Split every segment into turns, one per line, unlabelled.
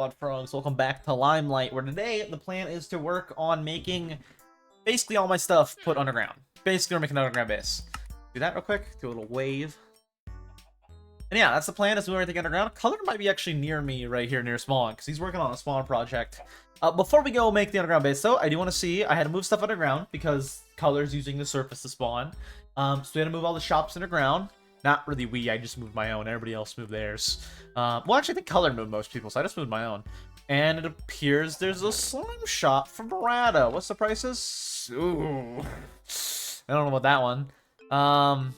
Quad Frogs, welcome back to Limelight, where today the plan is to work on making basically all my stuff put underground. Basically, we're making an underground base. Do that real quick, do a little wave. And yeah, that's the plan, is to move everything underground. Color might be actually near me right here near Spawn, because he's working on a Spawn project. Before we go make the underground base, though, I do want to see, I had to move stuff underground, because Color's using the surface to spawn. So we had to move all the shops underground. Not really I just moved my own. Everybody else moved theirs. Well, actually, I think Color moved most people, so I just moved my own. And it appears there's a slime shop from Barada. What's the prices? Ooh. I don't know about that one.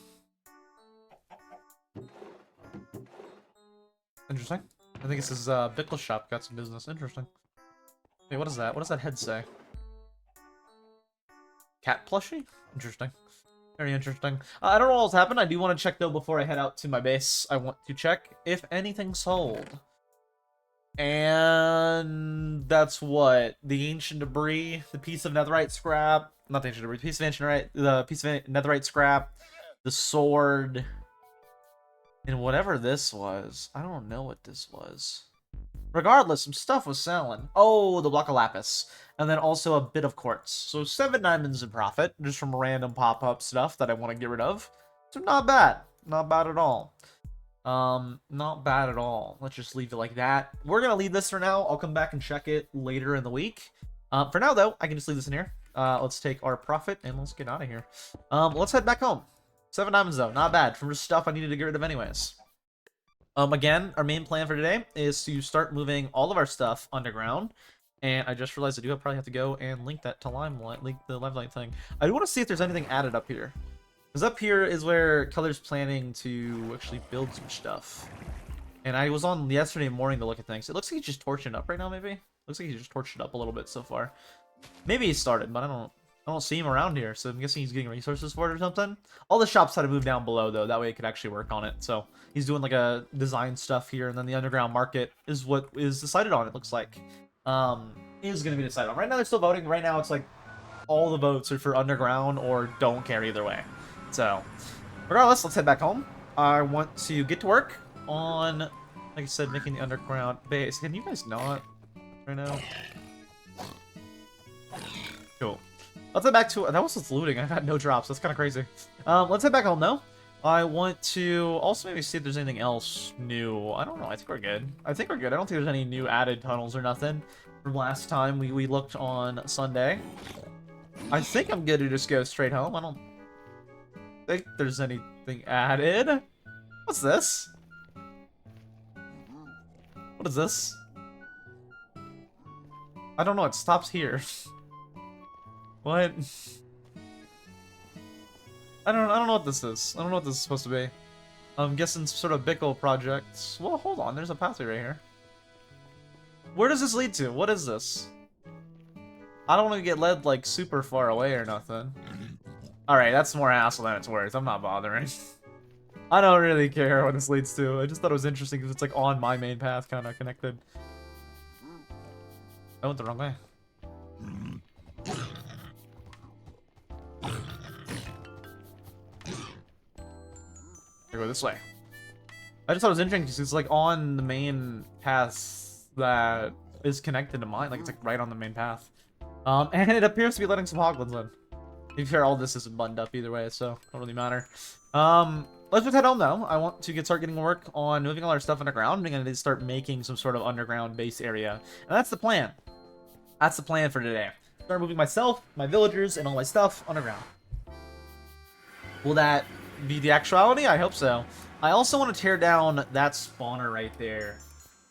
Interesting. I think this is Bickle shop got some business. Interesting. Wait, what is that? What does that head say? Cat plushie? Interesting. Very interesting. I don't know what's happened. I do want to check, though, before I head out to my base. I want to check if anything sold. And that's what? The ancient debris, the piece of netherite scrap, not the ancient debris, the piece of netherite scrap, the sword, and whatever this was. I don't know what this was. Regardless, some stuff was selling. Oh, the block of lapis. And then also a bit of quartz. So 7 diamonds in profit, just from random pop-up stuff that I want to get rid of. So not bad. Not bad at all. Not bad at all. Let's just leave it like that. We're going to leave this for now. I'll come back and check it later in the week. For now, though, I can just leave this in here. Let's take our profit and let's get out of here. Let's head back home. 7 diamonds, though. Not bad. From just stuff I needed to get rid of anyways. Again, our main plan for today is to start moving all of our stuff underground. And I just realized I do probably have to go and link that to Limelight, link the Limelight thing. I do want to see if there's anything added up here. Because up here is where Color's planning to actually build some stuff. And I was on yesterday morning to look at things. It looks like he's just torching it up right now, maybe? Looks like he's just torched it up a little bit so far. Maybe he started, but I don't see him around here, so I'm guessing he's getting resources for it or something. All the shops had to move down below, though. That way he could actually work on it. So he's doing like a design stuff here, and then the underground market is what is decided on, it looks like. Is going to be decided on. Right now they're still voting. Right now it's like all the votes are for underground or don't care either way. So regardless, let's head back home. I want to get to work on, like I said, making the underground base. Can you guys not right now? Cool. Let's head back to... That was just looting. I got no drops. That's kind of crazy. Let's head back home, though. I want to also maybe see if there's anything else new. I don't know. I think we're good. I think we're good. I don't think there's any new added tunnels or nothing from last time we looked on Sunday. I think I'm good to just go straight home. I don't think there's anything added. What's this? What is this? I don't know. It stops here. What? I don't know what this is. I don't know what this is supposed to be. I'm guessing some sort of Bickle project. Well, hold on. There's a pathway right here. Where does this lead to? What is this? I don't want to get led, like, super far away or nothing. Alright, that's more hassle than it's worth. I'm not bothering. I don't really care what this leads to. I just thought it was interesting because it's, like, on my main path, kind of connected. I went the wrong way. I go this way. I just thought it was interesting because it's like on the main path that is connected to mine. Like it's like right on the main path. And it appears to be letting some hoglins in. To be fair, all this isn't buttoned up either way, so don't really matter. Let's just head home though. I want to start getting work on moving all our stuff underground. We're gonna start making some sort of underground base area. And that's the plan. That's the plan for today. Start moving myself, my villagers, and all my stuff underground. Will that be the actuality? I hope so. I also want to tear down that spawner right there.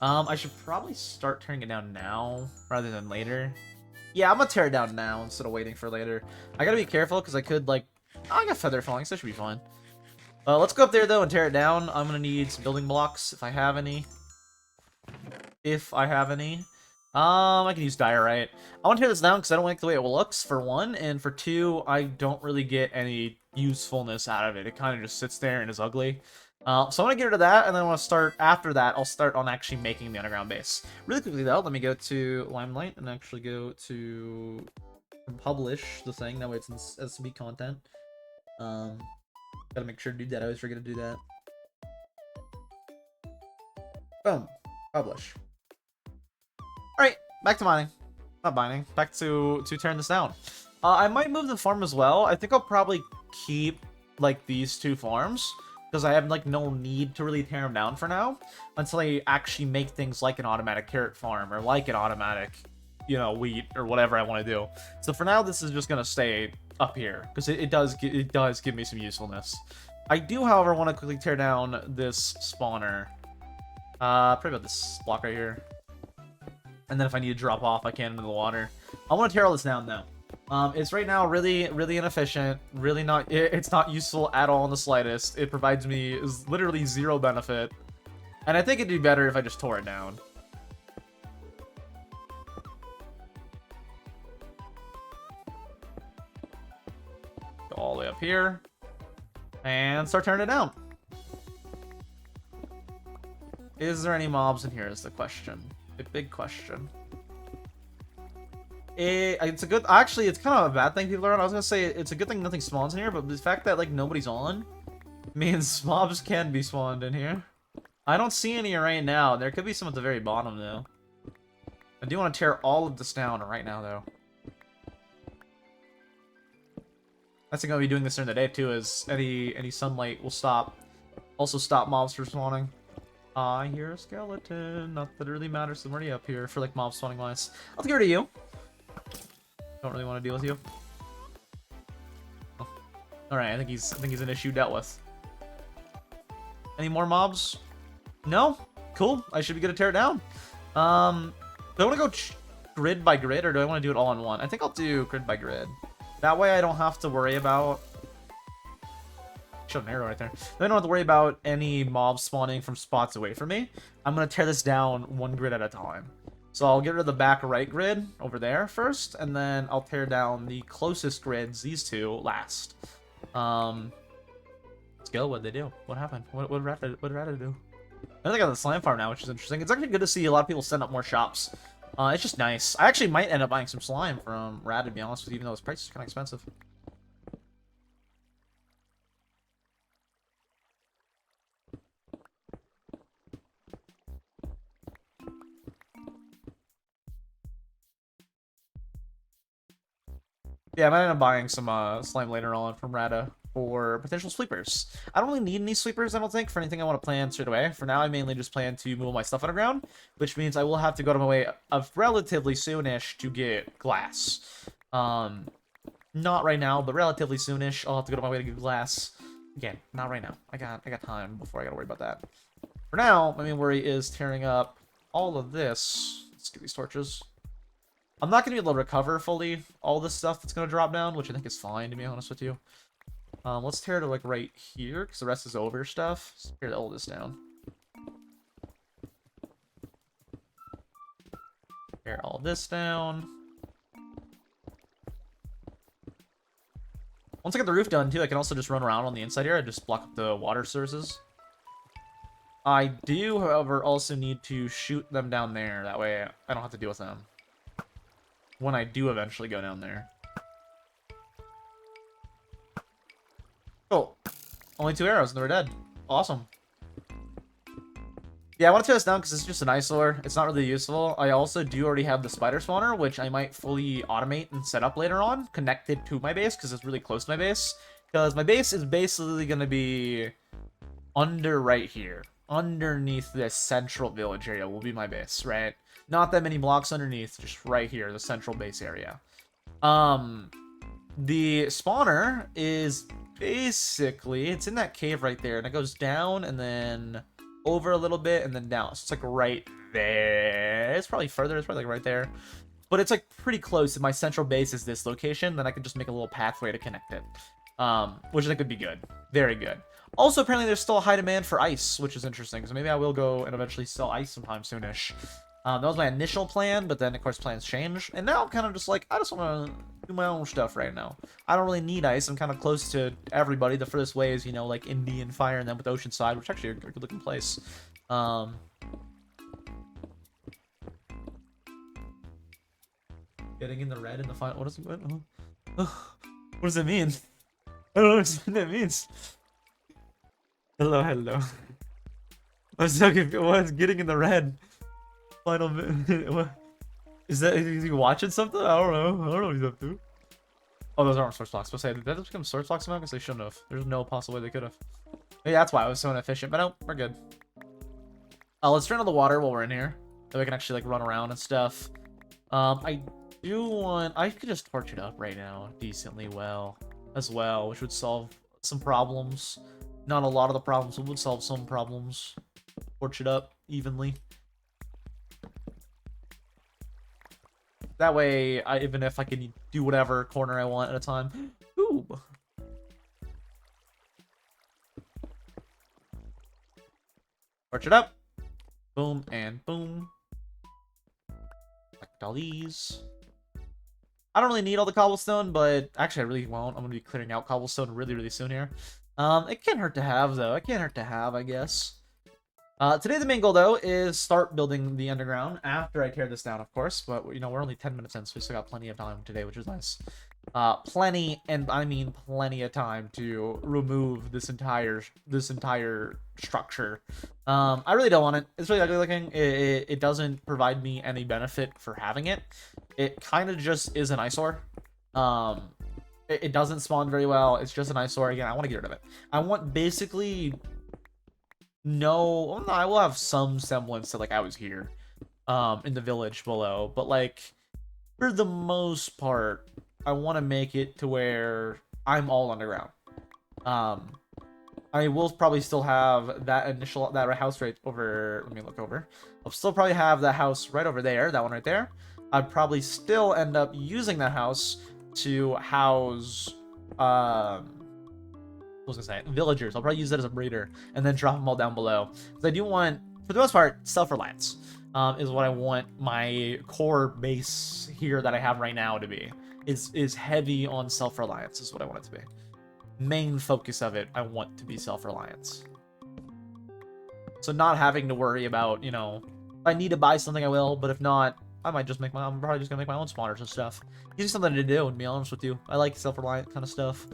I should probably start tearing it down now rather than later. Yeah, I'm gonna tear it down now instead of waiting for later. I gotta be careful because I could like... Oh, I got feather falling, so that should be fine. Let's go up there though and tear it down. I'm gonna need some building blocks if I have any. If I have any. I can use diorite. I want to tear this down because I don't like the way it looks, for one, and for two, I don't really get any usefulness out of it. It kind of just sits there and is ugly. So I want to get rid of that, and then I want to start, after that, I'll start on actually making the underground base. Really quickly, though, let me go to Limelight and actually go to publish the thing. That way it's in SMP content. Gotta make sure to do that. I always forget to do that. Boom. Publish. Alright, back to mining. Not mining. Back to tearing this down. I might move the farm as well. I think I'll probably keep, like, these two farms. Because I have, like, no need to really tear them down for now. Until I actually make things like an automatic carrot farm. Or like an automatic, you know, wheat. Or whatever I want to do. So for now, this is just going to stay up here. Because it does give me some usefulness. I do, however, want to quickly tear down this spawner. Probably about this block right here. And then if I need to drop off, I can into the water. I want to tear all this down, though. It's right now really, really inefficient. Really not... It's not useful at all in the slightest. It provides me literally zero benefit. And I think it'd be better if I just tore it down. Go all the way up here. And start tearing it down. Is there any mobs in here is the question. A big question. It's a good... Actually, it's kind of a bad thing people are on. I was going to say it's a good thing nothing spawns in here, but the fact that, like, nobody's on means mobs can be spawned in here. I don't see any right now. There could be some at the very bottom, though. I do want to tear all of this down right now, though. That's going to be doing this during the day, too, as any sunlight will stop. Also stop mobs from spawning. I hear a skeleton. Not that it really matters. I'm already up here for, like, mob spawning wise. I'll get rid of you. Don't really want to deal with you. Oh. Alright, I think he's an issue dealt with. Any more mobs? No? Cool. I should be good to tear it down. Do I want to go grid by grid, or do I want to do it all in one? I think I'll do grid by grid. That way I don't have to worry about... Showed an arrow right there. I don't have to worry about any mobs spawning from spots away from me. I'm going to tear this down one grid at a time. So I'll get rid of the back right grid over there first, and then I'll tear down the closest grids, these two, last. Let's go. What'd they do? What happened? What did Rata do? I think I got the slime farm now, which is interesting. It's actually good to see a lot of people send up more shops. It's just nice. I actually might end up buying some slime from Rata, to be honest with you, even though its price is kind of expensive. Yeah, I might end up buying some slime later on from Rata for potential sweepers. I don't really need any sweepers, I don't think, for anything I want to plan straight away. For now, I mainly just plan to move my stuff underground, which means I will have to go to my way of relatively soonish to get glass. Not right now, but relatively soonish, I'll have to go to my way to get glass. Again, not right now. I got time before I gotta worry about that. For now, my main worry is tearing up all of this. Let's get these torches. I'm not going to be able to recover fully all this stuff that's going to drop down, which I think is fine, to be honest with you. Let's tear it, like, right here, because the rest is over stuff. Let's tear all this down. Tear all this down. Once I get the roof done, too, I can also just run around on the inside here and just block up the water sources. I do, however, also need to shoot them down there. That way I don't have to deal with them when I do eventually go down there. Oh, only 2 arrows and they're dead. Awesome. Yeah, I want to tear this down because it's just an eyesore. It's not really useful. I also do already have the spider spawner, which I might fully automate and set up later on, connected to my base because it's really close to my base. Because my base is basically going to be under right here. Underneath this central village area will be my base, right? Not that many blocks underneath, just right here, the central base area. The spawner is basically, it's in that cave right there, and it goes down and then over a little bit and then down. So it's like right there. It's probably further, it's probably like right there. But it's like pretty close. If my central base is this location, then I can just make a little pathway to connect it. Which I think would be good. Very good. Also, apparently there's still a high demand for ice, which is interesting. So maybe I will go and eventually sell ice sometime soonish. That was my initial plan, but then, of course, plans change. And now I'm kind of just like, I just want to do my own stuff right now. I don't really need ice. I'm kind of close to everybody. The furthest way is, you know, like Indian Fire and then with Oceanside, which actually are a good-looking place. Getting in the red in the final... What does it mean? I don't know what that means. Hello. I'm so confused. What's getting in the red? Final minute. What? Is he watching something? I don't know. I don't know what he's up to. Oh, those aren't source blocks. But say, did that just become source blocks somehow? Because they shouldn't have. There's no possible way they could have. Yeah, that's why I was so inefficient. But no, we're good. Let's turn on the water while we're in here. So we can actually like run around and stuff. I do want. I could just torch it up right now decently well as well, which would solve some problems. Not a lot of the problems, but would solve some problems. Torch it up evenly. That way, even if I can do whatever corner I want at a time. Ooh. Torch it up. Boom and boom. Collect all these. I don't really need all the cobblestone, but actually I really won't. I'm going to be clearing out cobblestone really, really soon here. It can't hurt to have, though. It can't hurt to have, I guess. Today the main goal, though, is start building the underground after I tear this down, of course. But, you know, we're only 10 minutes in, so we still got plenty of time today, which is nice. Plenty, and I mean plenty of time to remove this entire structure. I really don't want it. It's really ugly looking. It doesn't provide me any benefit for having it. It kind of just is an eyesore. It doesn't spawn very well. It's just an eyesore. Again, I want to get rid of it. I want basically no, I will have some semblance to like I was here in the village below, but like for the most part I want to make it to where I'm all underground. I will probably still have that house right over. Let me look over. I'll still probably have that house right over there, that one right there. I'd probably still end up using that house to house I was gonna say villagers. I'll probably use that as a breeder and then drop them all down below. Because I do want, for the most part, self-reliance is what I want my core base here that I have right now to be. Is heavy on self-reliance is what I want it to be. Main focus of it, I want to be self-reliance. So not having to worry about, you know, if I need to buy something I will, but if not, I might just make I'm probably just gonna make my own spawners and stuff. Gives me something to do, to be honest with you. I like self-reliant kind of stuff.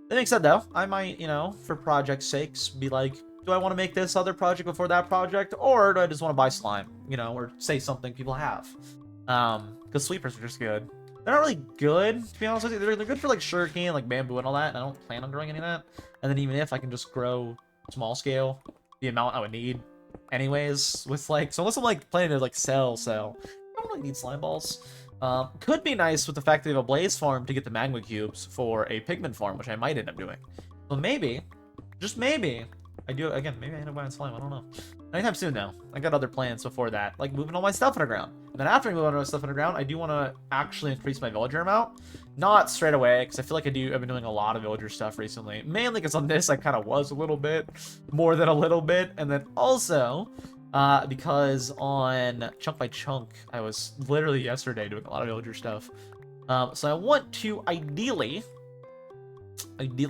That being said, though, I might, you know, for project sakes, be like, do I want to make this other project before that project, or do I just want to buy slime, you know, or say something people have? Because sweepers are just good. They're not really good, to be honest with you. They're good for, like, sugarcane, like bamboo and all that, and I don't plan on growing any of that. And then even if I can just grow small scale, the amount I would need anyways, with, like, so unless I'm, like, planning to, like, sell, I don't really need slime balls. Could be nice with the fact that we have a blaze farm to get the magma cubes for a pigment farm, which I might end up doing. So maybe, just maybe, I do, again, maybe I end up buying slime, I don't know. Anytime soon, though. I got other plans before that, like moving all my stuff underground. And then after I move all my stuff underground, I do want to actually increase my villager amount. Not straight away, because I feel like I've been doing a lot of villager stuff recently. Mainly because on this, I kind of was a little bit, more than a little bit. And then also, because on Chunk by Chunk, I was literally yesterday doing a lot of villager stuff. So I want to ideally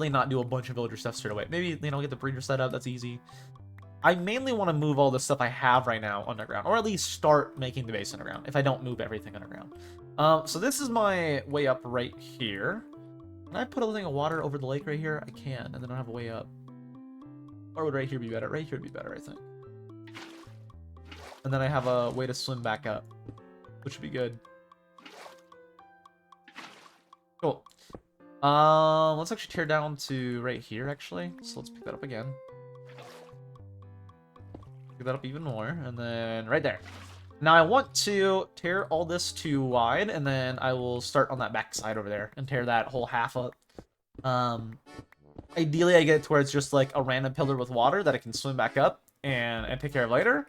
not do a bunch of villager stuff straight away. Maybe, you know, get the breeder set up, that's easy. I mainly want to move all the stuff I have right now underground, or at least start making the base underground, if I don't move everything underground. So this is my way up right here. Can I put a thing of water over the lake right here? I can, and then I have a way up. Or would right here be better? Right here would be better, I think. And then I have a way to swim back up, which would be good. Cool. Let's actually tear down to right here, actually. So let's pick that up again. Pick that up even more, and then right there. Now I want to tear all this too wide, and then I will start on that back side over there and tear that whole half up. Ideally, I get it to where it's just like a random pillar with water that I can swim back up and take care of later.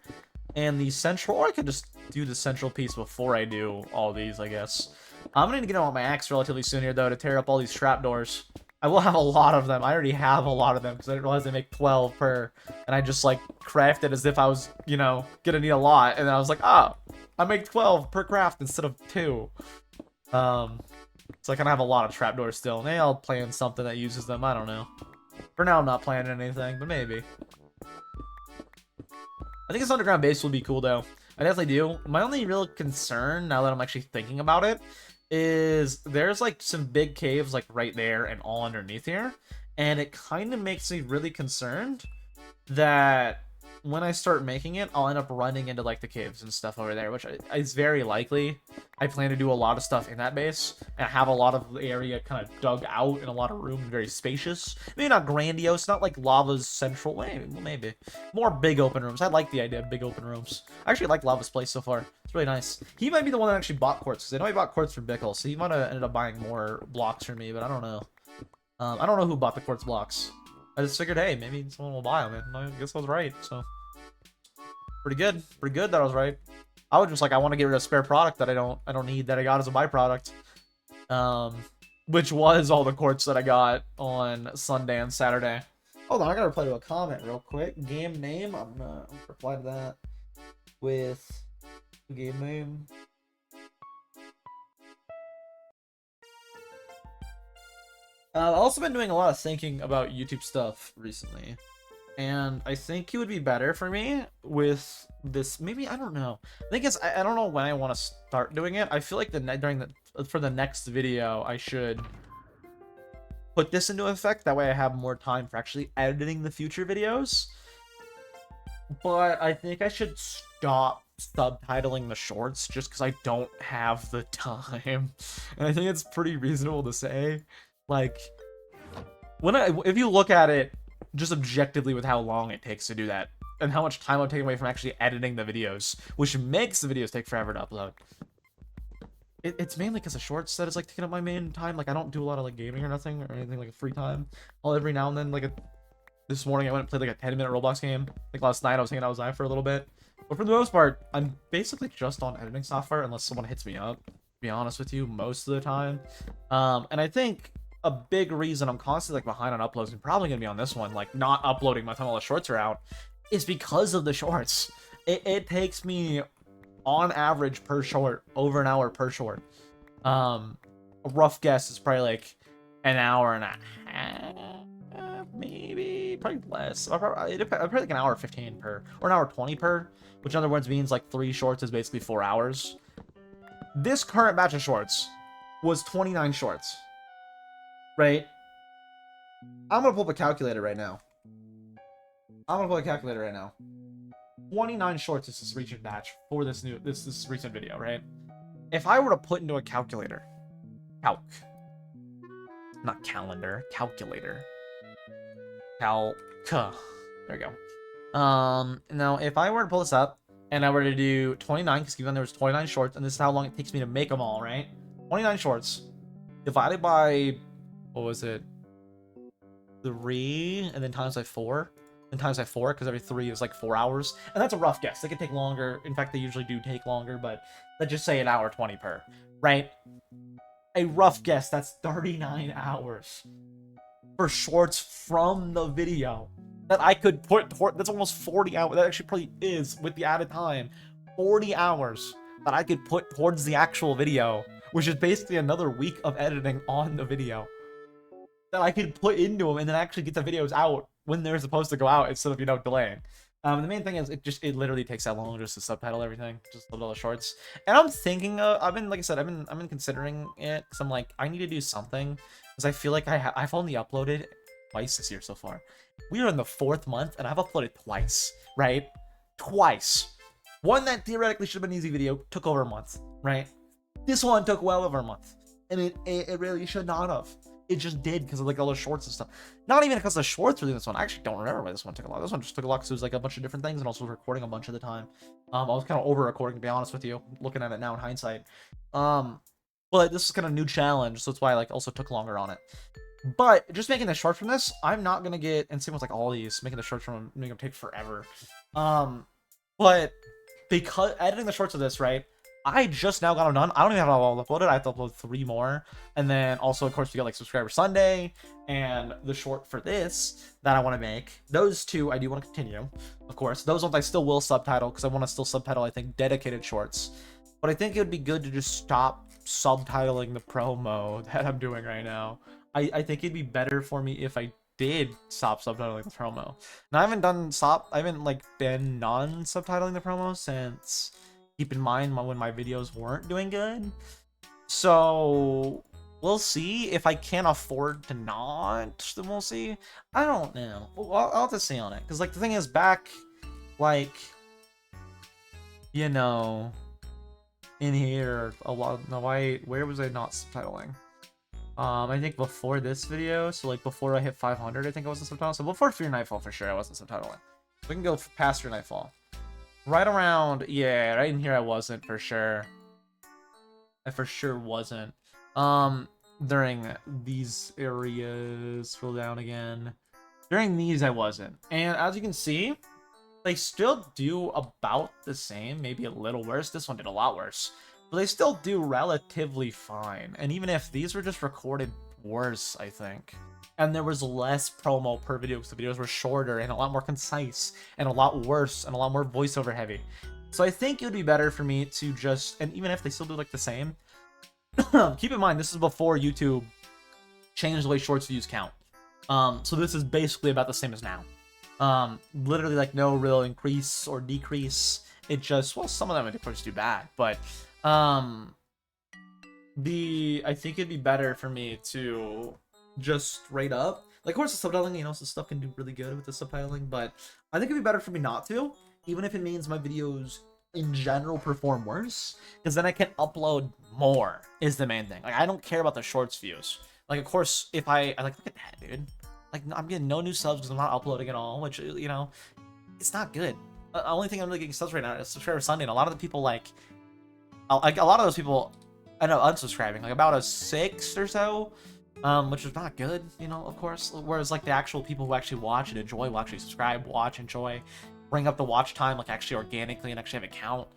And the central, or I could just do the central piece before I do all these, I guess. I'm going to get on my axe relatively soon here, though, to tear up all these trapdoors. I will have a lot of them. I already have a lot of them, because I didn't realize they make 12 per. And I just, like, crafted as if I was, you know, going to need a lot. And then I was like, oh, I make 12 per craft instead of 2. So I kind of have a lot of trapdoors still. Maybe I'll plan something that uses them. I don't know. For now, I'm not planning anything, but maybe. I think this underground base will be cool, though. I definitely do. My only real concern, now that I'm actually thinking about it, is there's, like, some big caves, like, right there and all underneath here. And it kind of makes me really concerned that when I start making it, I'll end up running into, like, the caves and stuff over there, which is very likely. I plan to do a lot of stuff in that base and have a lot of the area kind of dug out and a lot of room and very spacious. Maybe not grandiose, not like Lava's central. Maybe more big open rooms. I like the idea of big open rooms. I actually like Lava's place so far. It's really nice. He might be the one that actually bought quartz, because I know he bought quartz from Bickle, so he might have ended up buying more blocks from me, but I don't know. I don't know who bought the quartz blocks. I just figured, hey, maybe someone will buy them, and I guess I was right, so. Pretty good that I was right. I was just like, I want to get rid of spare product that I don't need, that I got as a byproduct. Which was all the quartz that I got on Sunday and Saturday. Hold on, I gotta reply to a comment real quick. Game name, I'm gonna reply to that with game name. I've also been doing a lot of thinking about YouTube stuff recently. And I think it would be better for me with this. Maybe, I don't know. I think it's, I don't know when I want to start doing it. I feel like for the next video, I should put this into effect. That way I have more time for actually editing the future videos. But I think I should stop subtitling the shorts just because I don't have the time. And I think it's pretty reasonable to say. Like, if you look at it just objectively with how long it takes to do that, and how much time I'm taking away from actually editing the videos, which makes the videos take forever to upload. It's mainly because of shorts that is like taking up my main time. Like, I don't do a lot of like gaming or nothing or anything like a free time. I'll every now and then, like this morning I went and played like a 10-minute Roblox game. Like last night I was hanging out with Zai for a little bit. But for the most part, I'm basically just on editing software unless someone hits me up, to be honest with you, most of the time. And I think a big reason I'm constantly like behind on uploads, and probably gonna be on this one, like not uploading by the time all the shorts are out, is because of the shorts. It takes me on average per short over an hour per short. A rough guess is probably like an hour and a half, maybe, probably less. Probably like an hour 15 per, or an hour 20 per, which in other words means like 3 shorts is basically 4 hours. This current batch of shorts was 29 shorts. Right? I'm gonna pull up a calculator right now. 29 shorts is this recent batch for this recent video, right? If I were to put into a calculator, not calendar, calculator. There we go. Now if I were to pull this up and I were to do 29, because given there was 29 shorts, and this is how long it takes me to make them all, right? 29 shorts divided by, what was it, 3, and then times by 4, and times by 4, because every 3 is like 4 hours, and that's a rough guess. They could take longer. In fact, they usually do take longer, but let's just say an hour 20 per, right? A rough guess, that's 39 hours for shorts from the video that I could put toward. That's almost 40 hours. That actually probably is, with the added time, 40 hours that I could put towards the actual video, which is basically another week of editing on the video that I could put into them and then actually get the videos out when they're supposed to go out instead of, you know, delaying. The main thing is it literally takes that long just to subtitle everything, just load all the shorts. And I'm thinking I've been considering it, because I'm like, I need to do something, because I feel like I've only uploaded twice this year so far. We are in the 4th month and I've uploaded twice, right? Twice. One that theoretically should have been an easy video took over a month, right? This one took well over a month, and it really should not have. It just did because of like all the shorts and stuff. Not even because the shorts were doing this one. I actually don't remember why this one took a lot. This one just took a lot because it was like a bunch of different things, and also recording a bunch of the time. I was kind of over recording, to be honest with you, looking at it now in hindsight. But this is kind of a new challenge, so that's why I like also took longer on it. But just making the short from this, I'm not gonna get, and same with like all these, making the shorts from them, making them take forever. But because editing the shorts of this, right? I just now got them done. I don't even have it all uploaded. I have to upload 3 more. And then also, of course, we got like Subscriber Sunday and the short for this that I want to make. Those 2 I do want to continue, of course. Those ones I still will subtitle, because I want to still subtitle, I think, dedicated shorts. But I think it would be good to just stop subtitling the promo that I'm doing right now. I think it'd be better for me if I did stop subtitling the promo. Now, I haven't like been non-subtitling the promo since, keep in mind, when my videos weren't doing good. So we'll see. If I can't afford to not, then we'll see. I don't know. I'll have to see on it, because like the thing is, back like, you know, in here a lot. No, where was I not subtitling? I think before this video, so like before I hit 500, I think I wasn't subtitling. So before Fear Nightfall, for sure, I wasn't subtitling. We can go past Fear Nightfall. Right around, yeah, right in here, I wasn't for sure. I for sure wasn't. During these areas, scroll down again. During these, I wasn't. And as you can see, they still do about the same, maybe a little worse. This one did a lot worse. But they still do relatively fine. And even if these were just recorded worse, I think, and there was less promo per video because the videos were shorter and a lot more concise and a lot worse and a lot more voiceover heavy. So I think it would be better for me to just, and even if they still do like the same, keep in mind, this is before YouTube changed the way shorts views count. So this is basically about the same as now. Literally like no real increase or decrease. It just, well, some of them of course do bad, but I think it'd be better for me to just straight up, like, of course the subtitling, you know, some stuff can do really good with the subtitling, but I think it'd be better for me not to, even if it means my videos in general perform worse, because then I can upload more is the main thing. Like, I don't care about the shorts views. Like, of course, if I like, look at that, dude. Like, I'm getting no new subs because I'm not uploading at all, which, you know, it's not good. The only thing I'm really getting subs right now is Subscriber Sunday, and a lot of the people, like a lot of those people end up unsubscribing, like about a 6 or so, which is not good, you know, of course. Whereas, like, the actual people who actually watch and enjoy will actually subscribe, watch, enjoy, bring up the watch time, like, actually organically and actually have a count.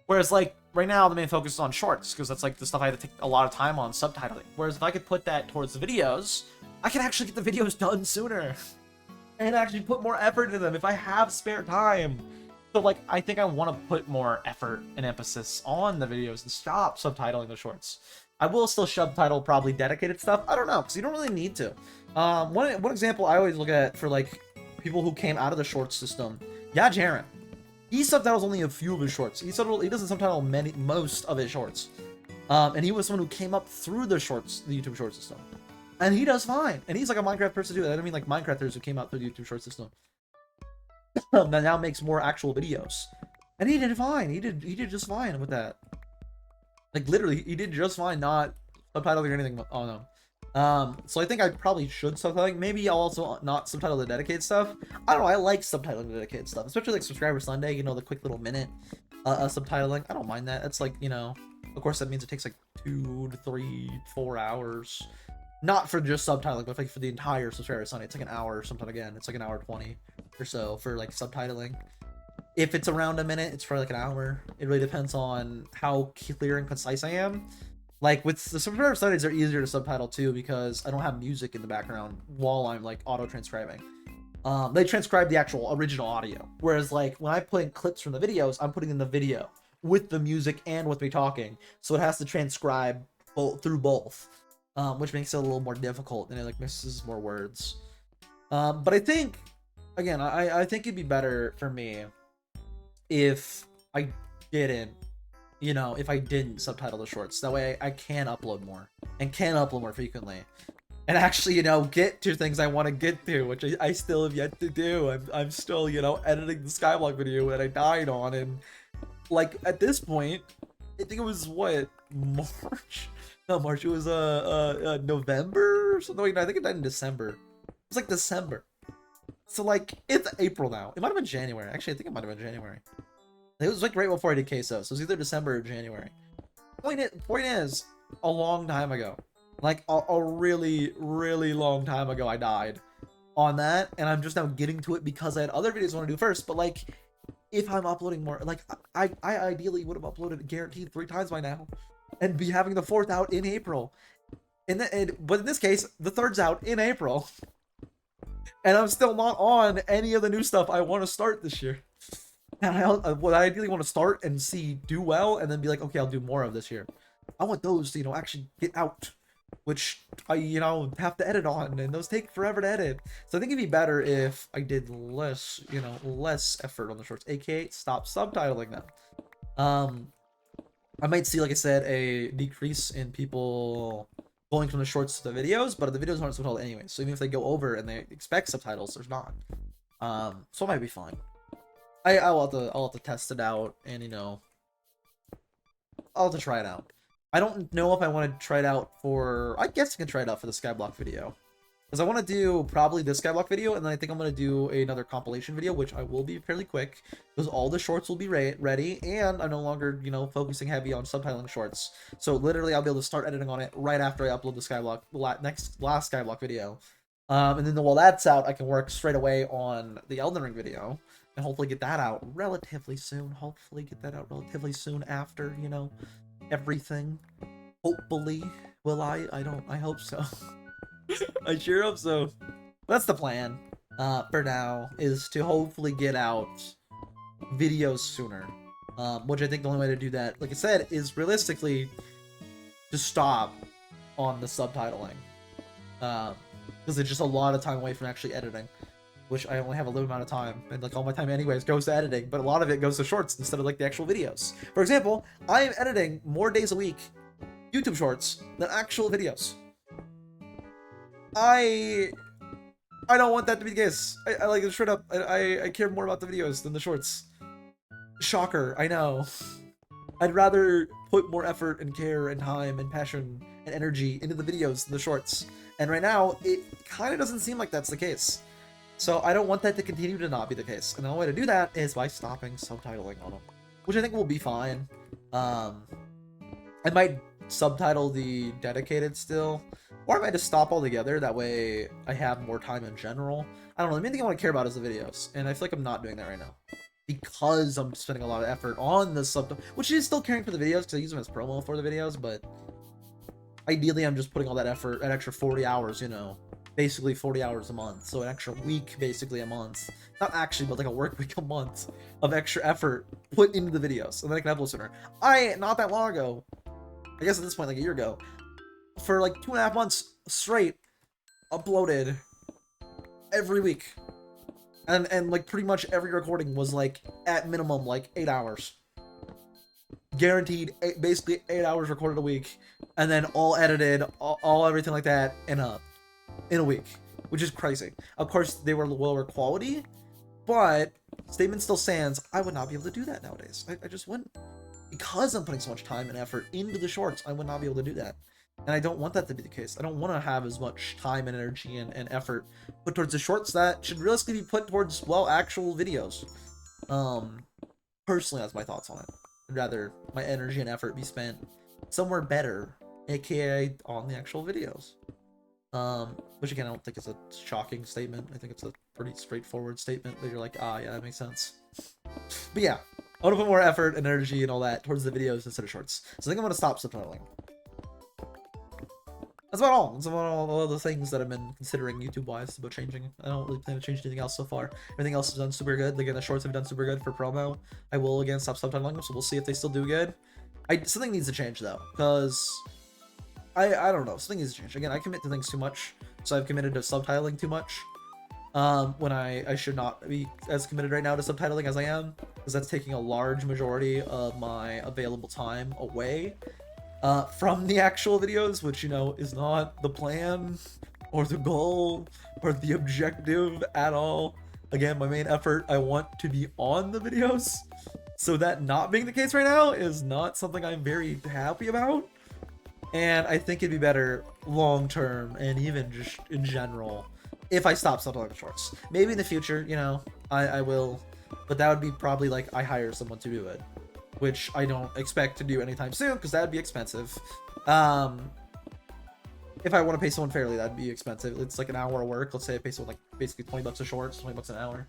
Whereas, like, right now, the main focus is on shorts, because that's, like, the stuff I had to take a lot of time on subtitling. Whereas if I could put that towards the videos, I can actually get the videos done sooner. And actually put more effort into them if I have spare time. So, like, I think I want to put more effort and emphasis on the videos and stop subtitling the shorts. I will still subtitle probably dedicated stuff. I don't know, because you don't really need to. One example I always look at for, like, people who came out of the shorts system. Yeah, Jaren. He subtitles only a few of his shorts. He doesn't subtitle most of his shorts. And he was someone who came up through the shorts, the YouTube short system. And he does fine. And he's like a Minecraft person too. I don't mean like Minecrafters who came out through the YouTube short system. That now makes more actual videos. And he did fine. He did just fine with that. Like, literally, he did just fine, not subtitling or anything on them. So I think I probably should subtitling. Maybe I'll also not subtitle the dedicated stuff. I don't know, I like subtitling the dedicated stuff, especially like Subscriber Sunday, you know, the quick little minute subtitling. I don't mind that. It's like, you know, of course that means it takes like 2 to 3, 4 hours. Not for just subtitling, but like for the entire Subscriber Sunday. It's like an hour or something again. It's like an hour 20 or so for like subtitling. If it's around a minute, it's probably like an hour. It really depends on how clear and concise I am. Like with the Subscriber Sundays, they're easier to subtitle too because I don't have music in the background while I'm like auto transcribing. They transcribe the actual original audio. Whereas like when I put in clips from the videos, I'm putting in the video with the music and with me talking. So it has to transcribe through both. Which makes it a little more difficult and it like misses more words. But I think, again, I think it'd be better for me if I didn't, you know, if I didn't subtitle the shorts. That way I can upload more and can upload more frequently. And actually, you know, get to things I want to get to, which I still have yet to do. I'm still, you know, editing the Skyblock video that I died on. And like at this point, I think it was what, March? No, March. It was November or something. Wait, no, I think it died in December. It was like December. So like it's April now. It might have been January. Actually, I think it might have been January. It was like right before I did queso, so it was either December or January. Point is, a long time ago, like a really, really long time ago, I died on that, and I'm just now getting to it because I had other videos I want to do first. But like, if I'm uploading more, like I ideally would have uploaded guaranteed 3 times by now. And be having the 4th out in April. But in this case, the 3rd's out in April. And I'm still not on any of the new stuff I want to start this year. And what I ideally want to start and see do well, and then be like, okay, I'll do more of this year. I want those to, you know, actually get out. Which I, you know, have to edit on, and those take forever to edit. So I think it'd be better if I did less, you know, less effort on the shorts. AKA, stop subtitling them. I might see, like I said, a decrease in people going from the shorts to the videos, but the videos aren't subtitled anyway. So even if they go over and they expect subtitles, there's not. So it might be fine. I'll have to test it out and, you know, I'll have to try it out. I don't know if I want to try it out for... I guess I can try it out for the Skyblock video. Because I want to do probably this Skyblock video, and then I think I'm going to do another compilation video, which I will be fairly quick, because all the shorts will be ready, and I'm no longer, you know, focusing heavy on subtitling shorts. So literally, I'll be able to start editing on it right after I upload the Skyblock, last Skyblock video. And then while that's out, I can work straight away on the Elden Ring video, and hopefully get that out relatively soon. Hopefully get that out relatively soon after, you know, everything. Hopefully. Will I? I hope so. I sure hope so. That's the plan, for now, is to hopefully get out videos sooner. Which I think the only way to do that, like I said, is realistically to stop on the subtitling. Because it's just a lot of time away from actually editing. Which I only have a limited amount of time, and like all my time anyways goes to editing, but a lot of it goes to shorts instead of like the actual videos. For example, I am editing more days a week YouTube shorts than actual videos. I don't want that to be the case. I like it straight up. I care more about the videos than the shorts. Shocker, I know. I'd rather put more effort and care and time and passion and energy into the videos than the shorts. And right now, it kind of doesn't seem like that's the case. So I don't want that to continue to not be the case. And the only way to do that is by stopping subtitling on them, which I think will be fine. I might subtitle the dedicated still, or I might just stop altogether. That way I have more time in general. I don't know. The main thing I want to care about is the videos, and I feel like I'm not doing that right now because I'm spending a lot of effort on the subtitle, which is still caring for the videos because I use them as promo for the videos. But ideally, I'm just putting all that effort, an extra 40 hours, you know, basically 40 hours a month, so an extra week basically a month, not actually, but like a work week a month of extra effort put into the videos, and then I can upload sooner. Not that long ago, I guess at this point like a year ago, for like 2.5 months straight, uploaded every week, and like pretty much every recording was like at minimum like 8 hours, guaranteed, basically 8 hours recorded a week, and then all edited, all everything like that in a week, which is crazy. Of course, they were lower quality, but statement still stands. I would not be able to do that nowadays. I just wouldn't. Because I'm putting so much time and effort into the shorts, I would not be able to do that. And I don't want that to be the case. I don't want to have as much time and energy and effort put towards the shorts that should realistically be put towards, well, actual videos. Personally, that's my thoughts on it. I'd rather my energy and effort be spent somewhere better, aka on the actual videos. Which again, I don't think is a shocking statement. I think it's a pretty straightforward statement that you're like, ah, yeah, that makes sense. But yeah, I want to put more effort and energy and all that towards the videos instead of shorts. So I think I'm going to stop subtitling. That's about all. That's about all the things that I've been considering YouTube-wise about changing. I don't really plan to change anything else so far. Everything else is done super good. Again, the shorts have done super good for promo. I will, again, stop subtitling them, so we'll see if they still do good. Something needs to change, though, because I don't know. Something needs to change. Again, I commit to things too much, so I've committed to subtitling too much. When I should not be as committed right now to subtitling as I am, because that's taking a large majority of my available time away from the actual videos, which, you know, is not the plan or the goal or the objective at all. Again, my main effort, I want to be on the videos, so that not being the case right now is not something I'm very happy about. And I think it'd be better long term and even just in general if I stop subtitling shorts. Maybe in the future, you know, I will, but that would be probably like I hire someone to do it, which I don't expect to do anytime soon because that would be expensive. If I want to pay someone fairly, that'd be expensive. It's like an hour of work. Let's say I pay someone like basically 20 bucks a short, 20 bucks an hour.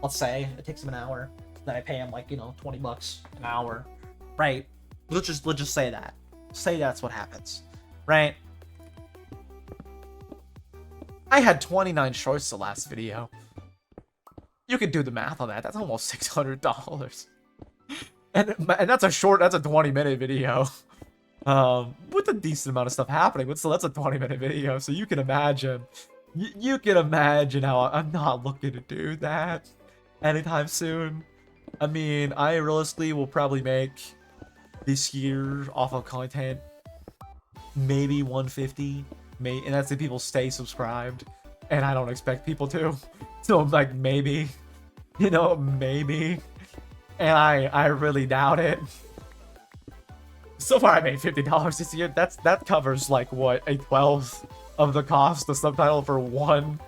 Let's say it takes them an hour, then I pay him like, you know, 20 bucks an hour, right? Let's just say that. Say that's what happens, right? I had 29 shorts the last video. You could do the math on that. That's almost $600. And that's a short, that's a 20-minute video. With a decent amount of stuff happening, but still that's a 20-minute video. So you can imagine, you can imagine how I'm not looking to do that anytime soon. I mean, I realistically will probably make this year off of content maybe 150, and that's if people stay subscribed, and I don't expect people to. So I'm like, maybe, you know, maybe, and I really doubt it. So far, I made $50 this year. That covers like what, a 12th of the cost of subtitle for one.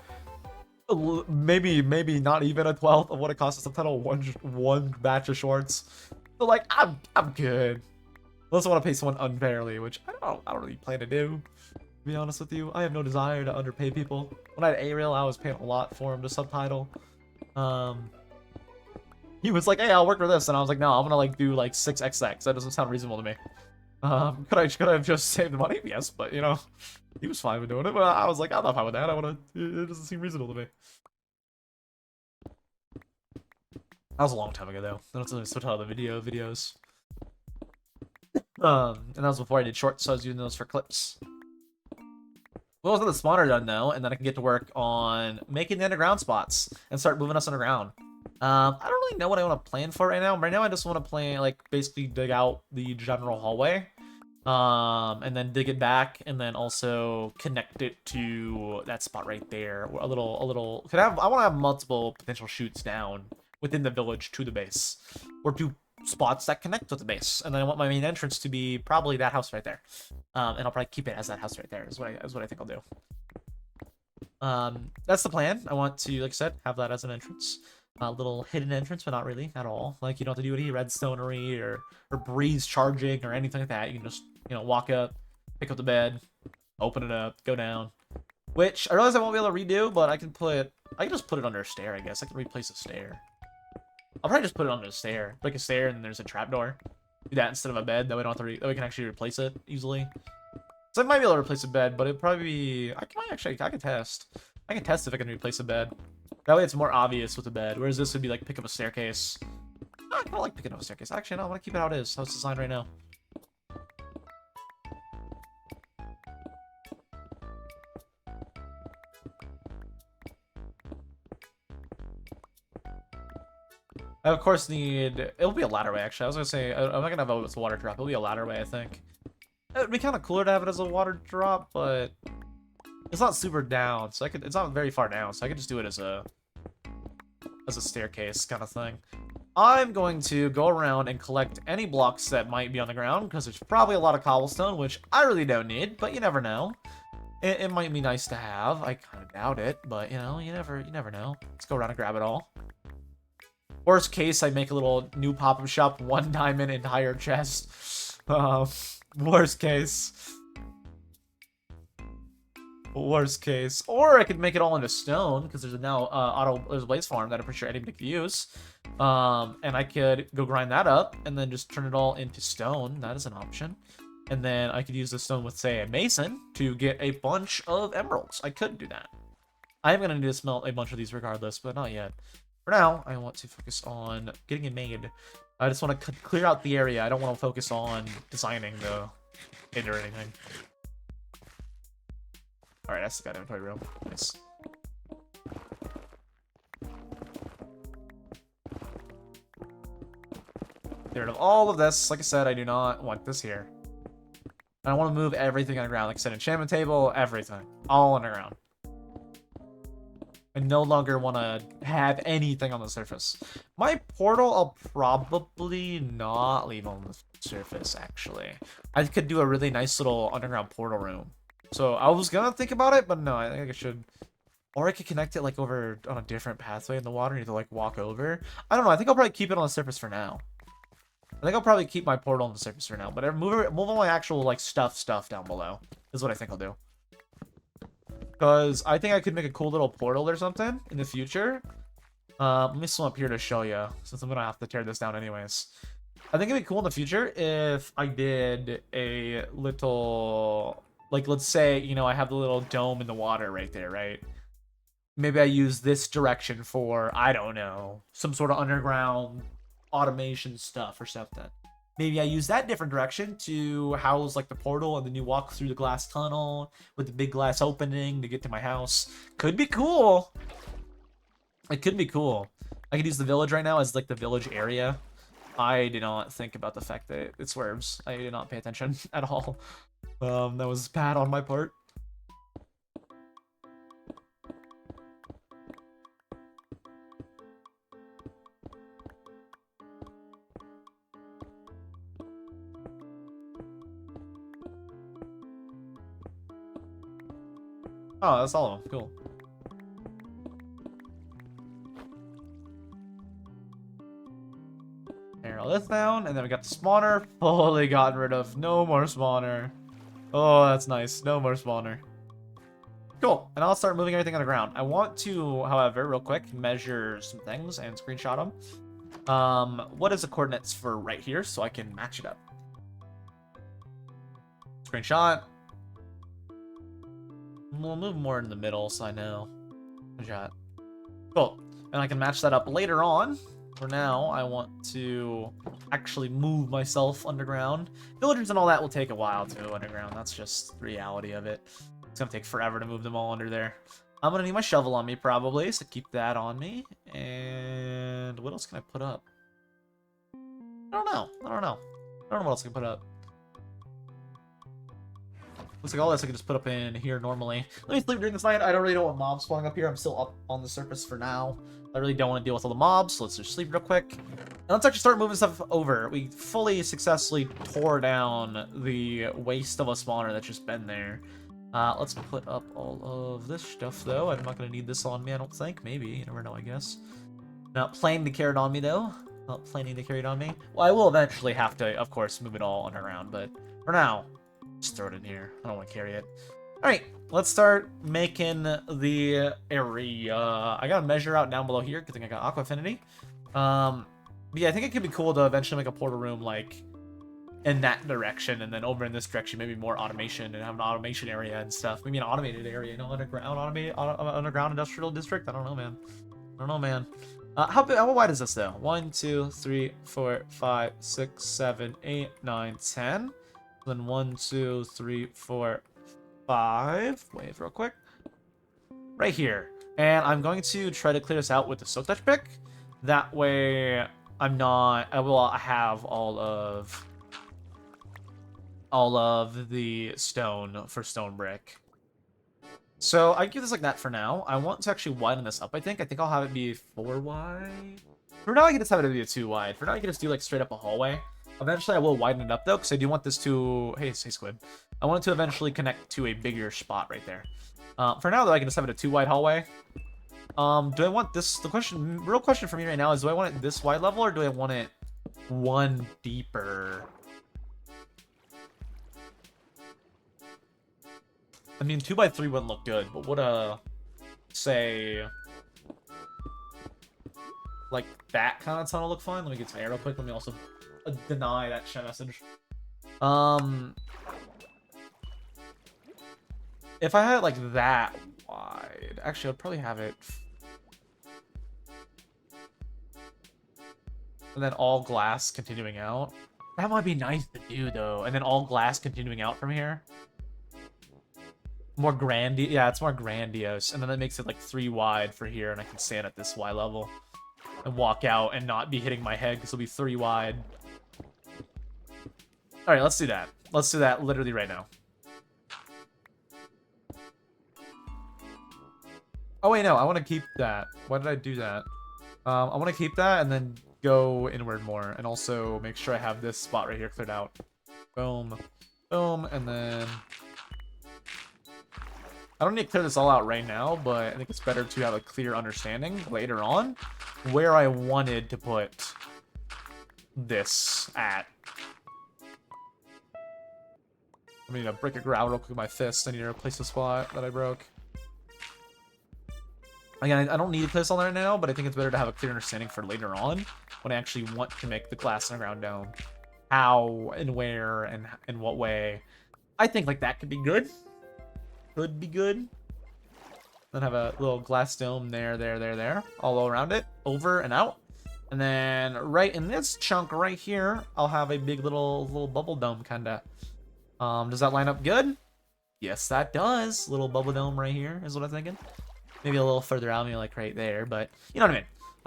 Maybe not even a 12th of what it costs to subtitle one batch of shorts. So like, I'm good. Unless I want to pay someone unfairly, which I don't really plan to do. To be honest with you, I have no desire to underpay people. When I had Ariel, I was paying a lot for him to subtitle. He was like, "Hey, I'll work for this," and I was like, "No, I'm gonna like do like 6xx. That doesn't sound reasonable to me." Could I have just saved the money? Yes, but you know, he was fine with doing it. But I was like, I'm not fine with that. It doesn't seem reasonable to me. That was a long time ago though. I don't really switch out the videos. And that was before I did shorts, so I was using those for clips. Well, with the spawner done though, and then I can get to work on making the underground spots and start moving us underground. I don't really know what I want to plan for right now. Right now, I just want to plan, like, basically dig out the general hallway, and then dig it back, and then also connect it to that spot right there. A little. I want to have multiple potential chutes down within the village to the base, or two spots that connect with the base, and then I want my main entrance to be probably that house right there. And I'll probably keep it as that house right there. Is what I think I'll do. That's the plan. I want to, like I said, have that as an entrance. A little hidden entrance, but not really at all. Like, you don't have to do any redstonery or breeze charging or anything like that. You can just, you know, walk up, pick up the bed, open it up, go down. Which I realize I won't be able to redo, but I can just put it under a stair, I guess. I can replace a stair. I'll probably just put it under a stair. Like a stair, and then there's a trapdoor. Do that instead of a bed. That we don't have to. That we can actually replace it easily. So I might be able to replace a bed, but it'd probably be. I can test. I can test if I can replace a bed. That way it's more obvious with a bed. Whereas this would be like pick up a staircase. I kind of like picking up a staircase. Actually, no, I want to keep it how it is. How it's designed right now. I of course need. It'll be a ladder way. Actually, I was gonna say I'm not gonna have it as a water drop. It'll be a ladder way, I think. It'd be kind of cooler to have it as a water drop, but it's not super down, so it's not very far down, so I could just do it as a staircase kind of thing. I'm going to go around and collect any blocks that might be on the ground, because there's probably a lot of cobblestone, which I really don't need, but you never know. It might be nice to have. I kind of doubt it, but you know, you never know. Let's go around and grab it all. Worst case, I make a little new pop-up shop, 1 diamond entire chest. Worst case. Worst case. Or I could make it all into stone, because there's there's a blaze farm that I'm pretty sure anybody could use. And I could go grind that up, and then just turn it all into stone. That is an option. And then I could use the stone with, say, a mason to get a bunch of emeralds. I could do that. I am going to need to smelt a bunch of these regardless, but not yet. For now, I want to focus on getting it made. I just want to clear out the area. I don't want to focus on designing it or anything. Alright, that's the goddamn inventory room. Nice. Get rid of all of this. Like I said, I do not want this here. I want to move everything underground. Like I said, enchantment table, everything. All underground. I no longer want to have anything on the surface. My portal, I'll probably not leave on the surface, actually. I could do a really nice little underground portal room. So I was gonna think about it, but no, I think I should. Or I could connect it like over on a different pathway in the water. You have to like walk over. I don't know. I think I'll probably keep it on the surface for now. I think I'll probably keep my portal on the surface for now. But move all my actual like stuff down below is what I think I'll do. Because I think I could make a cool little portal or something in the future. Let me swim up here to show you, since I'm gonna have to tear this down anyways. I think it'd be cool in the future if I did a little, like, let's say, you know, I have the little dome in the water right there, right? Maybe I use this direction for, I don't know, some sort of underground automation stuff or something. Maybe I use that different direction to house like the portal, and then you walk through the glass tunnel with the big glass opening to get to my house. Could be cool. It could be cool. I could use the village right now as like the village area. I did not think about the fact that it swerves. I did not pay attention at all. That was bad on my part. Oh, that's all of them. Cool. Narrow this down, and then we got the spawner fully gotten rid of. No more spawner. Oh, that's nice. No more spawner. Cool. And I'll start moving everything on the ground. I want to, however, real quick, measure some things and screenshot them. What is the coordinates for right here so I can match it up? Screenshot. We'll move more in the middle so I know. Screenshot. Cool. And I can match that up later on. For now, I want to actually move myself underground. Villagers and all that will take a while to go underground. That's just the reality of it. It's gonna take forever to move them all under there. I'm gonna need my shovel on me probably, so keep that on me. And what else can I put up? I don't know. I don't know what else I can put up. Looks like all this I can just put up in here normally. Let me sleep during this night. I don't really know what mobs spawning up here. I'm still up on the surface for now. I really don't want to deal with all the mobs, so let's just sleep real quick. And let's actually start moving stuff over. We fully successfully tore down the waste of a spawner that's just been there. Let's put up all of this stuff, though. I'm not going to need this on me, I don't think. Maybe. You never know, I guess. Not planning to carry it on me, though. Not planning to carry it on me. Well, I will eventually have to, of course, move it all underground, but for now, just throw it in here. I don't want to carry it. Alright, let's start making the area. I got a measure out down below here. Good thing I got Aqua Affinity. But yeah, I think it could be cool to eventually make a portal room, like, in that direction, and then over in this direction, maybe more automation, and have an automation area and stuff. Maybe an automated area, you know, underground industrial district? I don't know, man. I don't know, man. How wide is this, though? 1, 2, 3, 4, 5, 6, 7, 8, 9, 10. Then 1, 2, 3, 4, 5. Wait, real quick. Right here. And I'm going to try to clear this out with the silk touch pick. That way, I will have all of the stone for stone brick. So I give this like that for now. I want to actually widen this up, I think. I think I'll have it be 4 wide. For now, I can just have it be a 2 wide. For now, I can just do like straight up a hallway. Eventually, I will widen it up, though, because I do want this to... Hey, Squid. I want it to eventually connect to a bigger spot right there. For now, though, I can just have it a 2 wide hallway. Do I want this... real question for me right now is, do I want it this wide level, or do I want it 1 deeper? I mean, 2 by 3 wouldn't look good, but would, say... like, that kind of tunnel look fine? Let me get some air real quick. Let me also... deny that chat message. If I had it like that wide, actually I'd probably have it, and then all glass continuing out. That might be nice to do though, and then all glass continuing out from here. More grandiose, yeah, it's more grandiose, and then that makes it like 3 wide for here, and I can stand at this Y level and walk out and not be hitting my head because it'll be 3 wide. Alright, let's do that. Let's do that literally right now. Oh, wait, no. I want to keep that. Why did I do that? I want to keep that and then go inward more. And also make sure I have this spot right here cleared out. Boom. Boom. And then... I don't need to clear this all out right now, but I think it's better to have a clear understanding later on where I wanted to put this at. I mean, a brick of ground real quick with my fist. I need to replace the spot that I broke. Again, I don't need to clear this all right now, but I think it's better to have a clear understanding for later on when I actually want to make the glass underground dome. How and where and in what way. I think like that could be good. Could be good. Then have a little glass dome there, all around it, over and out. And then right in this chunk right here, I'll have a big little bubble dome kind of. Does that line up good? Yes, that does. Little bubble dome right here is what I'm thinking. Maybe a little further out, maybe like right there, but you know what I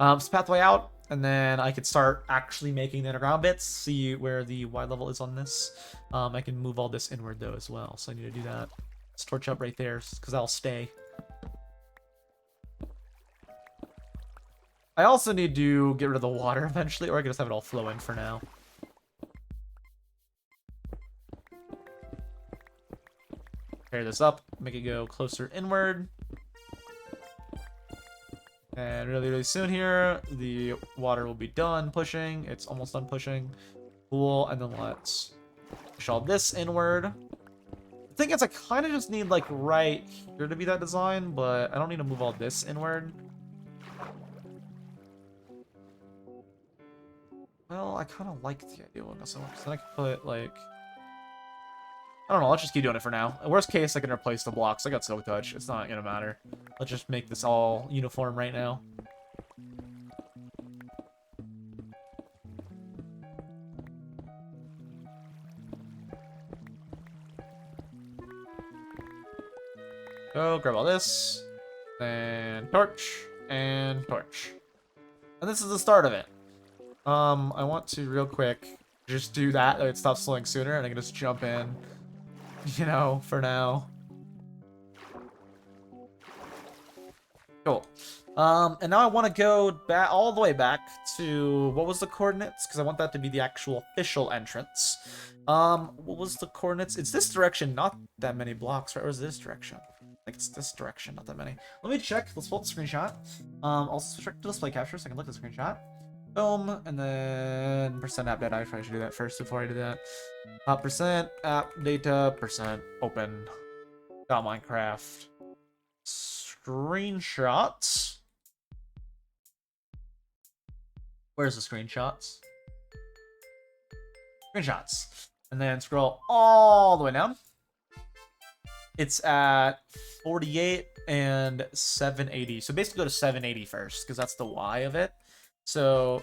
mean. So pathway out, and then I could start actually making the underground bits, see where the Y level is on this. I can move all this inward though as well, so I need to do that. Let's torch up right there, because I'll stay. I also need to get rid of the water eventually, or I can just have it all flowing for now. Carry this up. make it go closer inward. And really, really soon here, the water will be done pushing. It's almost done pushing. Cool, and then let's push all this inward. The thing is, I kind of just need, like, right here to be that design, but I don't need to move all this inward. Well, I kind of like the idea of this so much. Then I can put, like... I don't know, let's just keep doing it for now. Worst case, I can replace the blocks. I got Silk Touch. It's not gonna matter. Let's just make this all uniform right now. Go, grab all this. And torch. And torch. And this is the start of it. I want to, real quick, just do that. It stops slowing sooner, and I can just jump in. You know, for now. Cool. And now I want to go back all the way back to what was the coordinates? Because I want that to be the actual official entrance. What was the coordinates? It's this direction, not that many blocks, right? Or is it this direction? I think it's this direction, not that many. Let me check. Let's pull up the screenshot. I'll check the display capture so I can look at the screenshot. Boom, and then percent app data. I probably should do that first before I do that. Percent app data, percent open. Got Minecraft. Screenshots. Where's the screenshots? Screenshots. And then scroll all the way down. It's at 48 and 780. So basically go to 780 first, because that's the Y of it. So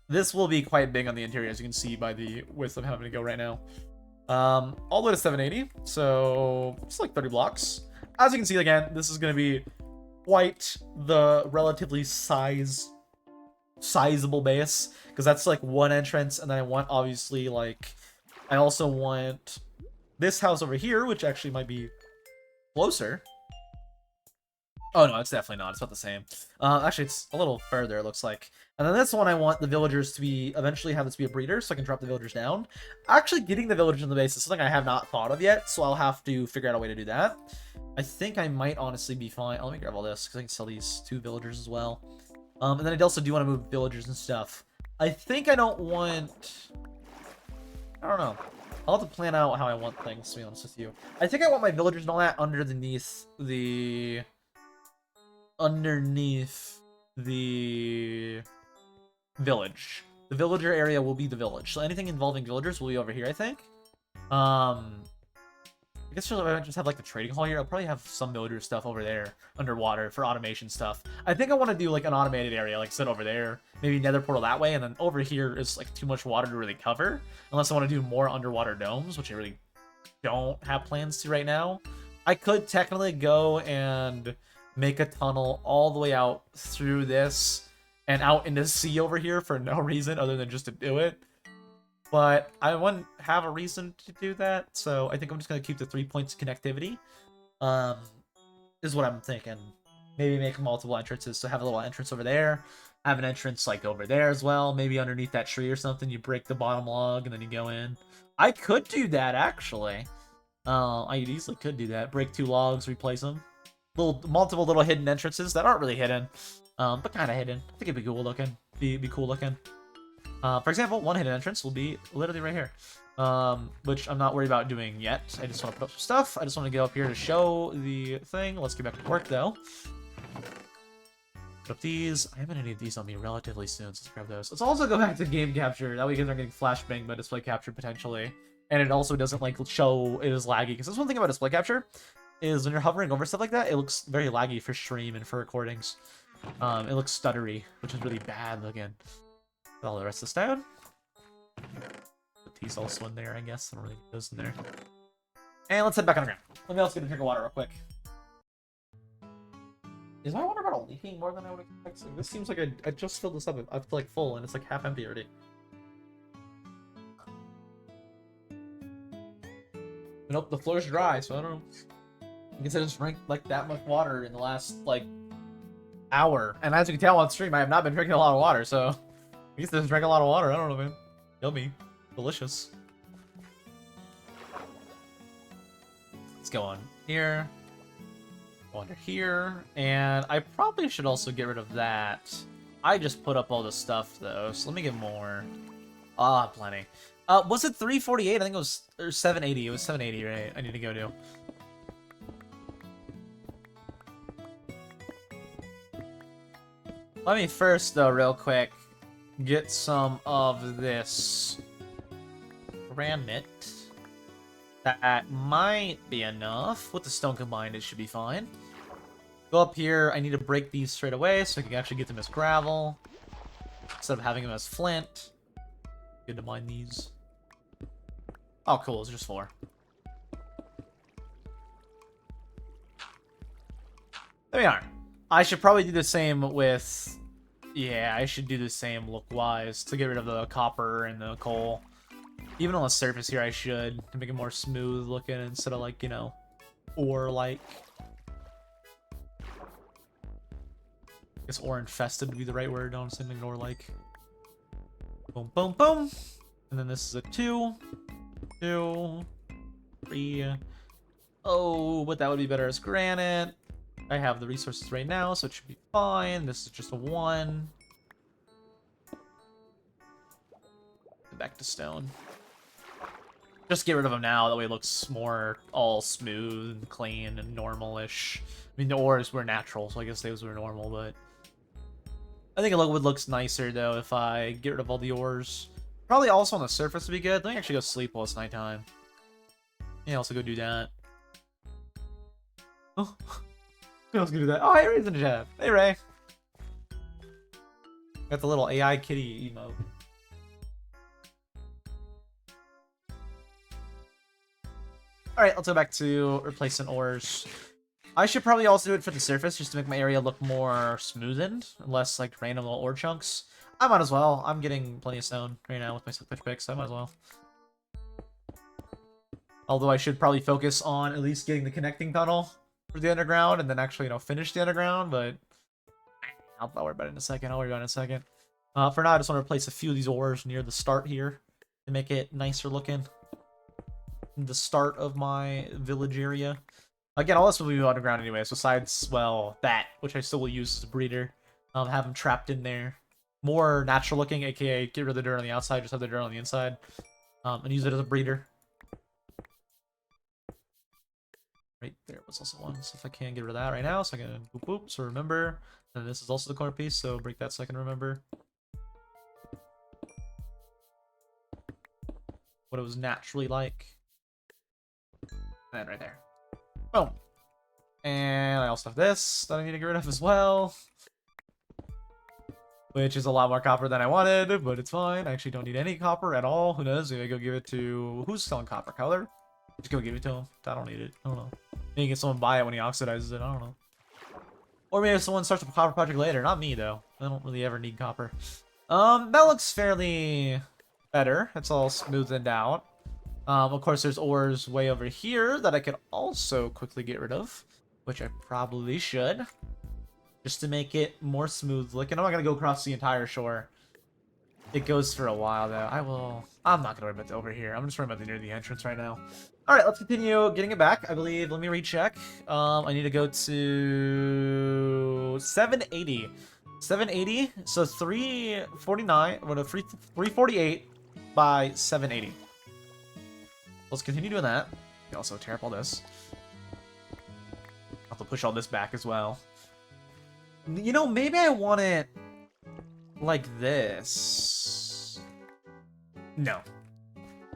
this will be quite big on the interior, as you can see by the width I'm having to go right now. All the way to 780, so it's like 30 blocks. As you can see, again, this is going to be quite the relatively sizable base, because that's like one entrance, and then I want, obviously, like, I also want this house over here, which actually might be closer. Oh, no, it's definitely not. It's about the same. Actually, it's a little further, it looks like. And then this one, I want the villagers to be, eventually have this be a breeder, so I can drop the villagers down. Actually, getting the villagers in the base is something I have not thought of yet, so I'll have to figure out a way to do that. I think I might honestly be fine. Oh, let me grab all this, because I can sell these 2 villagers as well. And then I also do want to move villagers and stuff. I think I don't want... I don't know. I'll have to plan out how I want things, to be honest with you. I think I want my villagers and all that underneath the village. The villager area will be the village. So anything involving villagers will be over here, I think. I guess if I just have like the trading hall here, I'll probably have some villager stuff over there underwater for automation stuff. I think I want to do like an automated area, like sit over there, maybe nether portal that way, and then over here is like too much water to really cover, unless I want to do more underwater domes, which I really don't have plans to right now. I could technically go and make a tunnel all the way out through this and out into the sea over here for no reason other than just to do it. But I wouldn't have a reason to do that, so I think I'm just going to keep the 3 points of connectivity. Is what I'm thinking. Maybe make multiple entrances, so have a little entrance over there. Have an entrance like over there as well. Maybe underneath that tree or something, you break the bottom log and then you go in. I could do that, actually. I easily could do that. Break 2 logs, replace them. Multiple little hidden entrances that aren't really hidden, but kind of hidden. I think it'd be cool looking. Be cool looking. For example, one hidden entrance will be literally right here, which I'm not worried about doing yet. I just want to put up some stuff. I just want to get up here to show the thing. Let's get back to work, though. Put up these. I'm going to need these on me relatively soon, so let's grab those. Let's also go back to game capture. That way you guys aren't getting flashbang by display capture, potentially. And it also doesn't, like, show it is laggy. Because that's one thing about display capture, is when you're hovering over stuff like that, it looks very laggy for stream and for recordings. It looks stuttery, which is really bad looking. Put all the rest of this down. Put these also in there, I guess. I don't really get those in there. And let's head back on the ground. Let me also get a drink of water real quick. Is my water bottle leaking more than I would expect? This seems like I just filled this up. I feel like full, and it's like half empty already. Nope, the floor's dry, so I don't know. I guess I just drank like that much water in the last like hour. And as you can tell on stream, I have not been drinking a lot of water, so I guess I just drank a lot of water. I don't know, man. Yummy. Delicious. go on here. Go under here. And I probably should also get rid of that. I just put up all the stuff, though, so let me get more. Ah, plenty. Was it 348? I think it was, or 780. It was 780, right? I need to go to. Let me first, though, real quick, get some of this granite. That might be enough. With the stone combined, it should be fine. Go up here. I need to break these straight away so I can actually get them as gravel instead of having them as flint. Good to mine these. Oh, cool. It's just 4. There we are. I should probably do the same with... Yeah, I should do the same look-wise to get rid of the copper and the coal. Even on the surface here, I should, to make it more smooth looking instead of, like, you know, ore-like. I guess ore-infested would be the right word, honestly, like ore-like. Boom, boom, boom. And then this is a 2. 2. 3. Oh, but that would be better as granite. I have the resources right now, so it should be fine. This is just a 1. Back to stone. Just get rid of them now, that way it looks more all smooth and clean and normal-ish. I mean, the ores were natural, so I guess those were normal, but... I think it would look nicer, though, if I get rid of all the ores. Probably also on the surface would be good. Let me actually go sleep while it's nighttime. Yeah, also go do that. Oh, who else can do that? Oh, hey, Ray's in the chat. Hey, Ray. Got the little AI kitty emote. Alright, let's go back to replacing ores. I should probably also do it for the surface, just to make my area look more smoothened, less like random little ore chunks. I might as well. I'm getting plenty of stone right now with my pitch picks, so I might as well. Although I should probably focus on at least getting the connecting tunnel for the underground, and then actually, you know, finish the underground, but I'll worry about it in a second. For now, I just want to replace a few of these ores near the start here to make it nicer looking. The start of my village area. Again, all this will be underground anyways, besides, well, that, which I still will use as a breeder. Have them trapped in there. More natural looking, aka get rid of the dirt on the outside, just have the dirt on the inside. And use it as a breeder. Right there was also one, so if I can get rid of that right now, so I can boop boop, so remember. And this is also the corner piece, so break that so I can remember what it was naturally like. And right there. Boom. And I also have this that I need to get rid of as well. Which is a lot more copper than I wanted, but it's fine. I actually don't need any copper at all. Who knows? Maybe I go give it to... Who's selling copper? Color? Just go give it to him. I don't need it. I don't know. Maybe get someone buy it when he oxidizes it. I don't know. Or maybe if someone starts a copper project later. Not me, though. I don't really ever need copper. That looks fairly better. It's all smoothed out. Of course, there's ores way over here that I could also quickly get rid of, which I probably should, just to make it more smooth looking. I'm not gonna go across the entire shore. It goes for a while, though. I'm not gonna worry about the over here. I'm just worrying about near the entrance right now. All right, let's continue getting it back. I believe. Let me recheck. I need to go to 780. 780. So 349. What a 348 by 780. Let's continue doing that. You also tear up all this. I'll have to push all this back as well. You know, maybe I want it like this. No.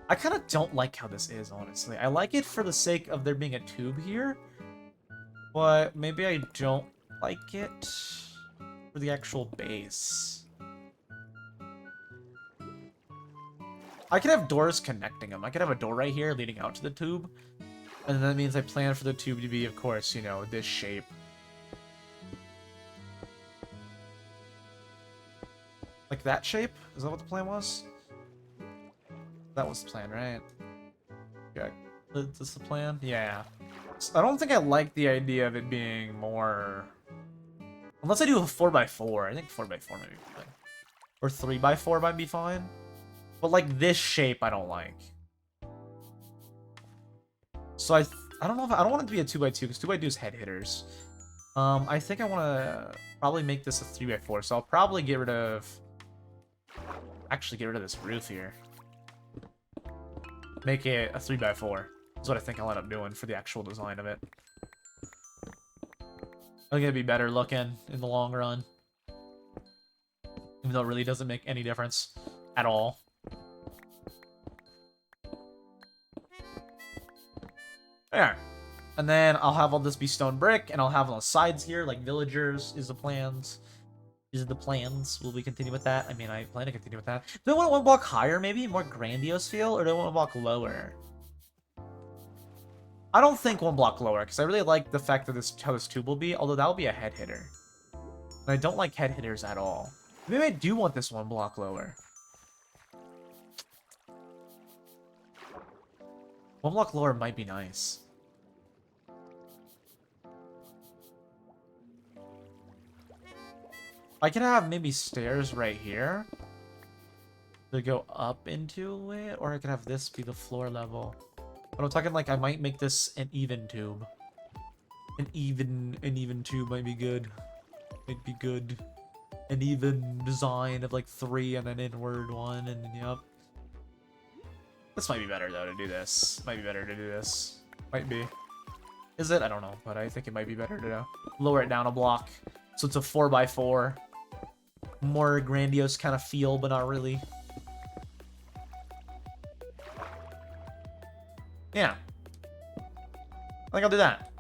I kind of don't like how this is, honestly. I like it for the sake of there being a tube here. But maybe I don't like it for the actual base. I could have doors connecting them. I could have a door right here leading out to the tube. And that means I plan for the tube to be, of course, you know, this shape. Like that shape? Is that what the plan was? That was the plan, right? Yeah. Is this the plan? Yeah. So I don't think I like the idea of it being more... Unless I do a 4x4. I think 4x4 might be fine. Or 3x4 might be fine. But like this shape I don't like. So I I don't know if I don't want it to be a 2x2 because 2x2 is head hitters. I think I want to probably make this a 3x4. So I'll probably get rid of. Actually, get rid of this roof here. Make it a 3x4. That's what I think I'll end up doing for the actual design of it. I think it'd be better looking in the long run. Even though it really doesn't make any difference at all. There. And then I'll have all this be stone brick, and I'll have on the sides here, like villagers is the plans. These are the plans. Will we continue with that? I mean, I plan to continue with that. Do I want one block higher, maybe? More grandiose feel? Or do I want one block lower? I don't think one block lower, because I really like the fact that this how this tube will be, although that will be a head hitter. And I don't like head hitters at all. Maybe I do want this one block lower. One block lower might be nice. I could have maybe stairs right here to go up into it, or I could have this be the floor level. But I'm talking like I might make this an even tube. An even tube might be good. Might be good. An even design of like 3 and an inward 1, and yep. This might be better though to do this. Might be better to do this. Might be. Is it? I don't know, but I think it might be better to lower it down a block. So it's a 4x4. More grandiose kind of feel, but not really. Yeah. I think I'll do that.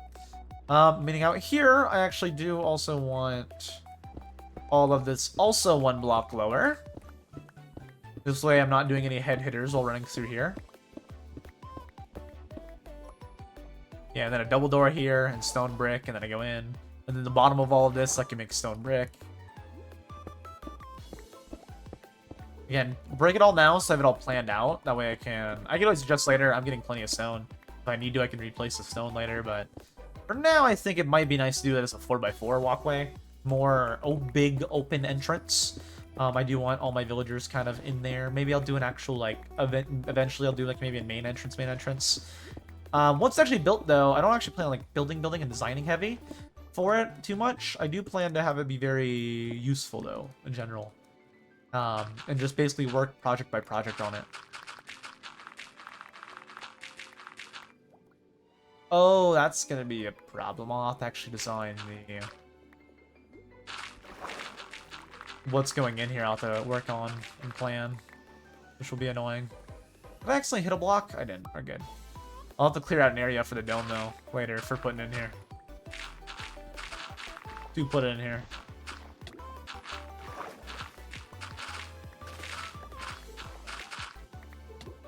Meaning out here, I actually do also want all of this also one block lower. This way I'm not doing any head hitters while running through here. Yeah, and then a double door here and stone brick, and then I go in. And then the bottom of all of this, I can make stone brick. Again, break it all now so I have it all planned out. That way I can always adjust later. I'm getting plenty of stone. If I need to, I can replace the stone later, but for now, I think it might be nice to do that as a 4x4 walkway. More big open entrance. I do want all my villagers kind of in there. Maybe I'll do an actual, like, event. Eventually, I'll do, like, maybe a main entrance. Once it's actually built, though, I don't actually plan on, like, building and designing heavy for it too much. I do plan to have it be very useful, though, in general. And just basically work project by project on it. Oh, that's gonna be a problem. I'll have to actually design the... what's going in here I'll have to work on and plan, which will be annoying. Did I accidentally hit a block? I didn't. We're good. I'll have to clear out an area for the dome, though, later for putting in here. Do put it in here.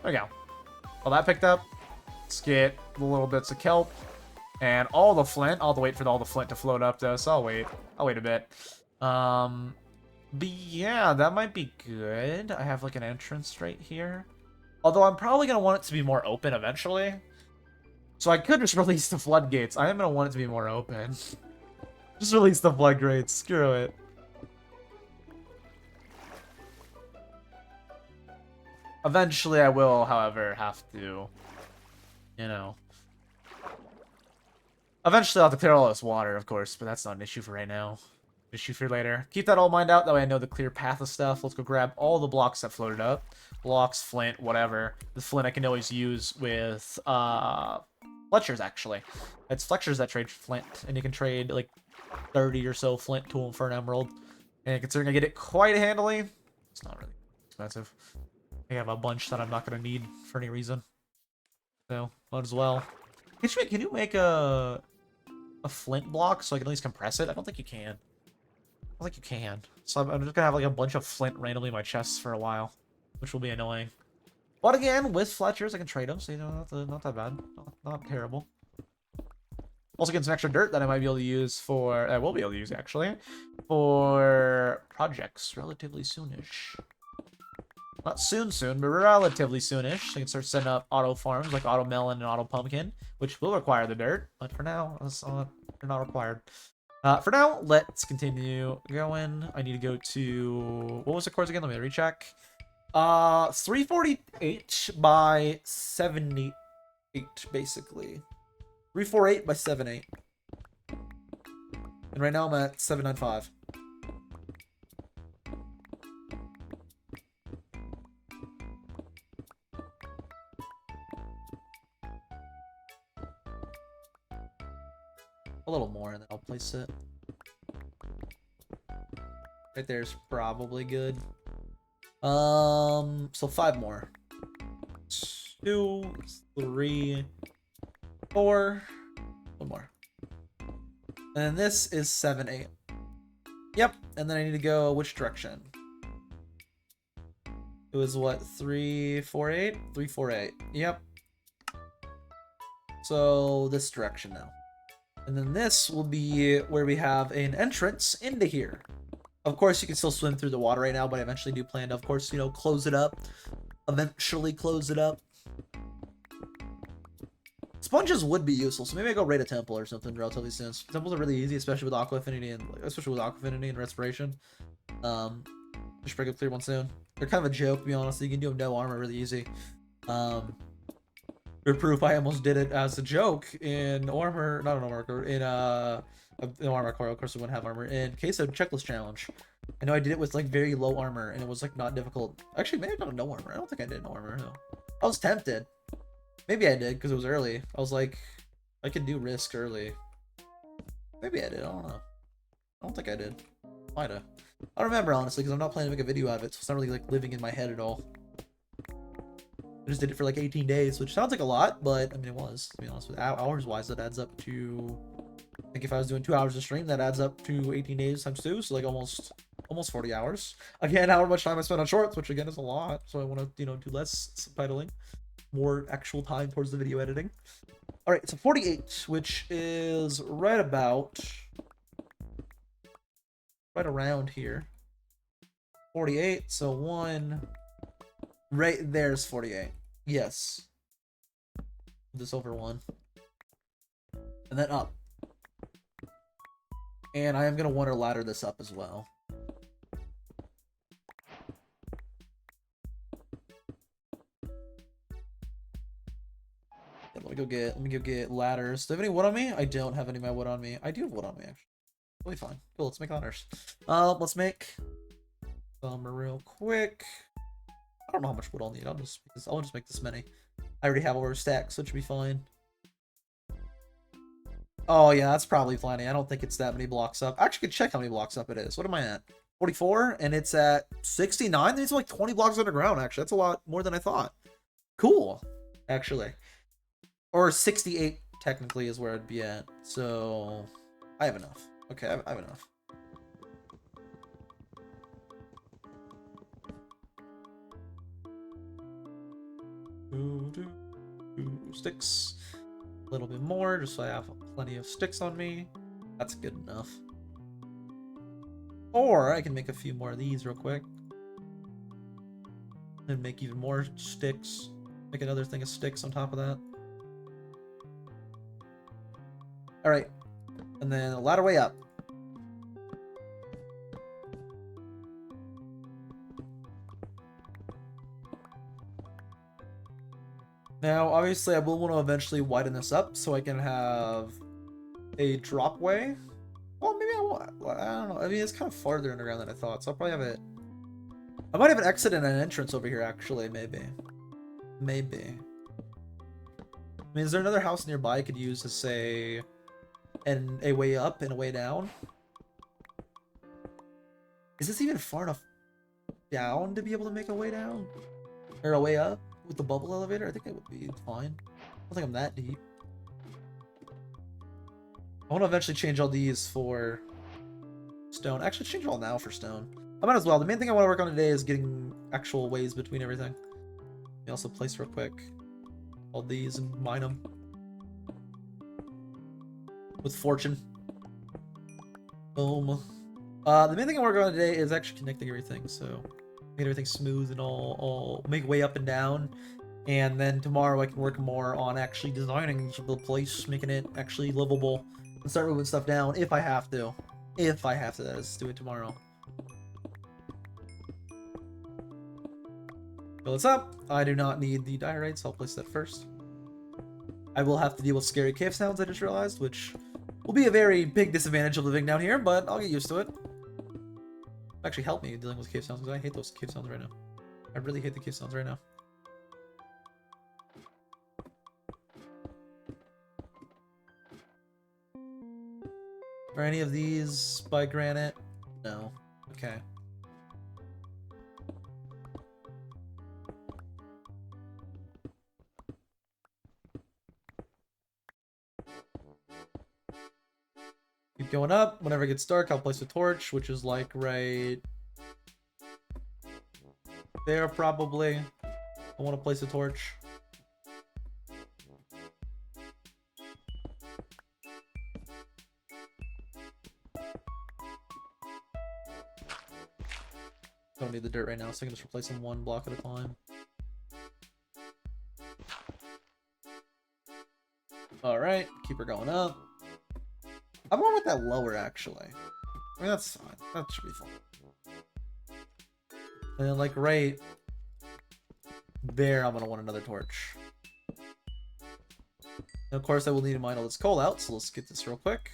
There we go. All that picked up. Let's get the little bits of kelp and all the flint. I'll have to wait for all the flint to float up, though, so I'll wait. I'll wait a bit. But yeah, that might be good. I have like an entrance right here. Although I'm probably going to want it to be more open eventually. So I could just release the floodgates. I am going to want it to be more open. Just release the floodgates. Screw it. Eventually I will, however, have to, you know. Eventually I'll have to clear all this water, of course, but that's not an issue for right now. Issue for later. Keep that all mined out, that way I know the clear path of stuff. Let's go grab all the blocks that floated up. Blocks, flint, whatever. The flint I can always use with Fletchers, actually. It's Fletchers that trade flint, and you can trade like 30 or so flint to them for an emerald. And considering I get it quite handily, it's not really expensive. I have a bunch that I'm not going to need for any reason. So, might as well. Can you make a flint block so I can at least compress it? I don't think you can. I don't think you can. So I'm just going to have like a bunch of flint randomly in my chests for a while, which will be annoying. But again, with Fletchers, I can trade them, so you know, not that bad. Not terrible. Also get some extra dirt that I might be able to use for... I will be able to use, actually, for projects relatively soonish. Not soon, but relatively soonish. I can start setting up auto farms like auto melon and auto pumpkin, which will require the dirt. But for now, they're not required. For now, let's continue going. I need to go to... what was the course again? Let me recheck. 348 by 78, basically. 348 by 78. And right now I'm at 795. A little more and then I'll place it. Right there's probably good. So 5 more. 2, 3, 4. 1 more. And then this is 7, 8. Yep. And then I need to go which direction? It was what? 3, 4, 8? 3, 4, 8. Yep. So this direction now. And then this will be where we have an entrance into here. Of course, you can still swim through the water right now, but I eventually do plan to, of course, you know, close it up. Eventually close it up. Sponges would be useful, so maybe I go raid a temple or something relatively soon. Temples are really easy, especially with Aqua Affinity and Respiration. Just break up clear one soon. They're kind of a joke, to be honest. You can do them no armor really easy. For proof, I almost did it as a joke in armor, not an armor, in armor core. Of course, we wouldn't have armor. In case of checklist challenge, I know I did it with like very low armor, and it was like not difficult. Actually, maybe not no armor. I don't think I did no armor. No, I was tempted. Maybe I did because it was early. I was like, I could do risk early. Maybe I did. I don't know. I don't think I did. Might have. I don't remember honestly because I'm not planning to make a video out of it, so it's not really like living in my head at all. I just did it for like 18 days, which sounds like a lot, but I mean it was, to be honest with you. Hours wise, that adds up to, I think if I was doing 2 hours of stream, that adds up to 18 days times 2, so like almost 40 hours. Again, however much time I spent on shorts, which again is a lot, so I want to, you know, do less subtitling, more actual time towards the video editing. All right, so 48, which is right around here. 48, so 1. Right there's 48. Yes. This over 1. And then up. And I am going to want to ladder this up as well. Yeah, let me go get ladders. Do I have any wood on me? I don't have any of my wood on me. I do have wood on me, actually. Really fine. Cool, let's make ladders. Let's make some real quick. I don't know how much wood I'll need. I'll just make this many. I already have over a stack, so it should be fine. Oh yeah, that's probably plenty. I don't think it's that many blocks up. I actually could check how many blocks up it is. What am I at? 44, and it's at 69. There's like 20 blocks underground. Actually, that's a lot more than I thought. Cool, actually. Or 68 technically is where I'd be at. So I have enough. Okay, I have enough. Sticks. A little bit more, just so I have plenty of sticks on me. That's good enough. Or I can make a few more of these real quick. And make even more sticks. Make another thing of sticks on top of that. Alright. And then a ladder way up. Now, obviously, I will want to eventually widen this up so I can have a drop way. Well, maybe I won't. I don't know. I mean, it's kind of farther underground than I thought, so I'll probably have it. I might have an exit and an entrance over here, actually, maybe. Maybe. I mean, is there another house nearby I could use to say a way up and a way down? Is this even far enough down to be able to make a way down? Or a way up? With the bubble elevator, I think it would be fine. I don't think I'm that deep. I want to eventually change all these for stone. Actually, change it all now for stone. I might as well. The main thing I want to work on today is getting actual ways between everything. Let me also place real quick all these and mine them. With fortune. Boom. The main thing I work on today is actually connecting everything, so make everything smooth and all make way up and down. And then tomorrow I can work more on actually designing the place, making it actually livable, and start moving stuff down if I have to. If I have to, that is, do it tomorrow. Fill this up. I do not need the diorite, so I'll place that first. I will have to deal with scary cave sounds, I just realized, which will be a very big disadvantage of living down here, but I'll get used to it. Actually help me dealing with cave sounds, because I hate those cave sounds right now. I really hate the cave sounds right now. Are any of these by granite? No. Okay. Keep going up. Whenever it gets dark, I'll place a torch, which is like right there probably. I want to place a torch. Don't need the dirt right now, so I can just replace them one block at a time. Alright, keep her going up. I'm going with that lower, actually. I mean, that's fine. That should be fine. And then, like, right there, I'm going to want another torch. And of course, I will need to mine all this coal out, so let's get this real quick.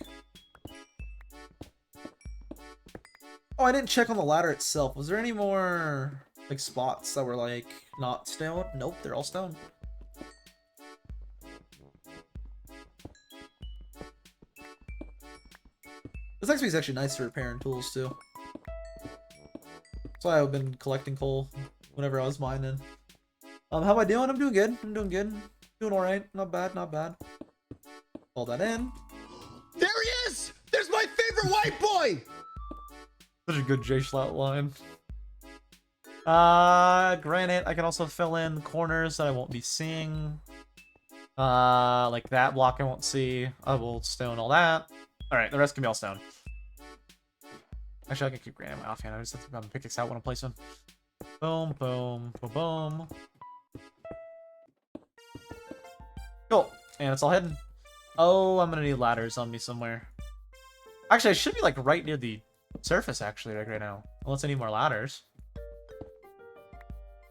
Oh, I didn't check on the ladder itself. Was there any more, like, spots that were, like, not stone? Nope, they're all stone. This XP is actually nice for repairing tools, too. That's why I've been collecting coal whenever I was mining. How am I doing? I'm doing good. I'm doing good. Doing alright. Not bad, not bad. All that in.
There he is! There's my favorite white boy!
Such a good J-Schlatt line. Granite, I can also fill in corners that I won't be seeing. Like that block I won't see. I will stone all that. Alright, the rest can be all stone. Actually, I can keep granite in my offhand. I just have to grab a pickaxe out when I'm placing. Boom, boom, boom, boom. Cool. And it's all hidden. Oh, I'm gonna need ladders on me somewhere. Actually, I should be like right near the surface actually like right now. Unless I need more ladders.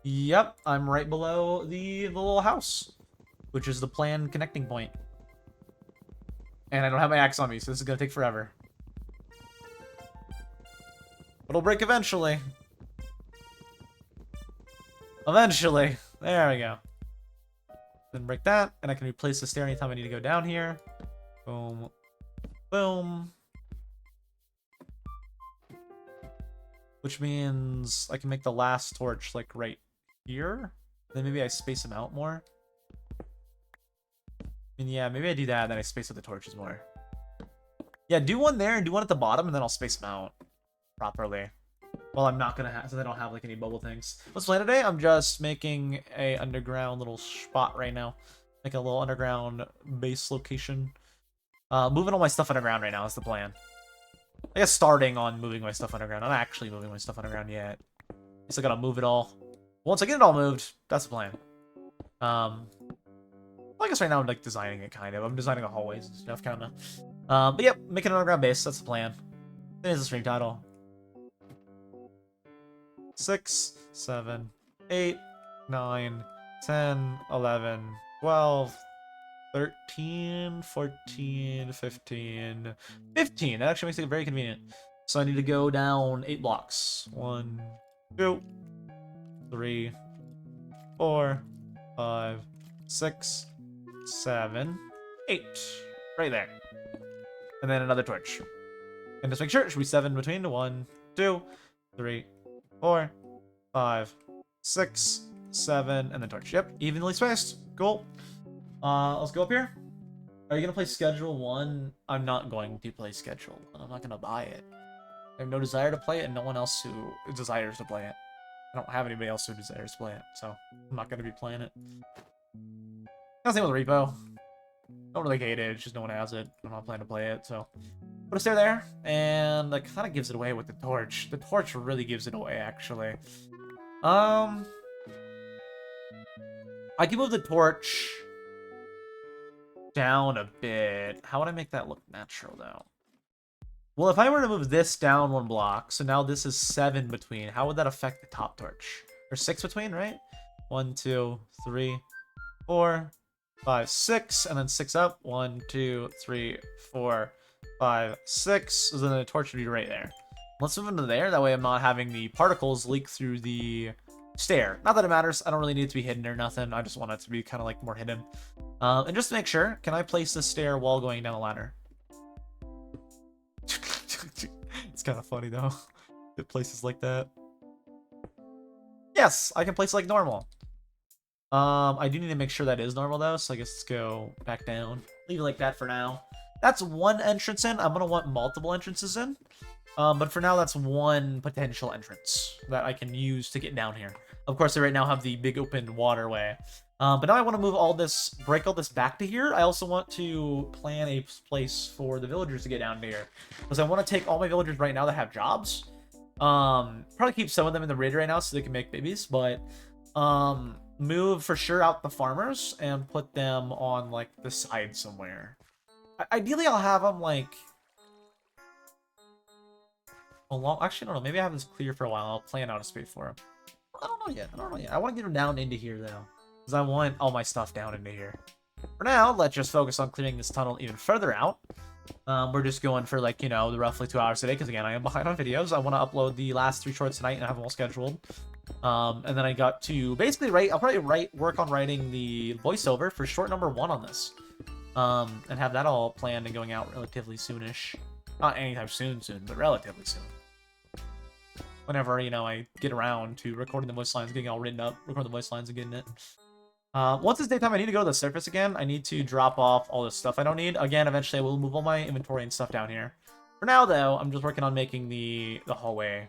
Yep, I'm right below the little house, which is the planned connecting point. And I don't have my axe on me, so this is gonna take forever. It'll break eventually. Eventually. There we go. Then break that, and I can replace the stair anytime I need to go down here. Boom. Boom. Which means I can make the last torch, like, right here. Then maybe I space them out more. And yeah, maybe I do that, and then I space out the torches more. Yeah, do one there, and do one at the bottom, and then I'll space them out properly. Well, I'm not gonna have, so I don't have, like, any bubble things. What's the plan today? I'm just making a underground little spot right now. Like a little underground base location. Moving all my stuff underground right now is the plan. I guess starting on moving my stuff underground. Not actually moving my stuff underground yet. I still gotta move it all. Once I get it all moved, that's the plan. Well, I guess right now I'm like designing it kind of. I'm designing the hallways and stuff kind of. But yep, making an underground base. That's the plan. There's the stream title. 6, 7, 8, 9, 10, 11, 12, 13, 14, 15, 15. That actually makes it very convenient. So I need to go down 8 blocks. 1, 2, 3, 4, 5, 6, 7, 8. Right there. And then another torch. And just make sure it should be 7 between. 1, 2, 3, 4, 5, 6, 7, and then torch. Yep, evenly spaced. Cool. Let's go up here. Are you gonna play Schedule 1? I'm not going to play Schedule 1. I'm not gonna buy it. I have no desire to play it, and no one else who desires to play it. I don't have anybody else who desires to play it, so I'm not gonna be playing it. Same with Repo. Don't really hate it, it's just no one has it. I'm not planning to play it, so put a stair there, and that kind of gives it away with the torch. The torch really gives it away, actually. I can move the torch down a bit. How would I make that look natural, though? Well, if I were to move this down 1 block, so now this is 7 between, how would that affect the top torch? Or 6 between, right? 1, 2, 3, 4, 5, 6, and then 6 up. 1, 2, 3, 4, 5, 6. So then the torch would be right there. Let's move into there. That way I'm not having the particles leak through the stair. Not that it matters. I don't really need it to be hidden or nothing. I just want it to be kind of like more hidden. And just to make sure, can I place this stair while going down the ladder? It's kind of funny though. It places like that. Yes, I can place it like normal. I do need to make sure that is normal though, so I guess let's go back down. Leave it like that for now. That's one entrance in. I'm gonna want multiple entrances in. But for now, that's one potential entrance that I can use to get down here. Of course, I right now have the big open waterway. But now I want to move all this, break all this back to here. I also want to plan a place for the villagers to get down to here. Because I want to take all my villagers right now that have jobs. Probably keep some of them in the raid right now so they can make babies. But move for sure out the farmers and put them on like the side somewhere. Ideally, I'll have them like... Actually, I don't know. Maybe I have this clear for a while. I'll plan out a space for him. I don't know yet. I want to get him down into here, though. Because I want all my stuff down into here. For now, let's just focus on clearing this tunnel even further out. We're just going for, like, you know, the roughly 2 hours today. Because, again, I am behind on videos. I want to upload the last 3 shorts tonight and have them all scheduled. And then I got to basically I'll probably work on writing the voiceover for short number 1 on this. And have that all planned and going out relatively soonish. Not anytime soon, but relatively soon. Whenever, you know, I get around to recording the voice lines, getting all written up, recording the voice lines and getting it. Once it's daytime, I need to go to the surface again. I need to drop off all this stuff I don't need. Again, eventually I will move all my inventory and stuff down here. For now, though, I'm just working on making the hallway.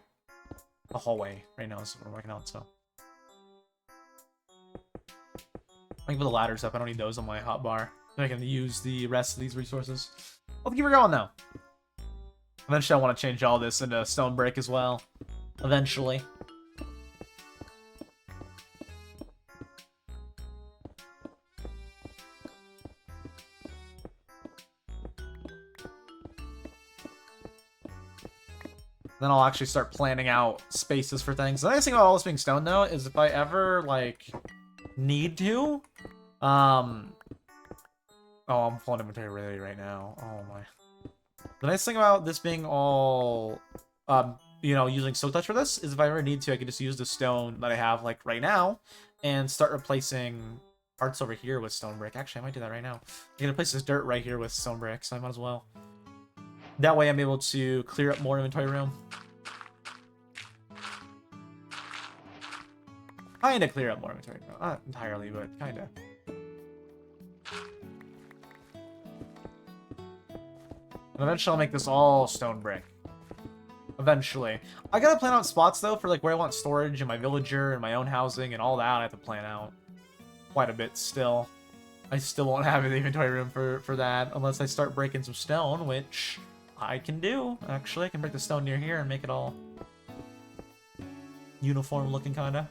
The hallway right now is what I'm working on, so. I can put the ladders up. I don't need those on my hotbar. I can use the rest of these resources. Let's keep her going, though. Eventually, I want to change all this into stone brick as well. Eventually. Then I'll actually start planning out spaces for things. The nice thing about all this being stone, though, is if I ever, like, need to... Oh, I'm full inventory ready right now. Oh, my... The nice thing about this being all, you know, using Silk Touch for this is if I ever need to, I can just use the stone that I have, like, right now and start replacing parts over here with stone brick. Actually, I might do that right now. I'm going to place this dirt right here with stone brick, so I might as well. That way I'm able to clear up more inventory room. Kinda clear up more inventory room. Not entirely, but kinda. And eventually I'll make this all stone brick. Eventually. I gotta plan out spots, though, for like where I want storage and my villager and my own housing and all that. I have to plan out quite a bit still. I still won't have the inventory room for that unless I start breaking some stone, which I can do. Actually, I can break the stone near here and make it all uniform looking, kinda.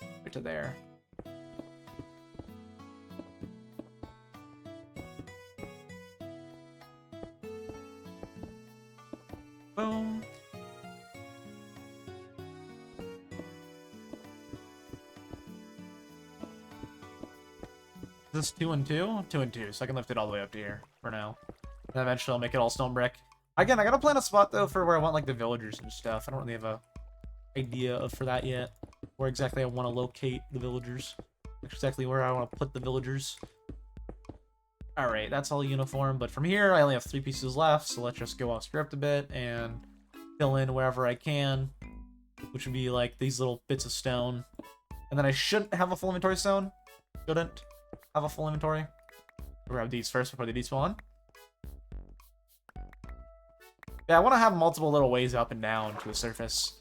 Right to there. Boom. Is this 2 and 2? 2 and 2, so I can lift it all the way up to here for now. And eventually I'll make it all stone brick. Again, I gotta plan a spot though for where I want like the villagers and stuff. I don't really have a idea for that yet. Where exactly I want to locate the villagers. Exactly where I want to put the villagers. Alright, that's all uniform, but from here I only have 3 pieces left, so let's just go off script a bit and fill in wherever I can, which would be like these little bits of stone. And then I shouldn't have a full inventory stone. Shouldn't have a full inventory. We'll grab these first before they despawn. Yeah, I want to have multiple little ways up and down to the surface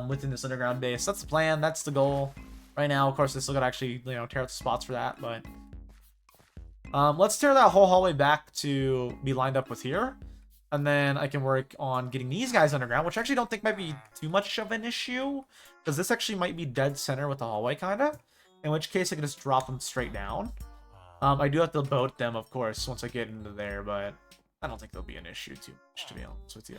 within this underground base. That's the plan. That's the goal. Right now, of course, I still got to actually, you know, tear out the spots for that, but... let's tear that whole hallway back to be lined up with here. And then I can work on getting these guys underground, which I actually don't think might be too much of an issue. Because this actually might be dead center with the hallway, kind of. In which case, I can just drop them straight down. I do have to boat them, of course, once I get into there, but I don't think there'll be an issue too much, to be honest with you.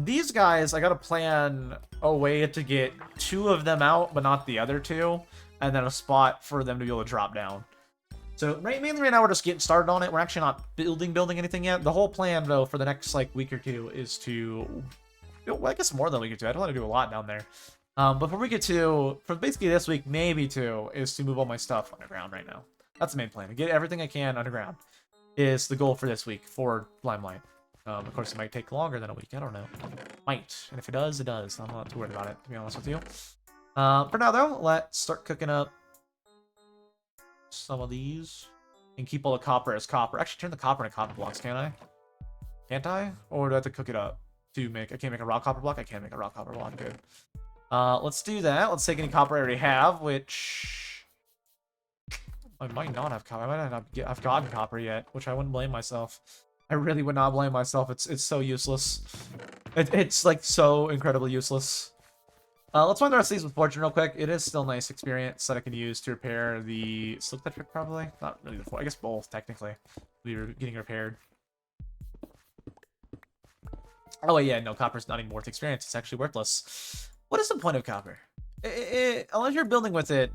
These guys, I gotta plan a way to get 2 of them out, but not the other 2. and then a spot for them to be able to drop down. So mainly right now we're just getting started on it. We're actually not building anything yet. The whole plan though for the next like week or two is to, well, I guess more than a week or two. I don't want to do a lot down there. But for week or two, for basically this week, maybe two, is to move all my stuff underground right now. That's the main plan. To get everything I can underground is the goal for this week for Limelight. Of course, it might take longer than a week. I don't know. Might. And if it does, it does. I'm not too worried about it, to be honest with you. For now, though, let's start cooking up some of these. And keep all the copper as copper. Actually, turn the copper into copper blocks, can't I? Can't I? Or do I have to cook it up to make... I can't make a raw copper block? I can make a raw copper block, good. Let's do that. Let's take any copper I already have, which... I might not have copper. I might not have gotten copper yet, which I wouldn't blame myself. I really would not blame myself. It's so useless. It's like so incredibly useless. Let's find the rest of these with fortune real quick. It is still a nice experience that I can use to repair the slick electric, probably. Not really the I guess both technically. We were getting repaired. Oh yeah, no, copper's not even worth experience. It's actually worthless. What is the point of copper? Unless you're building with it,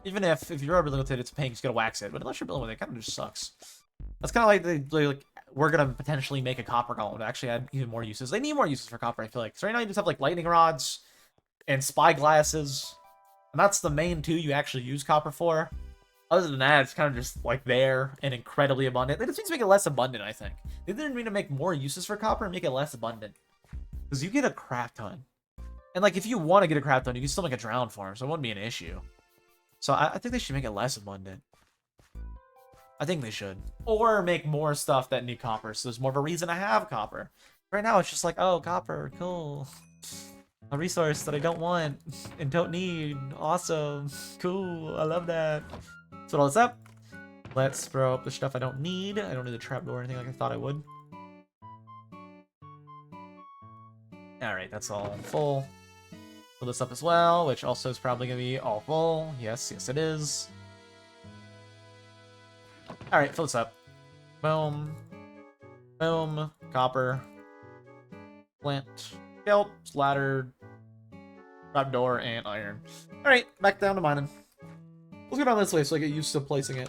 even if you are building with it, it's a pain. You just gotta wax it. But unless you're building with it, it kind of just sucks. That's kind of like we're gonna potentially make a copper golem to actually add even more uses. They need more uses for copper, I feel like. So right now you just have like lightning rods and spy glasses, and that's the main two you actually use copper for. Other than that, it's kind of just like there and incredibly abundant. They just need to make it less abundant, I think. They didn't mean to make more uses for copper and make it less abundant, because you get a crap ton. And like if you want to get a crap ton, you can still make a drown farm, so it wouldn't be an issue. So I think they should make it less abundant. I think they should. Or make more stuff that need copper, so there's more of a reason to have copper. Right now, it's just like, oh, copper, cool. A resource that I don't want and don't need. Awesome. Cool. I love that. So all this up. Let's throw up the stuff I don't need. I don't need the trapdoor or anything like I thought I would. Alright, that's all full. Fill this up as well, which also is probably going to be all full. Yes, yes it is. Alright, fill this up. Boom. Boom. Copper. Flint. Kelp. Ladder. Trapdoor. And iron. Alright, back down to mining. Let's go down this way so I get used to placing it.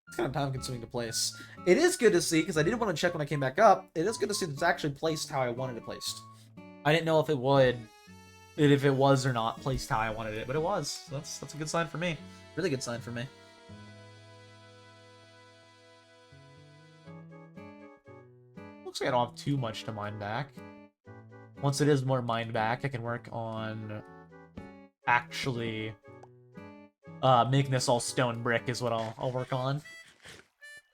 It's kind of time consuming to place. It is good to see, because I did want to check when I came back up. It is good to see that it's actually placed how I wanted it placed. I didn't know if it would... if it was or not placed how I wanted it, but it was. So that's a good sign for me. Really good sign for me. Looks like I don't have too much to mine back. Once it is more mined back, I can work on actually making this all stone brick is what I'll work on.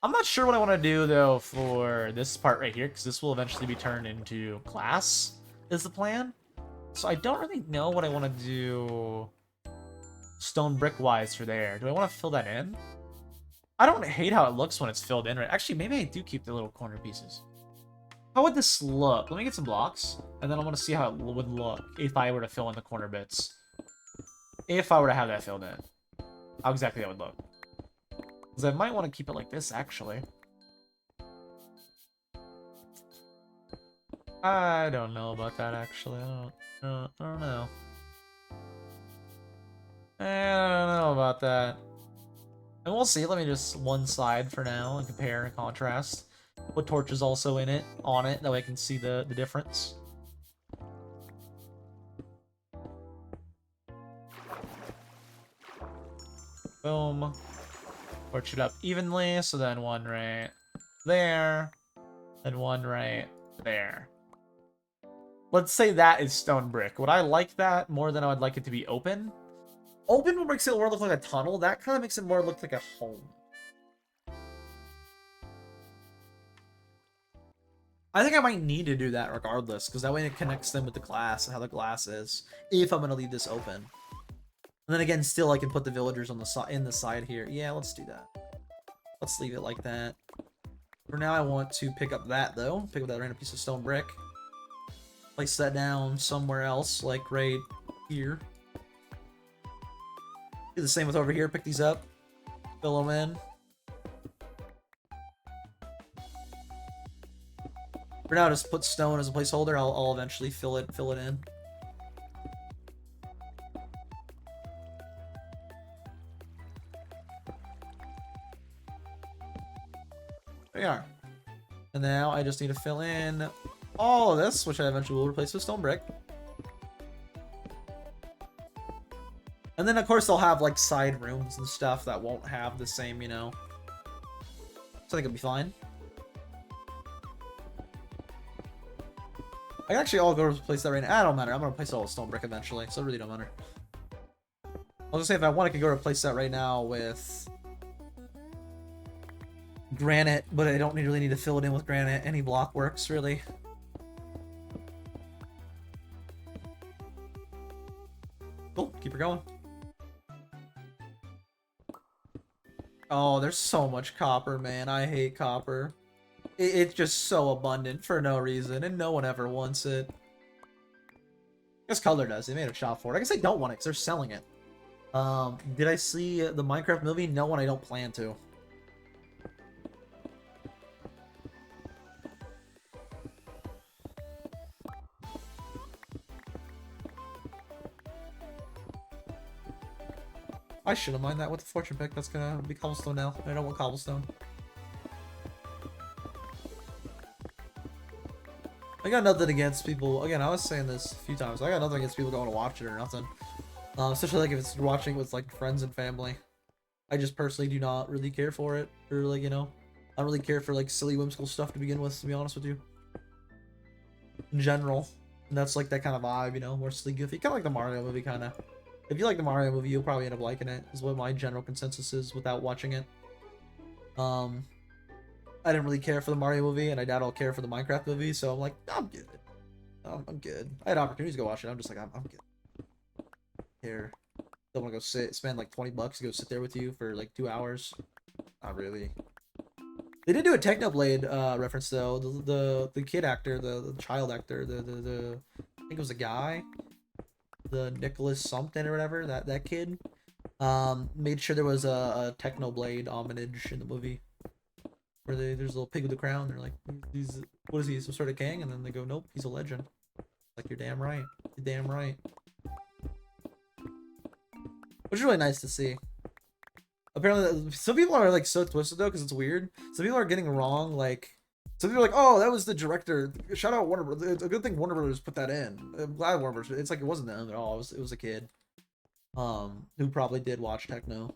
I'm not sure what I want to do though for this part right here, because this will eventually be turned into glass, is the plan. So I don't really know what I want to do stone brick-wise for there. Do I want to fill that in? I don't hate how it looks when it's filled in, right? Actually, maybe I do keep the little corner pieces. How would this look? Let me get some blocks, and then I want to see how it would look if I were to fill in the corner bits. If I were to have that filled in. How exactly that would look. Because I might want to keep it like this, actually. I don't know about that, actually. I don't know. I don't know about that. And we'll see. Let me just one side for now and compare and contrast. Put torches also in it, on it, that way I can see the difference. Boom. Torch it up evenly, so then one right there, then one right there. Let's say that is stone brick. Would I like that more than I would like it to be open? Open makes it more look like a tunnel. That kind of makes it more look like a home. I think I might need to do that regardless, because that way it connects them with the glass and how the glass is, if I'm going to leave this open. And then again, still I can put the villagers on the in the side here. Yeah, let's do that. Let's leave it like that. For now, I want to pick up that, though. Pick up that random piece of stone brick. Place that down somewhere else, like right here. Do the same with over here. Pick these up. Fill them in. For now, just put stone as a placeholder. I'll eventually fill it in. There you are. And now I just need to fill in all of this, which I eventually will replace with stone brick. And then, of course, they'll have, like, side rooms and stuff that won't have the same, you know. So I think it'll be fine. I can actually all go replace that right now. It don't matter. I'm going to replace all with stone brick eventually, so it really don't matter. I'll just say if I want, I can go replace that right now with granite, but I don't really need to fill it in with granite. Any block works, really. Cool. Keep her going. Oh, there's so much copper, man. I hate copper. It's just so abundant for no reason, and no one ever wants it. I guess Color does. They made a shop for it. I guess they don't want it because they're selling it. Did I see the Minecraft movie? No, and I don't plan to. I shouldn't mind that with the fortune pick. That's gonna be cobblestone now. I don't want cobblestone. I got nothing against people. Again, I was saying this a few times. I got nothing against people going to watch it or nothing. Especially like if it's watching with like friends and family. I just personally do not really care for it. Or like, you know, I don't really care for like silly whimsical stuff to begin with, to be honest with you. In general. And that's like that kind of vibe, you know, more silly goofy. Kind of like the Mario movie, kind of. If you like the Mario movie, you'll probably end up liking it, is what my general consensus is without watching it. I didn't really care for the Mario movie, and I doubt I'll care for the Minecraft movie, so I'm like, I'm good. I'm good. I had opportunities to go watch it. I'm just like, I'm good. Here. Don't want to go spend like 20 bucks to go sit there with you for like 2 hours. Not really. They did do a Technoblade reference though. The kid actor, the child actor, I think it was a guy. The Nicholas something or whatever, that kid. Made sure there was a Technoblade homage in the movie. Where there's a little pig with a crown. They're like, what is he, some sort of king? And then they go, nope, he's a legend. Like, you're damn right. You're damn right. Which is really nice to see. Apparently, some people are like so twisted though, because it's weird. Some people are getting wrong, like, some people are like, oh, that was the director. Shout out Warner Brothers. It's a good thing Warner Brothers put that in. I'm glad Warner Brothers. It's like it wasn't them at all. It was a kid, who probably did watch Techno.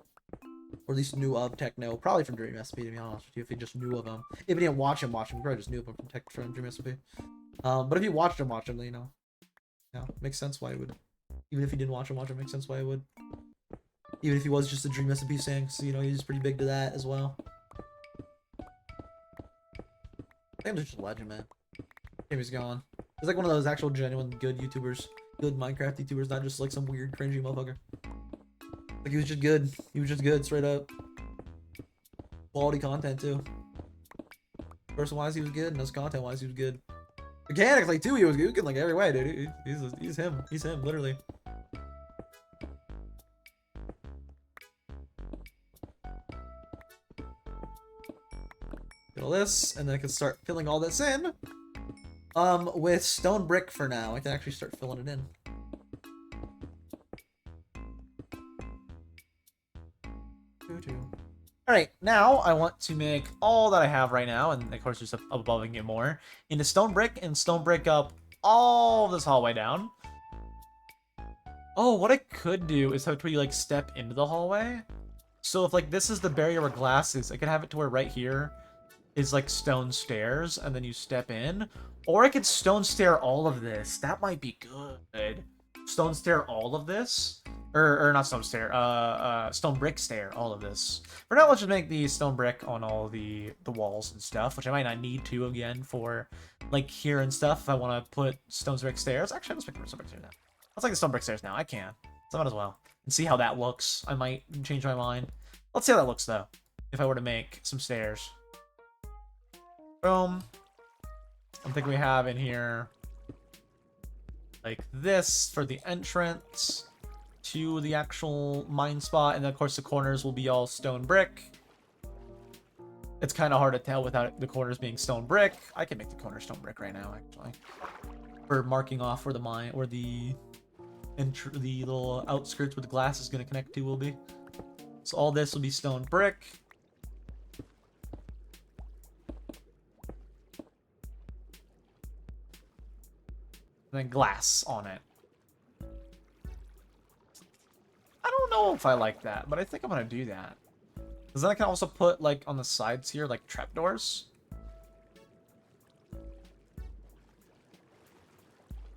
Or at least knew of Techno, probably from Dream SMP, to be honest with you. If he just knew of him, if he didn't watch him, he probably just knew of him from Dream SMP. But if you watched him, then you know, yeah, makes sense why he would. Even if he didn't watch him, makes sense why he would. Even if he was just a Dream SMP fan, so you know he's pretty big to that as well. Game's just a legend, man. Game's gone. He's like one of those actual genuine good YouTubers, good Minecraft YouTubers, not just like some weird cringy motherfucker. Like, he was just good. He was just good, straight up. Quality content, too. Person-wise, he was good, and as content-wise, he was good. Mechanically, too, he was good in, like, every way, dude. He's him. He's him, literally. Get all this, and then I can start filling all this in. With stone brick for now. I can actually start filling it in. Alright, now I want to make all that I have right now, and of course just above and get more, into stone brick, and stone brick up all this hallway down. Oh, what I could do is have to like step into the hallway. So if like this is the barrier where glass is, I could have it to where right here is like stone stairs, and then you step in. Or I could stone stair all of this. That might be good. Stone stair all of this. Or not stone stair, stone brick stair, all of this. For now, let's just make the stone brick on all the walls and stuff, which I might not need to again for, like, here and stuff if I want to put stone brick stairs. Actually, let's make the stone brick stairs now. Let's make the stone brick stairs now. I can. So I might as well. And see how that looks. I might change my mind. Let's see how that looks, though, if I were to make some stairs. Boom. I think we have in here, like this for the entrance to the actual mine spot, and then of course the corners will be all stone brick. It's kind of hard to tell without the corners being stone brick. I can make the corner stone brick right now, actually, for marking off where the mine or the little outskirts where the glass is going to connect to will be. So all this will be stone brick. then glass on it. I don't know if I like that, but I think I'm gonna do that. Because then I can also put, like, on the sides here, like, trapdoors.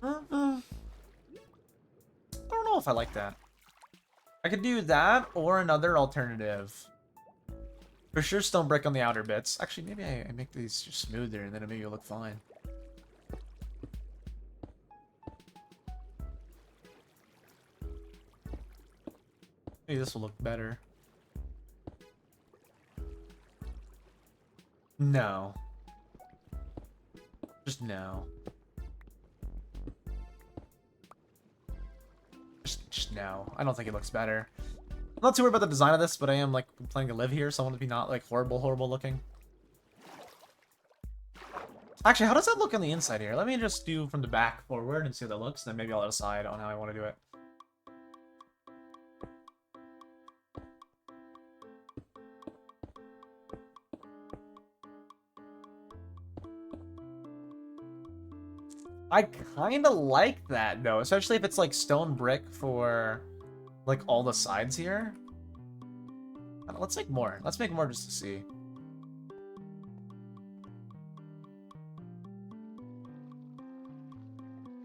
I don't know if I like that. I could do that or another alternative. For sure stone brick on the outer bits. Actually, maybe I make these just smoother and then maybe it'll look fine. Maybe this will look better. No. Just no. Just no. I don't think it looks better. I'm not too worried about the design of this, but I am, like, planning to live here, so I want it to be not, like, horrible looking. Actually, how does that look on the inside here? Let me just do from the back forward and see how that looks, then maybe I'll decide on how I want to do it. I kind of like that, though, especially if it's, like, stone brick for, like, all the sides here. Let's make more. Let's make more just to see.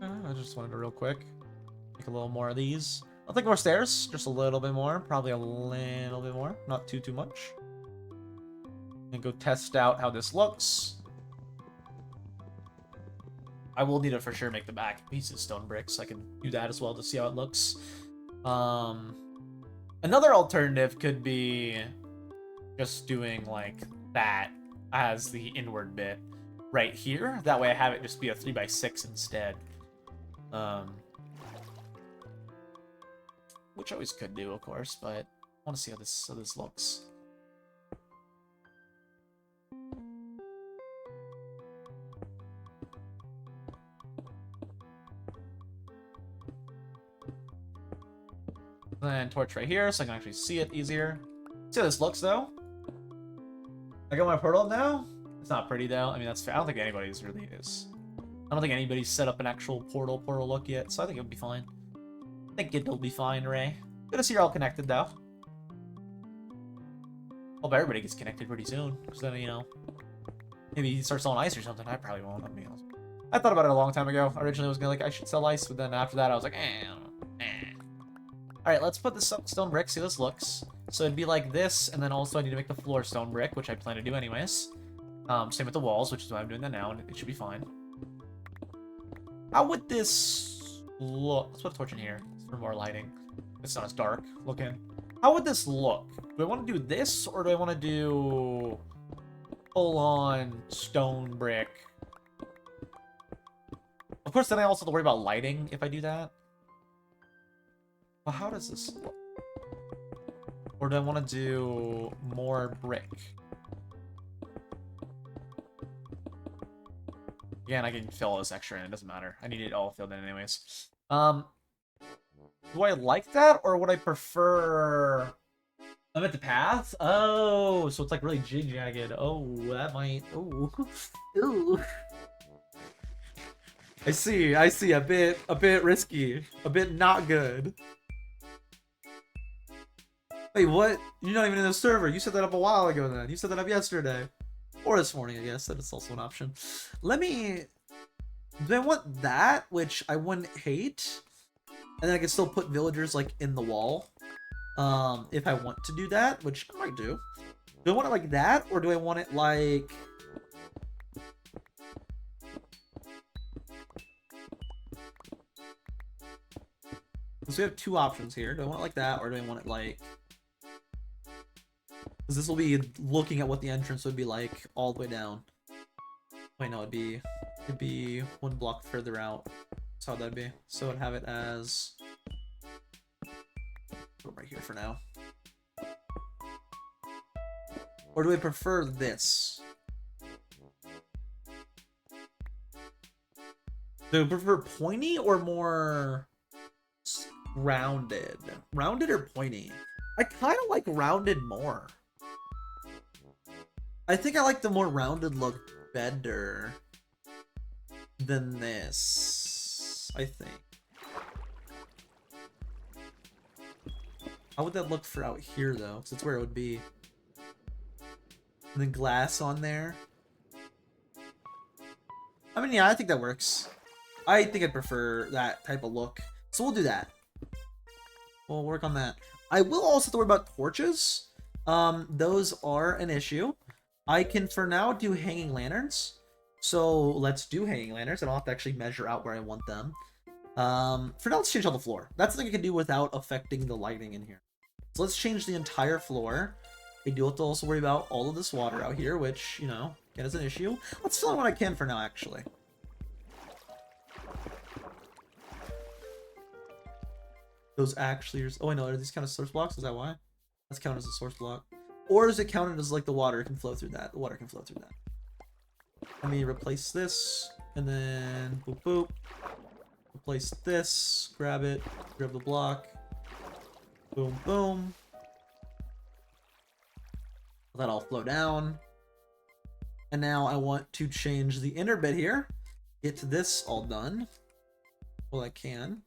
I just wanted to real quick make a little more of these. I'll take more stairs, just a little bit more, probably a little bit more, not too much. And go test out how this looks. I will need to for sure make the back pieces stone bricks. So I can do that as well to see how it looks. Another alternative could be just doing like that as the inward bit right here. That way I have it just be a 3x6 instead. Which I always could do, of course, but I want to see how this looks. Then torch right here, so I can actually see it easier. See how this looks, though. I got my portal now. It's not pretty, though. I mean, that's fair. I don't think anybody's really is. I don't think anybody's set up an actual portal look yet, so I think it'll be fine. I think it'll be fine, Ray. Good to see you're all connected, though. Hope everybody gets connected pretty soon, because then, you know, maybe he starts selling ice or something. I probably won't. I thought about it a long time ago. Originally, I was gonna, like, I should sell ice, but then after that, I was like, Alright, let's put this stone brick, see how this looks. So it'd be like this, and then also I need to make the floor stone brick, which I plan to do anyways. Same with the walls, which is why I'm doing that now, and it should be fine. How would this look? Let's put a torch in here for more lighting. It's not as dark looking. How would this look? Do I want to do this, or do I want to do full-on stone brick? Of course, then I also have to worry about lighting if I do that. Well, how does this look? Or do I want to do more brick? Again, I can fill all this extra in. It doesn't matter. I need it all filled in anyways. Do I like that, or would I prefer... I'm at the path? Oh, so it's like really jig-jagged. Oh, that might... Oh. Ooh. I see. A bit risky. A bit not good. Wait, what? You're not even in the server. You set that up a while ago then. You set that up yesterday. Or this morning, I guess. That is also an option. Let me... Do I want that, which I wouldn't hate? And then I can still put villagers, like, in the wall. If I want to do that, which I might do. Do I want it like that, or do I want it like... So we have two options here. Do I want it like that, or do I want it like... Because this will be looking at what the entrance would be like all the way down. Wait, no, it'd be one block further out. That's how that'd be. So I'd have it as... right here for now. Or do I prefer this? Do I prefer pointy or more rounded? Rounded or pointy? I kind of like rounded more. I think I like the more rounded look better than this. this, I think. How would that look for out here, though? Because that's where it would be. And then glass on there. I mean, yeah, I think that works. I think I'd prefer that type of look. So we'll do that. We'll work on that. I will also have to worry about torches. Those are an issue. I can, for now, do hanging lanterns. So let's do hanging lanterns. I don't have to actually measure out where I want them. For now, let's change all the floor. That's something I can do without affecting the lighting in here. So let's change the entire floor. I do have to also worry about all of this water out here, which, you know, again, is an issue. Let's fill in what I can for now, actually. Those actually are... Oh, I know. Are these kind of source blocks? Is that why? That's counted as a source block. Or is it counted as, like, the water can flow through that? The water can flow through that. Let me replace this. And then... Boop, boop. Replace this. Grab it. Grab the block. Boom, boom. Let that all flow down. And now I want to change the inner bit here. Get this all done. Well, I can.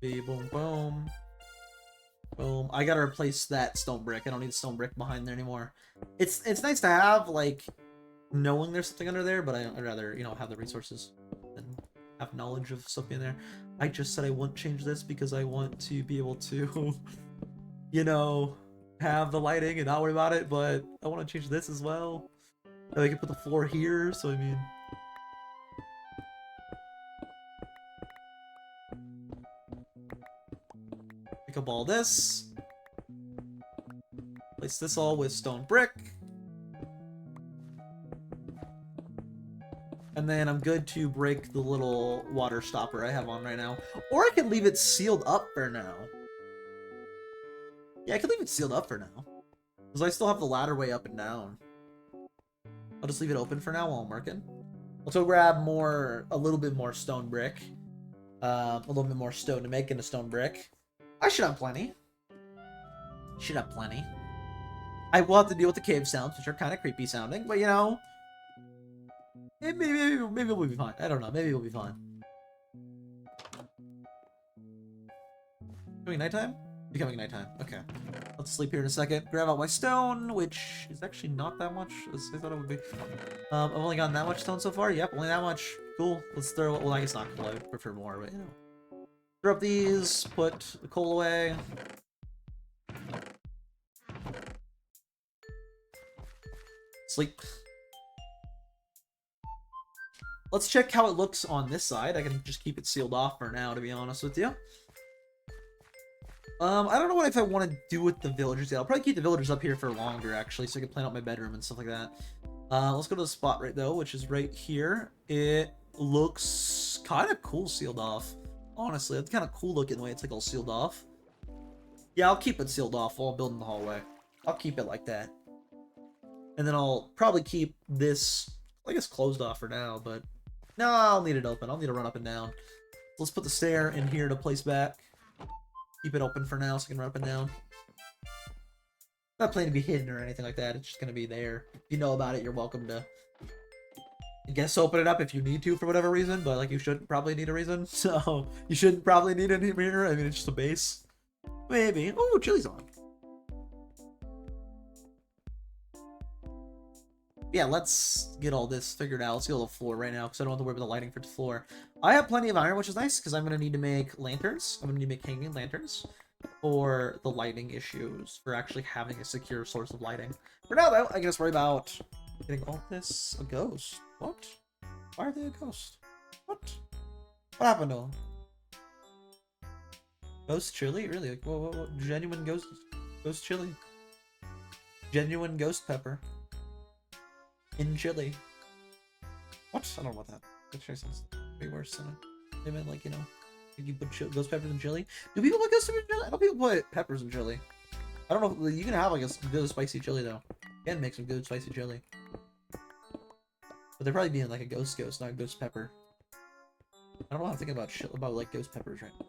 Boom, boom. Boom. I gotta replace that stone brick. I don't need stone brick behind there anymore. It's nice to have, like, knowing there's something under there, but I'd rather, you know, have the resources than have knowledge of stuff in there. I just said I won't change this because I want to be able to, you know, have the lighting and not worry about it, but I want to change this as well. And I can put the floor here, so I mean... Pick up all this. Place this all with stone brick. And then I'm good to break the little water stopper I have on right now. Or I can leave it sealed up for now. Yeah, I can leave it sealed up for now. Because I still have the ladder way up and down. I'll just leave it open for now while I'm working. Let's go grab a little bit more stone brick. A little bit more stone to make into stone brick. I should have plenty. Should have plenty. I will have to deal with the cave sounds, which are kind of creepy sounding, but you know... Maybe we'll be fine. I don't know. Maybe we'll be fine. Becoming nighttime? Becoming nighttime. Okay. Let's sleep here in a second. Grab out my stone, which is actually not that much as I thought it would be. I've only gotten that much stone so far. Yep, only that much. Cool. Let's throw... Well, I guess not cool. I would prefer more, but you know. Throw up these. Put the coal away. Sleep. Let's check how it looks on this side. I can just keep it sealed off for now, to be honest with you. I don't know what if I want to do with the villagers yet. I'll probably keep the villagers up here for longer, actually, so I can plan out my bedroom and stuff like that. Let's go to the spot right, though, which is right here. It looks kind of cool sealed off. Honestly, it's kind of cool looking the way it's like all sealed off. Yeah, I'll keep it sealed off while I'm building the hallway. I'll keep it like that. And then I'll probably keep this, I guess, closed off for now, but... No, I'll need it open. I'll need to run up and down. Let's put the stair in here to place back. Keep it open for now so I can run up and down. Not planning to be hidden or anything like that. It's just going to be there. If you know about it, you're welcome to, I guess, open it up if you need to for whatever reason. But, like, you shouldn't probably need a reason. So, you shouldn't probably need it here. I mean, it's just a base. Maybe. Oh, chili's on. Yeah, let's get all this figured out. Let's get all the floor right now, because I don't have to worry about the lighting for the floor. I have plenty of iron, which is nice, because I'm going to need to make lanterns. I'm going to need to make hanging lanterns for the lighting issues, for actually having a secure source of lighting. For now, though, I guess worry about getting all this a ghost. What? Why are they a ghost? What? What happened to them? Ghost chili? Really? Like, whoa. Genuine ghost chili. Genuine ghost pepper. In chili. What? I don't know about that. That sure sounds way worse than it. Meant, like, you know, you put ghost peppers in chili. Do people put ghost peppers in chili? I know people put peppers in chili. I don't know. You can have like a good spicy chili though. You can make some good spicy chili. But they're probably being like a ghost, not a ghost pepper. I don't know. I'm thinking about like ghost peppers right now.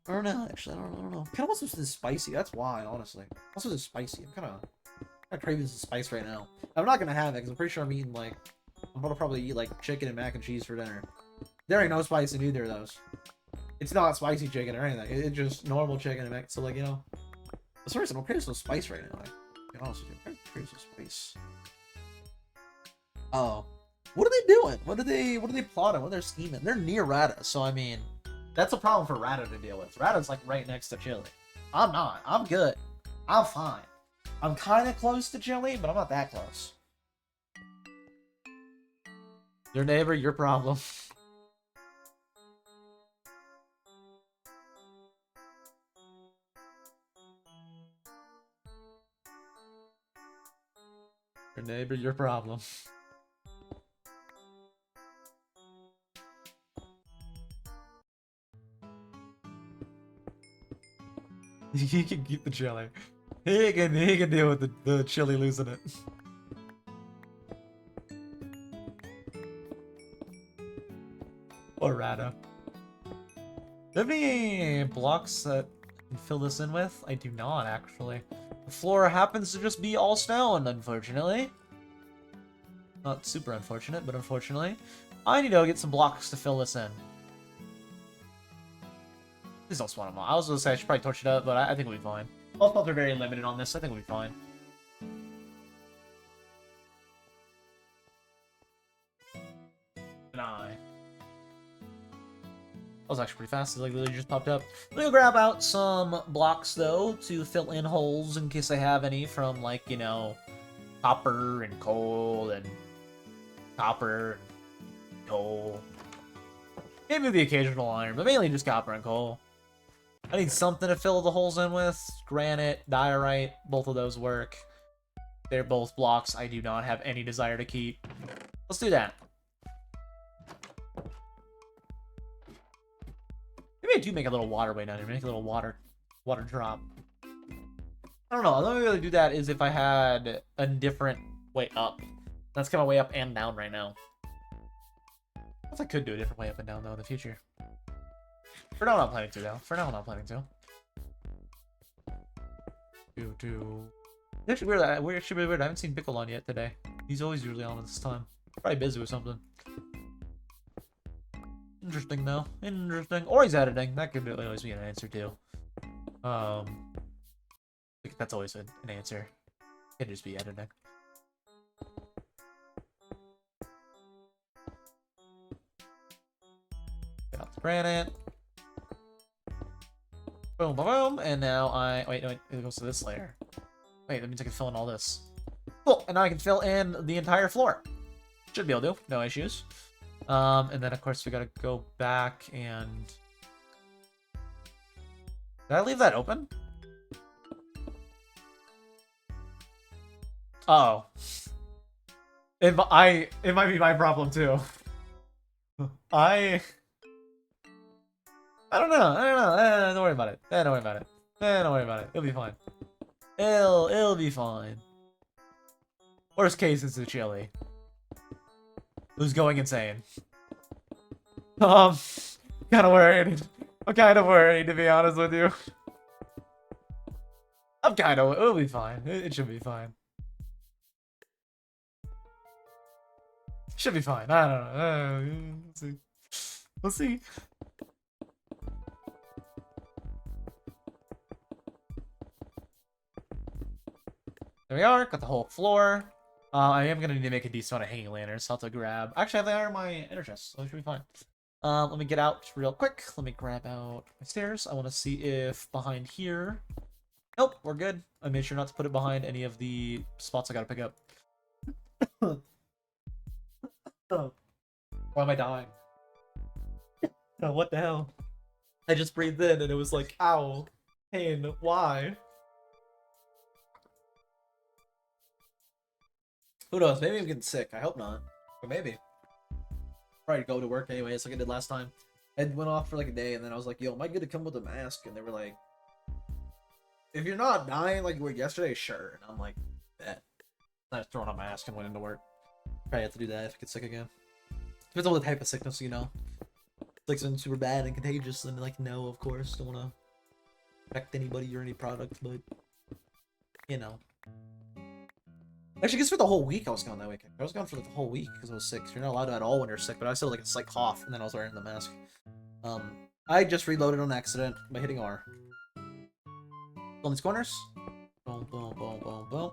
I don't know. Actually, I don't know. Kind of wants something spicy. That's why, honestly. Also, it's spicy. I'm kind of craving some spice right now. I'm not gonna have it because I'm pretty sure I'm I'm gonna probably eat like chicken and mac and cheese for dinner. There ain't no spice in either of those. It's not spicy chicken or anything. It's just normal chicken and mac. So like, you know, for some reason I'm craving some spice right now. Like, to be honest with you, I'm craving some spice. Oh, what are they doing? What are they plotting? What are they scheming? They're near Rata, so I mean, that's a problem for Rata to deal with. Rata's like right next to Chili. I'm not. I'm good. I'm fine. I'm kind of close to Chili, but I'm not that close. Your neighbor, your problem. Your neighbor, your problem. He can keep the chili. He can deal with the chili losing it. Or Rata. Do you have any blocks that I can fill this in with? I do not, actually. The floor happens to just be all stone, unfortunately. Not super unfortunate, but unfortunately. I need to go get some blocks to fill this in. Please don't spawn them all. I was gonna say I should probably torch it up, but I think we'll be fine. Most spawns are very limited on this, so I think we'll be fine. That was actually pretty fast. It like literally just popped up. Let me grab out some blocks though to fill in holes in case I have any from like, you know, copper and coal and copper and coal. Maybe the occasional iron, but mainly just copper and coal. I need something to fill the holes in with. Granite, diorite, both of those work. They're both blocks I do not have any desire to keep. Let's do that. Maybe I do make a little waterway down here. Make a little water drop. I don't know. The only way to do that is if I had a different way up. That's kind of way up and down right now. I guess I could do a different way up and down though in the future. For now, I'm not planning to though. For now, I'm not planning to. It's actually weird. Actually weird. I haven't seen Pickle on yet today. He's always usually on at this time. Probably busy with something. Interesting though. Interesting. Or he's editing. That could always be an answer too. That's always an answer. It could just be editing. Get out the granite. Boom, boom, boom. And now wait, it goes to this layer. Wait, that means I can fill in all this. Cool. And now I can fill in the entire floor. Should be able to. No issues. And then of course we gotta go back and... Did I leave that open? Oh. It might be my problem too. I don't know. Don't worry about it. Don't worry about it. Don't worry about it. It'll be fine. It'll be fine. Worst case, it's a chili. Who's going insane? Kind of worried. I'm kind of worried, to be honest with you. It'll be fine. It should be fine. Should be fine. I don't know. We'll see. We'll see. There we are. Got the whole floor. I am gonna need to make a decent amount of hanging lanterns, so I'll have to grab. Actually, I have the iron in my ender chest, so it should be fine. Let me get out real quick. Let me grab out my stairs. I want to see if behind here. Nope, we're good. I made sure not to put it behind any of the spots I gotta pick up. Why am I dying? Oh, what the hell? I just breathed in and it was like, ow, pain, why? Who knows? Maybe I'm getting sick. I hope not. But maybe. Probably go to work anyways, like I did last time. I went off for like a day, and then I was like, yo, am I good to come with a mask? And they were like, if you're not dying like you were yesterday, sure. And I'm like, bet. I just thrown on my mask and went into work. Probably have to do that if I get sick again. Depends on the type of sickness, you know. It's like something super bad and contagious, then like, no, of course. Don't want to affect anybody or any product, but, you know. Actually, I guess for the whole week I was gone that week. I was gone for like the whole week because I was sick. You're not allowed to at all when you're sick, but I still had like a slight cough, and then I was wearing the mask. I just reloaded on accident by hitting R. On these corners. Boom, boom, boom, boom, boom.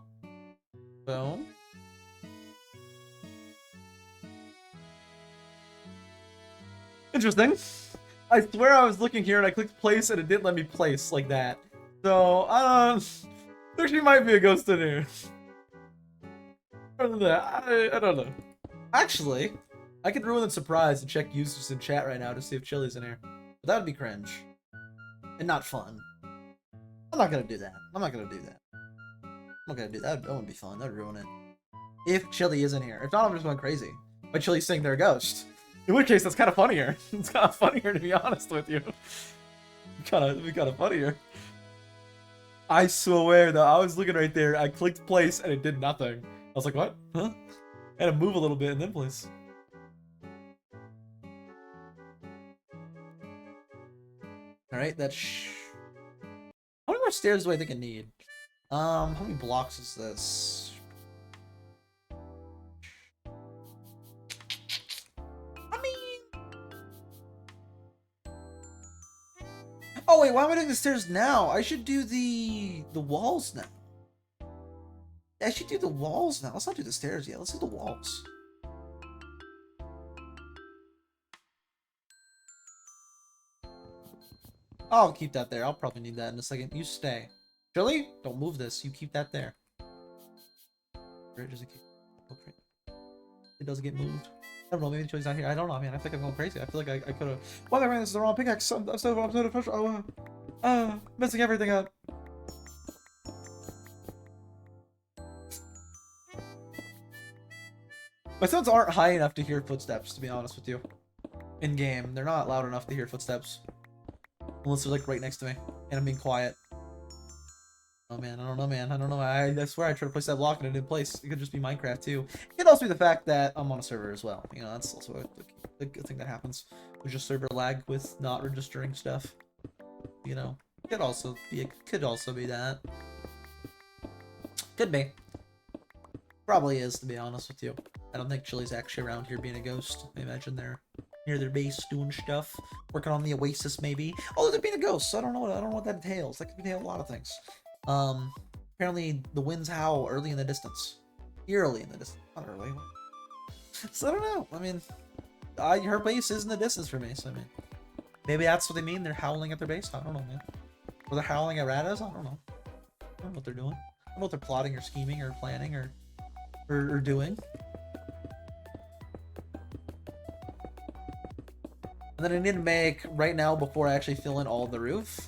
Boom. Interesting. I swear I was looking here and I clicked place and it didn't let me place like that. So, there actually might be a ghost in here. Other than that, I don't know. Actually, I could ruin the surprise and check users in chat right now to see if Chili's in here. But that would be cringe. And not fun. I'm not gonna do that. I'm not gonna do that. I'm not gonna do that. That wouldn't be fun. That would ruin it. If Chili is in here. If not, I'm just going crazy. But Chili's saying they're a ghost. In which case, that's kind of funnier. It's kind of funnier, to be honest with you. It'd be kind of funnier. I swear, though, I was looking right there. I clicked place, and it did nothing. I was like, what? Huh? I had to move a little bit, and then place. Alright, that's... How many more stairs do I think I need? How many blocks is this? Oh wait, why am I doing the stairs now? I should do the walls now. I should do the walls now. Let's not do the stairs yet. Let's do the walls. I'll keep that there. I'll probably need that in a second. You stay. Chili, don't move this. You keep that there. It doesn't keep. Okay. It doesn't get moved. I don't know, maybe Chili's not here. I don't know, man. I think I'm going crazy. I feel like I could have. Well, I ran this is the wrong pickaxe. I'm so pressure. Messing everything up. My sounds aren't high enough to hear footsteps, to be honest with you. In game, they're not loud enough to hear footsteps. Unless they're like right next to me, and I'm being quiet. Oh man, I don't know, man. I don't know. I swear I tried to place that block and it didn't place. It could just be Minecraft too. It could also be the fact that I'm on a server as well. You know, that's also a good thing that happens. With just server lag with not registering stuff. You know, could also be that. Could be. Probably is, to be honest with you. I don't think Chili's actually around here being a ghost. I imagine they're near their base doing stuff, working on the oasis maybe. Although they're being a ghost, so I don't know what that entails. That could entail a lot of things. Apparently the winds howl early in the distance. Eerily in the distance. Not early. So I don't know. I mean, her base is in the distance for me, so I mean, maybe that's what they mean. They're howling at their base. I don't know, man. Or they're howling at Radas. I don't know. I don't know what they're doing. I don't know what they're plotting or scheming or planning or doing. And then I need to make, right now, before I actually fill in all of the roof,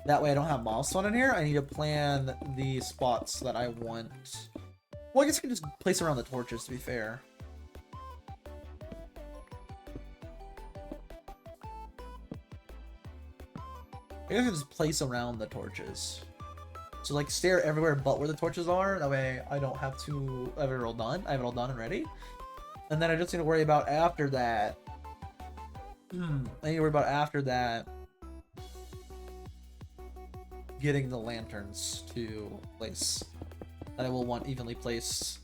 that way I don't have milestone in here, I need to plan the spots that I want. Well, I guess I can just place around the torches, to be fair. I guess I can just place around the torches. So, like, stare everywhere but where the torches are, that way I don't have to have it all done. I have it all done and ready. And then I just need to worry about after that. I need to worry about after that getting the lanterns to place that I will want evenly placed,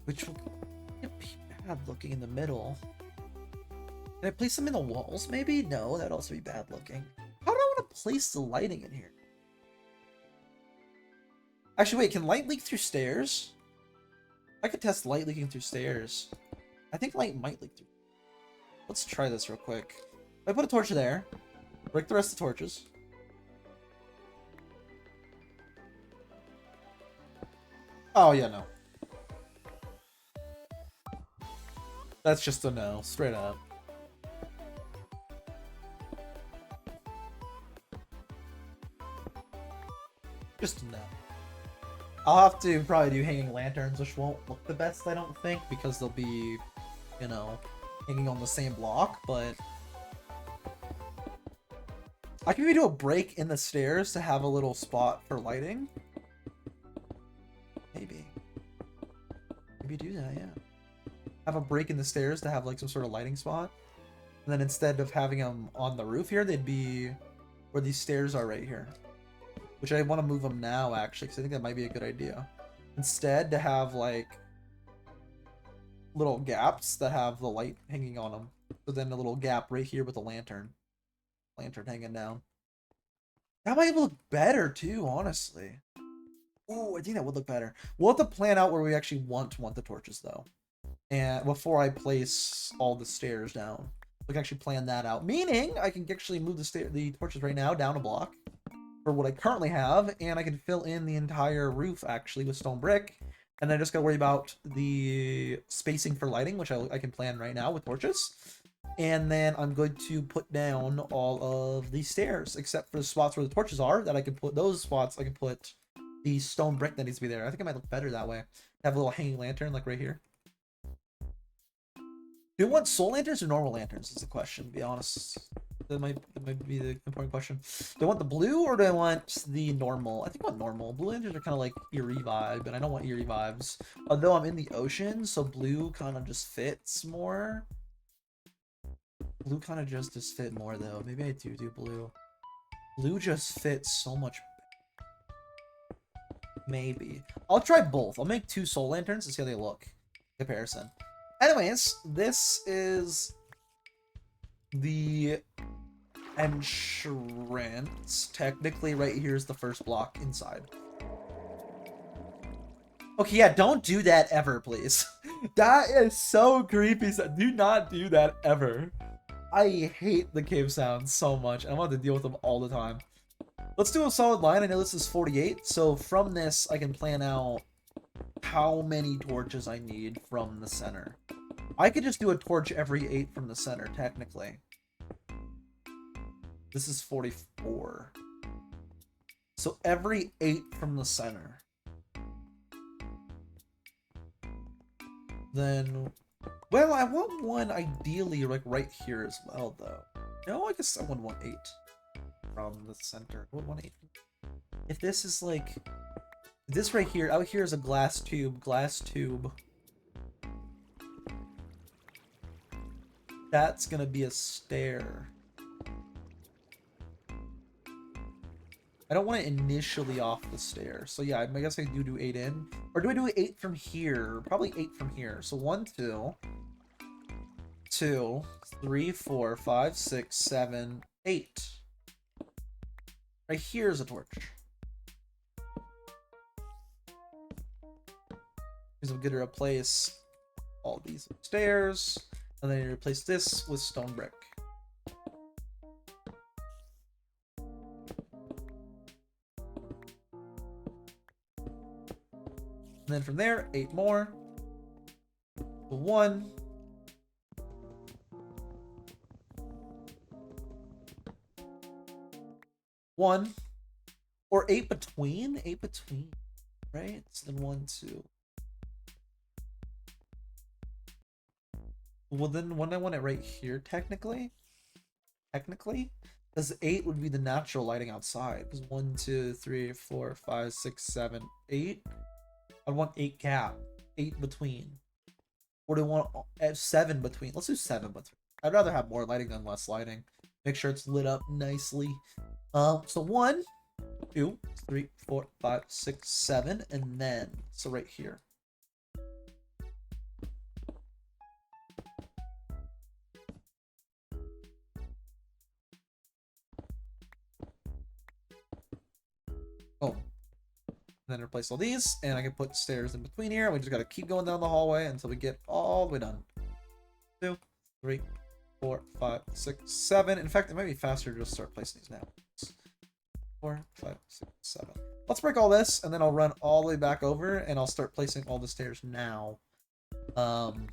which will be bad looking in the middle. Can I place them in the walls maybe? No, that'd also be bad looking. How do I want to place the lighting in here? Actually, wait, can light leak through stairs? I could test light leaking through stairs. I think light might leak through. Let's try this real quick. If I put a torch there, break the rest of the torches. Oh, yeah, no. That's just a no, straight up. Just a no. I'll have to probably do hanging lanterns, which won't look the best, I don't think, because they'll be, you know, hanging on the same block, but I can maybe do a break in the stairs to have a little spot for lighting. Maybe do that, yeah. Have a break in the stairs to have like some sort of lighting spot. And then instead of having them on the roof here, they'd be where these stairs are right here. Which I want to move them now, actually, because I think that might be a good idea.
instead to have like little gaps that have the light hanging on them. So then a little gap right here with a lantern hanging down. That might look better too, honestly. Oh, I think that would look better. We'll have to plan out where we actually want the torches though. And before I place all the stairs down, we can actually plan that out. Meaning I can actually move the torches right now down a block for what I currently have, and I can fill in the entire roof actually with stone brick. And then I just gotta worry about the spacing for lighting, which I can plan right now with torches. And then I'm going to put down all of these stairs, except for the spots where the torches are, that I can put those spots, I can put the stone brick that needs to be there. I think it might look better that way. Have a little hanging lantern, like right here. Do you want soul lanterns or normal lanterns is the question, to be honest. That might be the important question. Do I want the blue or do I want the normal? I think I want normal. Blue lanterns are kind of like eerie vibe, and I don't want eerie vibes. Although I'm in the ocean, so blue kind of just fits more. Blue kind of just does fit more, though. Maybe I do blue. Blue just fits so much. Maybe. I'll try both. I'll make 2 soul lanterns and see how they look. Comparison. Anyways, this is the entrance. Technically, right here is the first block inside. Okay, yeah, don't do that ever, please. That is so creepy. Do not do that ever. I hate the cave sounds so much. I want to deal with them all the time. Let's do a solid line. I know this is 48, so from this, I can plan out how many torches I need from the center. I could just do a torch every 8 from the center, technically. This is 44. So every 8 from the center. Then, well, I want one ideally like right here as well, though. No, I guess I would want 8 from the center. I would want 8. If this is like this right here, out here is a glass tube. That's gonna be a stair. I don't want it initially off the stair. So yeah, I guess I do 8 in. Or do I do 8 from here? Probably 8 from here. So 1, 2, 2, 3, 4, 5, 6, 7, 8. Right here is a torch. Because I'm gonna replace all these stairs, and then replace this with stone brick. And then from there, 8 more. 1. 1. Or 8 between? 8 between. Right? So then 1, 2. Well, then when I want it right here, technically, because 8 would be the natural lighting outside. Because 1, 2, 3, 4, 5, 6, 7, 8. I want 8 gap, 8 between. Or do I want 7 between? Let's do 7 between. I'd rather have more lighting than less lighting. Make sure it's lit up nicely. So 1, 2, 3, 4, 5, 6, 7, and then so right here. Oh. And then replace all these, and I can put stairs in between here. We just gotta keep going down the hallway until we get all the way done. 2, 3, 4, 5, 6, 7. In fact, it might be faster to just start placing these now. 4, 5, 6, 7. Let's break all this, and then I'll run all the way back over, and I'll start placing all the stairs now. And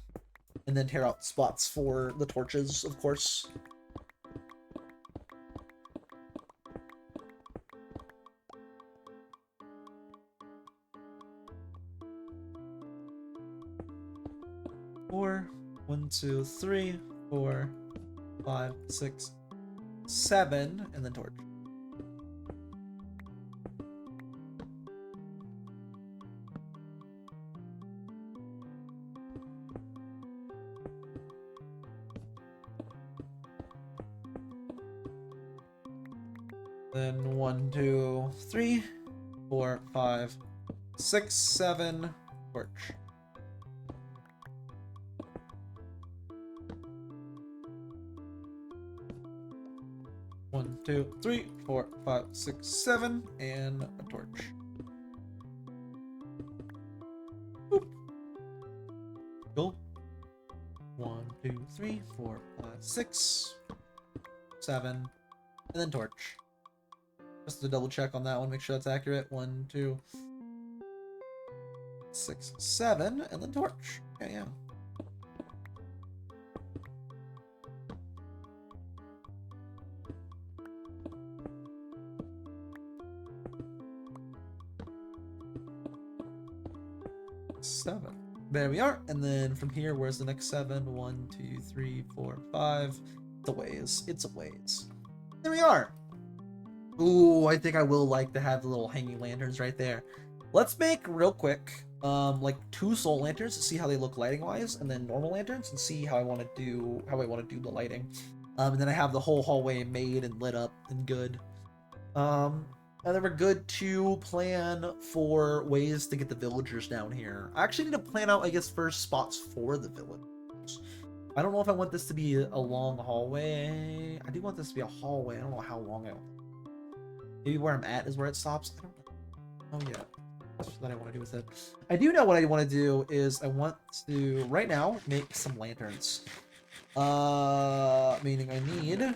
then tear out the spots for the torches, of course. Four, 1, 2, 3, 4, 5, 6, 7, and then torch. Then 1, 2, 3, 4, 5, 6, 7, torch. One, two, 3, 4, 5, 6, 7, and a torch. Boop. Go. 1, 2, 3, 4, 5, 6, 7, and then torch. Just to double check on that one, make sure that's accurate. 1, 2, 6, 7, and then torch. Okay, yeah. Seven. There we are. And then from here, where's the next 7? 1, 2, 3, 4, 5. It's a ways. It's a ways. There we are. Ooh, I think I will like to have the little hanging lanterns right there. Let's make real quick, like 2 soul lanterns to see how they look lighting wise, and then normal lanterns and see how I want to do the lighting. And then I have the whole hallway made and lit up and good. And then we're good to plan for ways to get the villagers down here. I actually need to plan out, I guess, first spots for the villagers. I don't know if I want this to be a long hallway. I do want this to be a hallway. I don't know how long I want. Maybe where I'm at is where it stops. I don't know. Oh yeah. That's what I want to do with it. I do know what I want to do is I want to right now make some lanterns. Meaning I need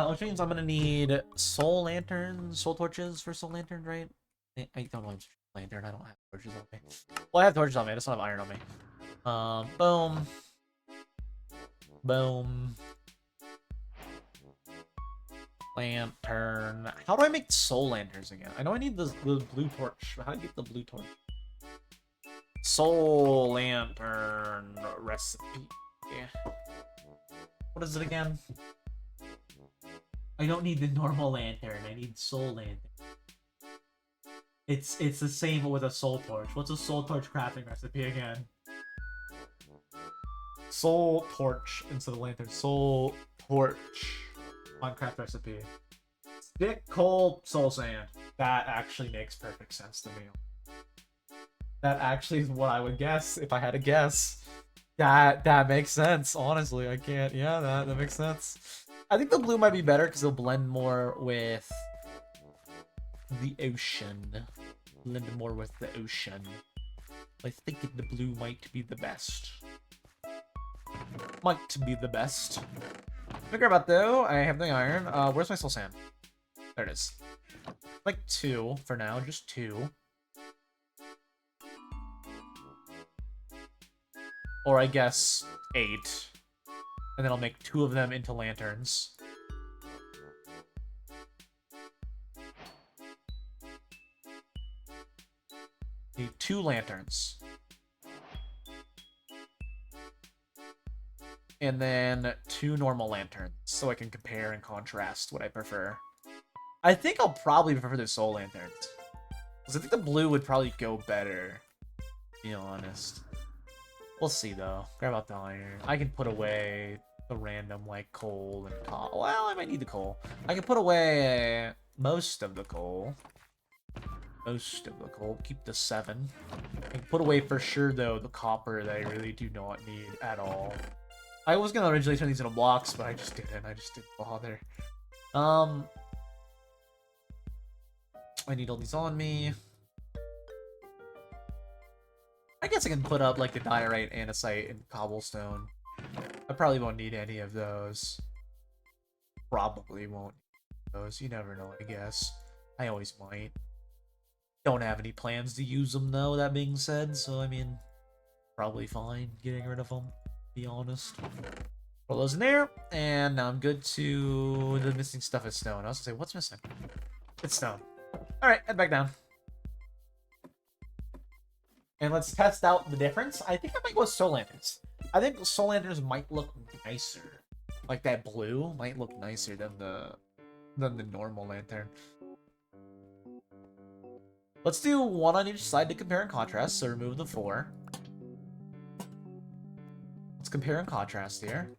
which means I'm gonna need soul lanterns, soul torches for soul lantern, right? I don't know lantern. I don't have torches on me. Well, I have torches on me. I just don't have iron on me. Boom, boom. Lantern. How do I make soul lanterns again? I know I need the blue torch. How do I get the blue torch? Soul lantern recipe. Yeah. What is it again? I don't need the normal lantern. I need soul lantern. It's the same with a soul torch. What's a soul torch crafting recipe again? Soul torch instead of lantern. Soul torch. Minecraft recipe. Stick, coal, soul sand. That actually makes perfect sense to me. That actually is what I would guess if I had to guess. That makes sense. Honestly, I can't. Yeah, that makes sense. I think the blue might be better because it'll blend more with the ocean. Blend more with the ocean. I think the blue might be the best. Might be the best. Figure about though, I have the iron. Where's my soul sand? There it is. Like 2 for now, just 2. Or I guess 8. And then I'll make 2 of them into lanterns. Need 2 lanterns. And then 2 normal lanterns, so I can compare and contrast what I prefer. I think I'll probably prefer the soul lanterns. Because I think the blue would probably go better, to be honest. We'll see, though. Grab out the iron. I can put away the random, like, coal and copper. Well, I might need the coal. I can put away most of the coal. Most of the coal. Keep the 7. I can put away for sure, though, the copper that I really do not need at all. I was gonna originally turn these into blocks, but I just didn't. I just didn't bother. I need all these on me. I guess I can put up like the diorite, andesite, and cobblestone. I probably won't need any of those. Probably won't need those. You never know, I guess. I always might. Don't have any plans to use them though, that being said, so I mean, probably fine getting rid of them, to be honest. Roll those in there, and now I'm good to... The missing stuff is stone. I was gonna say, what's missing? It's stone. Alright, head back down. And let's test out the difference. I think I might go with soul lanterns. I think soul lanterns might look nicer. Like that blue might look nicer than the normal lantern. Let's do 1 on each side to compare and contrast, so remove the 4. Let's compare and contrast here.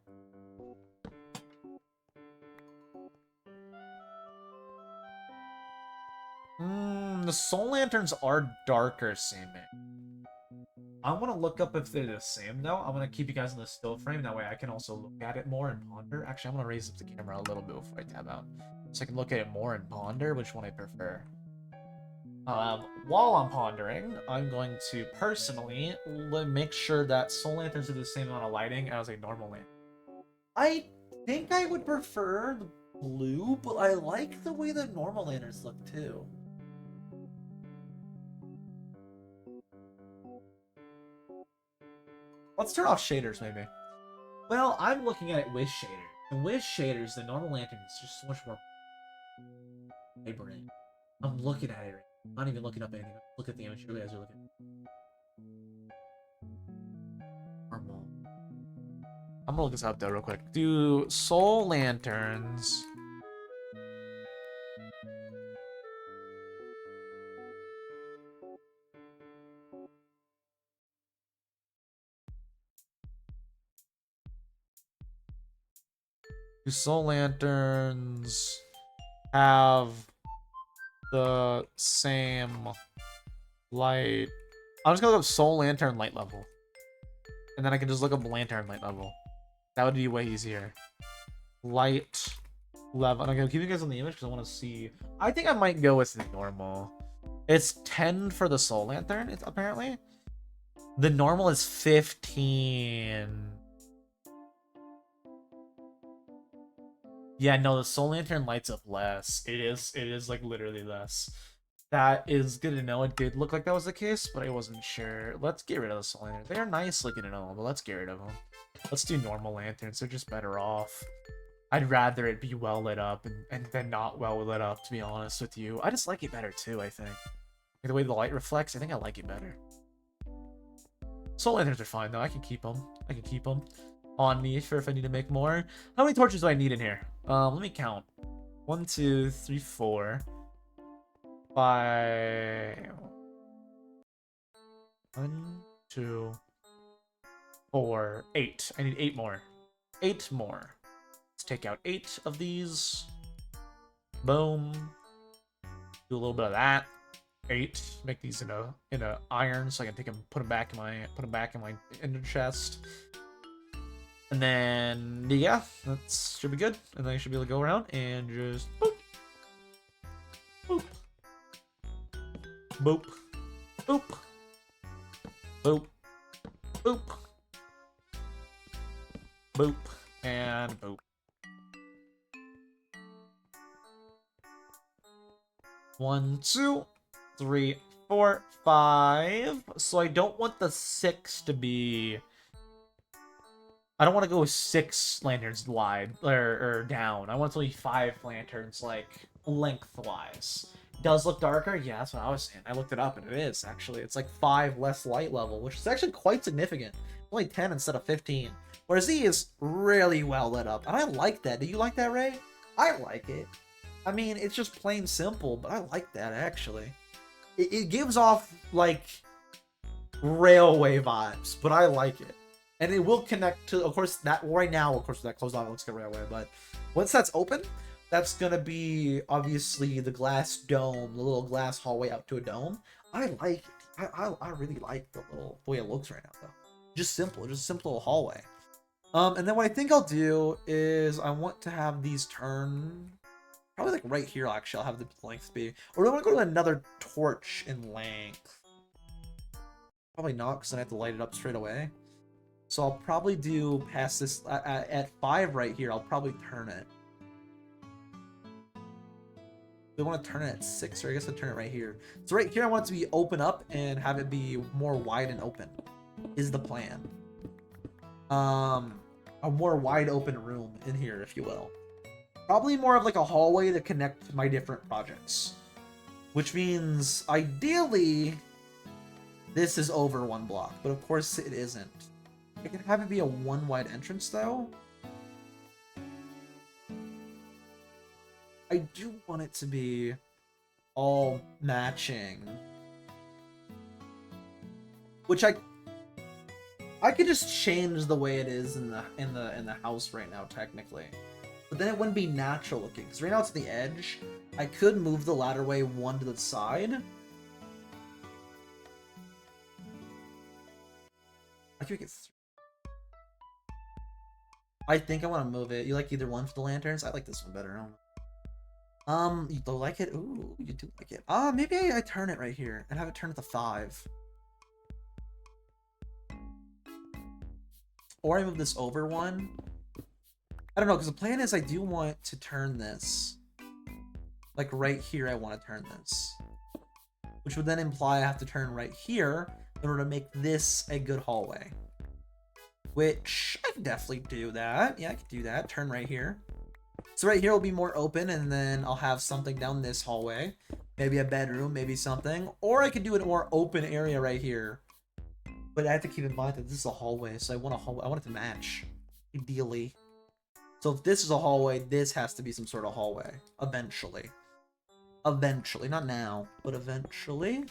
the soul lanterns are darker seeming. I want to look up if they're the same though. I'm gonna keep you guys in the still frame. That way I can also look at it more and ponder. Actually, I'm gonna raise up the camera a little bit before I tab out, so I can look at it more and ponder which one I prefer. While I'm pondering, I'm going to personally make sure that soul lanterns are the same amount of lighting as a normal lantern. I think I would prefer the blue, but I like the way the normal lanterns look too. Let's turn off shaders, maybe. Well, I'm looking at it with shaders. And with shaders, the normal lantern is just so much more vibrant. I'm looking at it right now. I'm not even looking up anything. Look at the image. You guys are looking. Normal. I'm gonna look this up though real quick. Do soul lanterns have the same light? I'm just gonna look up soul lantern light level. And then I can just look up lantern light level. That would be way easier. Light level. And I'm gonna keep you guys on the image because I want to see. I think I might go with the normal. It's 10 for the soul lantern, it's apparently. The normal is 15. Yeah, no, the soul lantern lights up less. It is like literally less. That is good to know. It did look like that was the case, but I wasn't sure. Let's get rid of the soul lantern. They are nice looking and all, but let's get rid of them. Let's do normal lanterns. They're just better off. I'd rather it be well lit up and than not well lit up, to be honest with you. I just like it better too, I think. Like the way the light reflects, I think I like it better. Soul lanterns are fine though. I can keep them. I can keep them on me for if I need to make more. How many torches do I need in here? Let me count. 1, 2, 3, 4, 5. 1, 2, 4, 8. I need 8 more. 8 more. Let's take out 8 of these. Boom. Do a little bit of that. 8. Make these in a iron so I can take them, put them back in my ender chest. And then yeah, that should be good. And then I should be able to go around and just boop, boop, boop, boop, boop, boop, boop, and boop. 1, 2, 3, 4, 5. So I don't want the 6 to be. I don't want to go with 6 lanterns wide or down. I want to be 5 lanterns like lengthwise. Does look darker? Yeah, that's what I was saying. I looked it up and it is actually. It's like 5 less light level, which is actually quite significant. Only 10 instead of 15. Whereas he is really well lit up. And I like that. Do you like that, Ray? I like it. I mean, it's just plain simple, but I like that actually. It gives off like railway vibes, but I like it. And it will connect to, of course, that right now, of course, that closed off, it looks like a railway, but once that's open, that's gonna be obviously the glass dome, the little glass hallway out to a dome. I like it. I really like the way it looks right now, though. Just simple, just a simple little hallway. And then what I think I'll do is I want to have these turn, probably like right here, actually, I'll have the length be, or do I want to go to another torch in length? Probably not, because then I have to light it up straight away. So I'll probably do past this at 5 right here. I'll probably turn it. Do I want to turn it at 6, or I guess I'll turn it right here. So right here, I want it to be open up and have it be more wide and open. Is the plan? A more wide open room in here, if you will. Probably more of like a hallway to connect my different projects, which means ideally this is over 1 block, but of course it isn't. I can have it be a 1 wide entrance though. I do want it to be all matching, which I could just change the way it is in the house right now technically, but then it wouldn't be natural looking because right now it's the edge. I could move the ladderway 1 to the side
think it's... I think I want to move it. You like either one for the lanterns? I like this one better. I don't know. You don't like it? Ooh, you do like it. Maybe I turn it right here and have it turn at the 5. Or I move this over one. I don't know, because the plan is I do want to turn this. Like right here, I want to turn this. Which would then imply I have to turn right here in order to make this a good hallway. Which, I can definitely do that. Yeah, I can do that. Turn right here. So right here will be more open, and then I'll have something down this hallway. Maybe a bedroom, maybe something. Or I could do a more open area right here. But I have to keep in mind that this is a hallway, so I want it to match, ideally. So if this is a hallway, this has to be some sort of hallway, eventually. Eventually, not now, but eventually.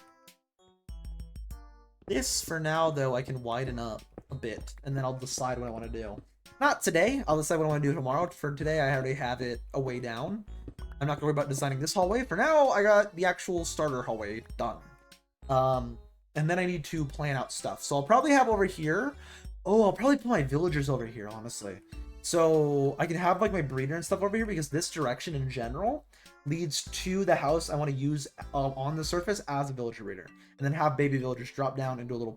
This, for now, though, I can widen up a bit, and then I'll decide what I want to do. Not today, I'll decide what I want to do tomorrow. For today, I already have it a way down. I'm not going to worry about designing this hallway. For now, I got the actual starter hallway done. And then I need to plan out stuff. So I'll probably have over here... Oh, I'll probably put my villagers over here, honestly. So I can have like my breeder and stuff over here because this direction in general leads to the house I want to use on the surface as a villager breeder. And then have baby villagers drop down into a little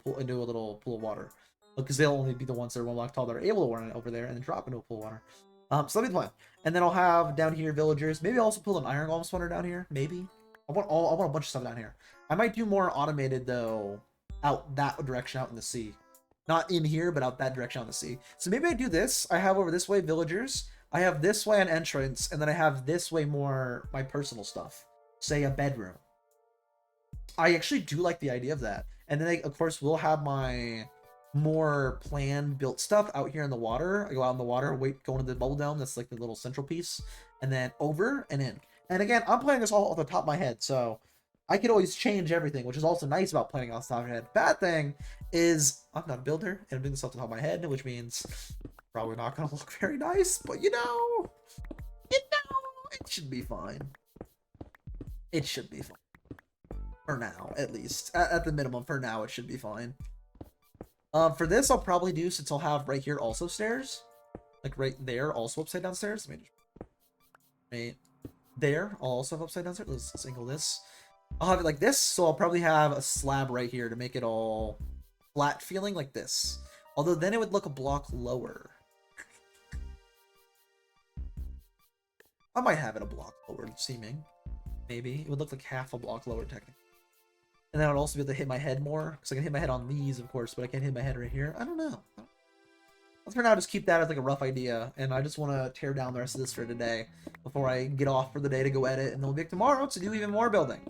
pool of water. Because they'll only be the ones that are 1 block tall that are able to run it over there and then drop into a pool of water. So that'll be the plan. And then I'll have down here villagers. Maybe I'll also pull an iron golem spawner down here. Maybe. I want a bunch of stuff down here. I might do more automated though, out that direction out in the sea. Not in here, but out that direction out in the sea. So maybe I do this. I have over this way villagers. I have this way an entrance, and then I have this way more my personal stuff. Say a bedroom. I actually do like the idea of that. And then I, of course, will have my more planned built stuff out here in the water. I go out in the water, go into the bubble dome. That's like the little central piece. And then over and in. And again, I'm planning this all off the top of my head, so I could always change everything, which is also nice about planning off the top of my head. Bad thing is I'm not a builder, and I'm doing this off the top of my head, which means probably not going to look very nice, but you know, it should be fine. It should be fine. For now, at least. At the minimum, for now, it should be fine. For this, I'll probably do, since I'll have right here also stairs. Like right there, also upside down stairs. Let me just... Right there, I'll also have upside down stairs. Let's angle this. I'll have it like this, so I'll probably have a slab right here to make it all flat feeling like this. Although then it would look a block lower. I might have it a block lower seeming. Maybe. It would look like half a block lower technically. And then I would also be able to hit my head more, because I can hit my head on these, of course, but I can't hit my head right here. I don't know. Let's for now just keep that as like a rough idea, and I just want to tear down the rest of this for today before I get off for the day to go edit, and then we'll be back tomorrow to do even more building.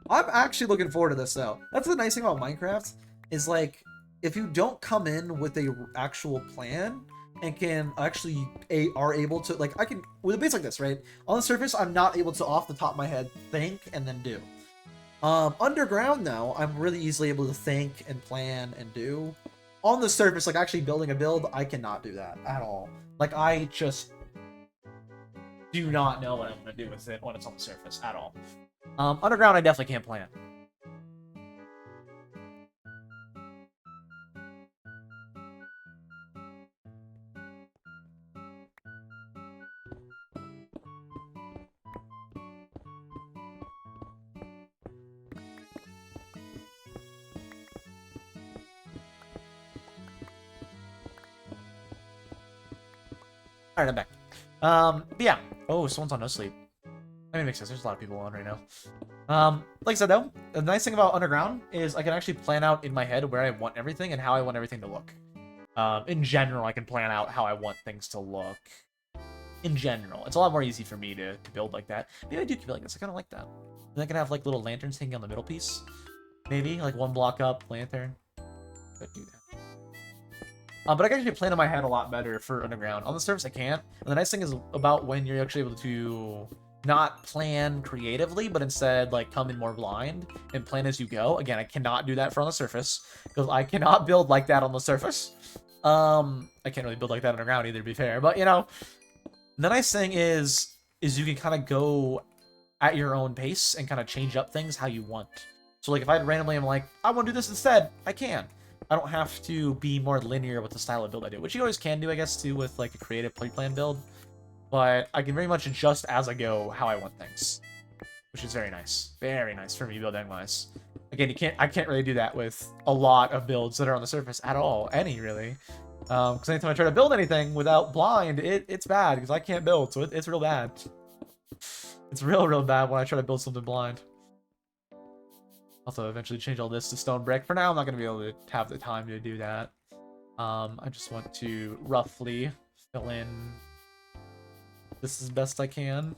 I'm actually looking forward to this, though. That's the nice thing about Minecraft, is like, if you don't come in with a actual plan, and can actually, are able to, like, I can, with a base like this, right? On the surface, I'm not able to, off the top of my head, think and then do. Underground, though, I'm really easily able to think and plan and do. On the surface, like actually building a build, I cannot do that at all. Like, I just do not know what I'm going to do with it when it's on the surface at all. Underground, I definitely can't plan. Alright, I'm back. But yeah. Oh, someone's on no sleep. I mean, it makes sense. There's a lot of people on right now. Like I said, though, the nice thing about Underground is I can actually plan out in my head where I want everything and how I want everything to look. In general, I can plan out how I want things to look. In general. It's a lot more easy for me to build like that. Maybe I do keep it like this. I kind of like that. And I can have, like, little lanterns hanging on the middle piece. Maybe, like, 1 block up, lantern. Could do that. But I can actually plan in my head a lot better for Underground. On the surface, I can't. And the nice thing is about when you're actually able to not plan creatively, but instead, like, come in more blind and plan as you go. Again, I cannot do that for on the surface, because I cannot build like that on the surface. I can't really build like that underground either, to be fair. But, you know, the nice thing is you can kind of go at your own pace and kind of change up things how you want. So, like, if I randomly am like, I want to do this instead, I can.
I don't have to be more linear with the style of build I do, which you always can do, I guess, too, with like a creative play plan build. But I can very much adjust as I go how I want things, which is very nice for me building wise. Again, I can't really do that with a lot of builds that are on the surface at all, any really. Because anytime I try to build anything without blind, it's bad because I can't build, so it's real bad. It's real bad when I try to build something blind. Also, eventually change all this to stone brick. For now, I'm not going to be able to have the time to do that. I just want to roughly fill in this as best I can.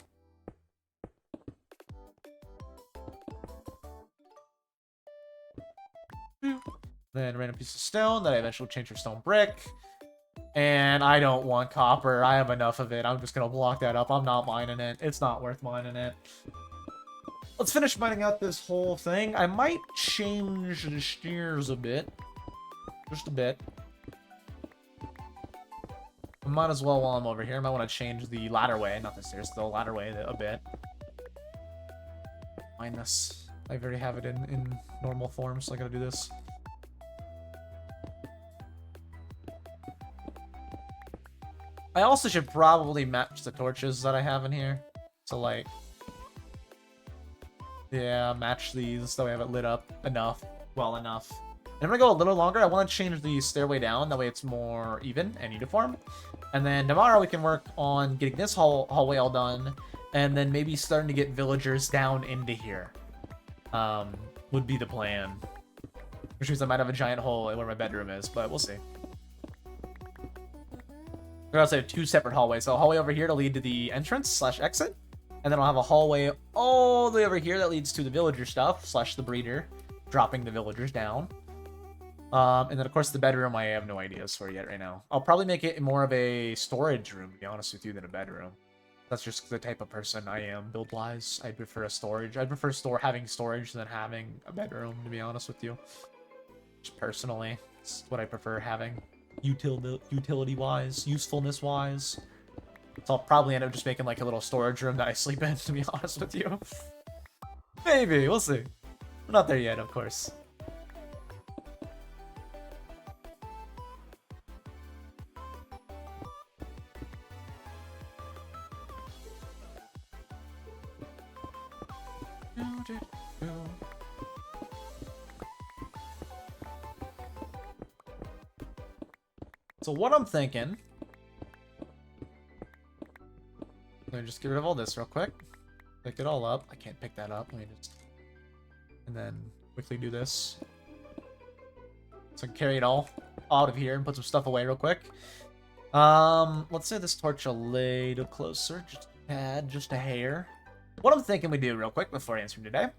Then random piece of stone that I eventually will change for stone brick. And I don't want copper. I have enough of it. I'm just going to block that up. I'm not mining it. It's not worth mining it. Let's finish mining out this whole thing. I might change the stairs a bit. Just a bit. I might as well while I'm over here. I might want to change the ladderway. Not the stairs, the ladderway a bit. Mine this. I already have it in normal form, so I gotta do this. I also should probably match the torches that I have in here. So, like... yeah, match these so I have it lit up enough. Well enough. And I'm gonna go a little longer. I want to change the stairway down. That way it's more even and uniform. And then tomorrow we can work on getting this hallway all done. And then maybe starting to get villagers down into here. Would be the plan. Which means I might have a giant hole where my bedroom is, but we'll see. We're also have two separate hallways. So a hallway over here to lead to the entrance / exit. And then I'll have a hallway all the way over here that leads to the villager stuff / the breeder, dropping the villagers down. And then, of course, the bedroom I have no ideas for yet right now. I'll probably make it more of a storage room, to be honest with you, than a bedroom. That's just the type of person I am, build-wise. I'd prefer a storage. I'd prefer having storage than having a bedroom, to be honest with you. Just personally, it's what I prefer having. Utility-wise, usefulness-wise. So I'll probably end up just making like a little storage room that I sleep in, to be honest with you. Maybe, we'll see. We're not there yet, of course. So what I'm thinking... let me just get rid of all this real quick. Pick it all up. I can't pick that up. Let me just... and then quickly do this. So I can carry it all out of here and put some stuff away real quick. Let's say this torch a little closer. Just a tad, just a hair. What I'm thinking we do real quick before answering today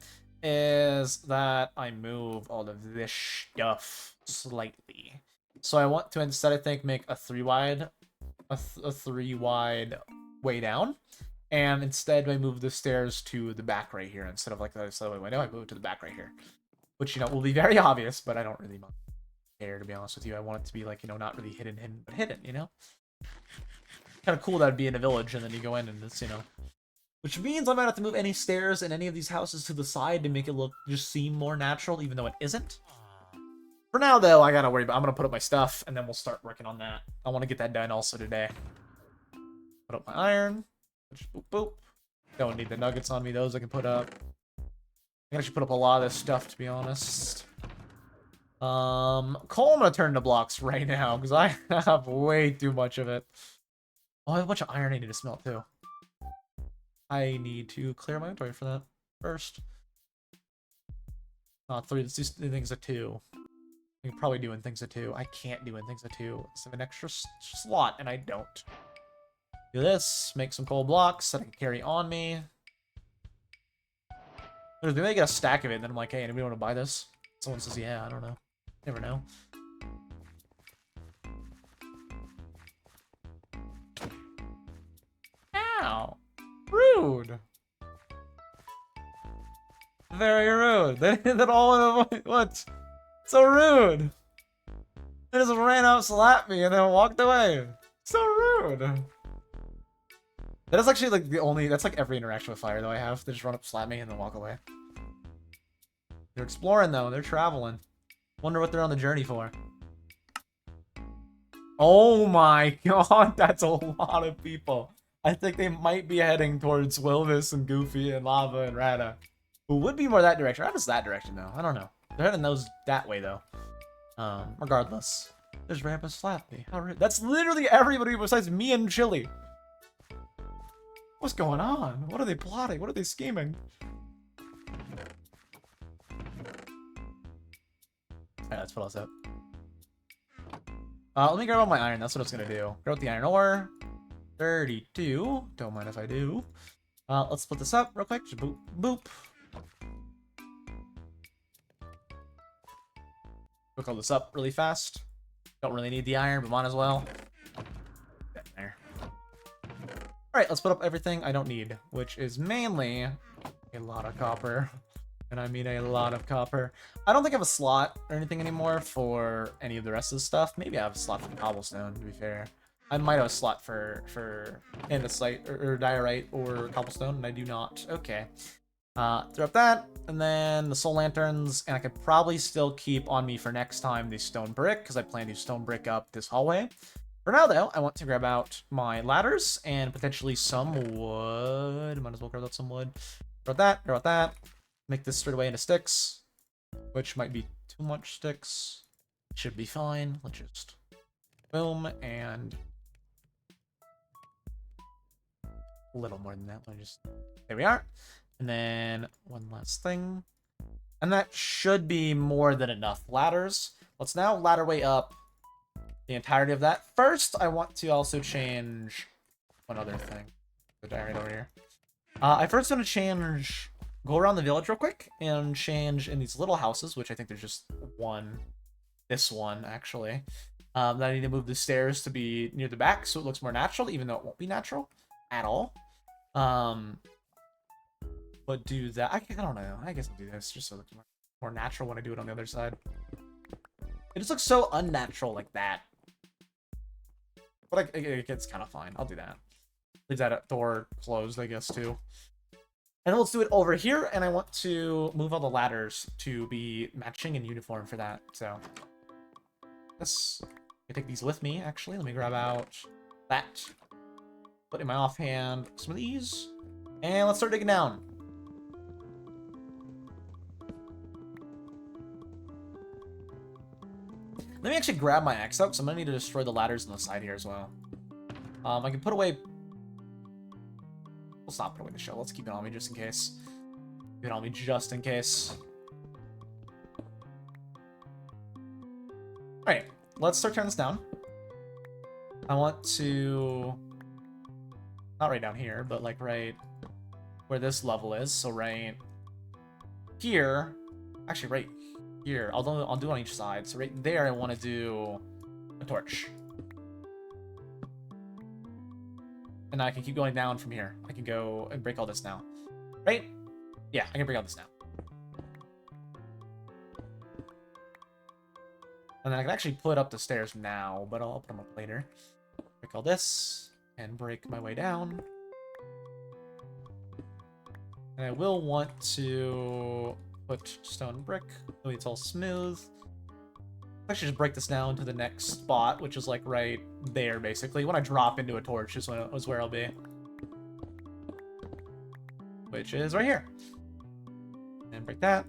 is that I move all of this stuff slightly. So I want to instead, I think, make a 3-wide, a 3-wide way down. And instead, I move the stairs to the back right here. Instead of like the other way window, I move it to the back right here. Which, you know, will be very obvious, but I don't really care, to be honest with you. I want it to be like, you know, not really hidden, but hidden, you know? Kind of cool that would be in a village, and then you go in and it's, you know... which means I might have to move any stairs in any of these houses to the side to make it look, just seem more natural, even though it isn't. For now, though, I gotta worry about... I'm gonna put up my stuff, and then we'll start working on that. I want to get that done also today. Put up my iron. Just boop, boop. Don't need the nuggets on me. Those I can put up. I can actually put up a lot of this stuff, to be honest. Coal I'm gonna turn to blocks right now, because I have way too much of it. Oh, I have a bunch of iron I need to smelt, too. I need to clear my inventory for that first. Not 3, let's do things at 2. I can probably do in things at 2. I can't do in things at 2. Let's have an extra slot, and I don't. Do this, make some coal blocks that I can carry on me. Maybe I get a stack of it, and then I'm like, hey, anybody want to buy this? Someone says, yeah, I don't know. Never know. Ow! Rude! Very rude. They did all in a... what? So rude! They just ran out, slapped me, and then walked away. So rude! That is actually like the only... that's like every interaction with fire though I have. They just run up, slap me, and then walk away. They're exploring though. They're traveling. Wonder what they're on the journey for. Oh my god, that's a lot of people. I think they might be heading towards Wilvis and Goofy and Lava and Rata. Who would be more that direction? Rata's that direction though. I don't know. They're heading those that way though. Regardless. There's Rampus Slappy. How rude. That's literally everybody besides me and Chili. What's going on? What are they plotting? What are they scheming? Alright, let's put us up. Let me grab all my iron. That's what it's gonna do. Grab the iron ore. 32. Don't mind if I do. Let's split this up real quick. Just boop, boop. We'll call this up really fast. Don't really need the iron, but might as well. Get there. Alright, let's put up everything I don't need, which is mainly a lot of copper. And I mean a lot of copper. I don't think I have a slot or anything anymore for any of the rest of the stuff. Maybe I have a slot for cobblestone, to be fair. I might have a slot for andesite or diorite or cobblestone, and I do not. Okay. Throw up that, and then the soul lanterns, and I could probably still keep on me for next time the stone brick, because I plan to stone brick up this hallway. For now, though, I want to grab out my ladders and potentially some wood. Might as well grab out some wood. Grab out that. Make this straight away into sticks, which might be too much sticks. Should be fine. Let's just boom, and a little more than that. Let me just, there we are. And then one last thing. And that should be more than enough ladders. Let's now ladder way up the entirety of that. First, I want to also change one other thing. The diary over here. I first want to change, go around the village real quick and change in these little houses, which I think there's just one. This one, actually. That I need to move the stairs to be near the back so it looks more natural, even though it won't be natural at all. But do that. I don't know. I guess I'll do this just so it looks more natural when I do it on the other side. It just looks so unnatural like that. But it's kind of fine. I'll do that. Leave that door closed, I guess, too. And then let's do it over here, and I want to move all the ladders to be matching and uniform for that. So, let's take these with me, actually. Let me grab out that. Put in my offhand some of these. And let's start digging down. Let me actually grab my axe out, because I'm going to need to destroy the ladders on the side here as well. I can put away... Let's not put away the shell. Let's keep it on me just in case. Keep it on me just in case. Alright, let's start turning this down. I want to... Not right down here, but like right where this level is. So right here... Actually, right here. I'll do it on each side. So right there, I want to do a torch. And I can keep going down from here. I can go and break all this now. Right? Yeah, I can break all this now. And then I can actually put up the stairs now, but I'll put them up later. Break all this, and break my way down. And I will want to put stone brick, so it's all smooth. I should just break this down to the next spot, which is like right there, basically. When I drop into a torch is where I'll be. Which is right here. And break that.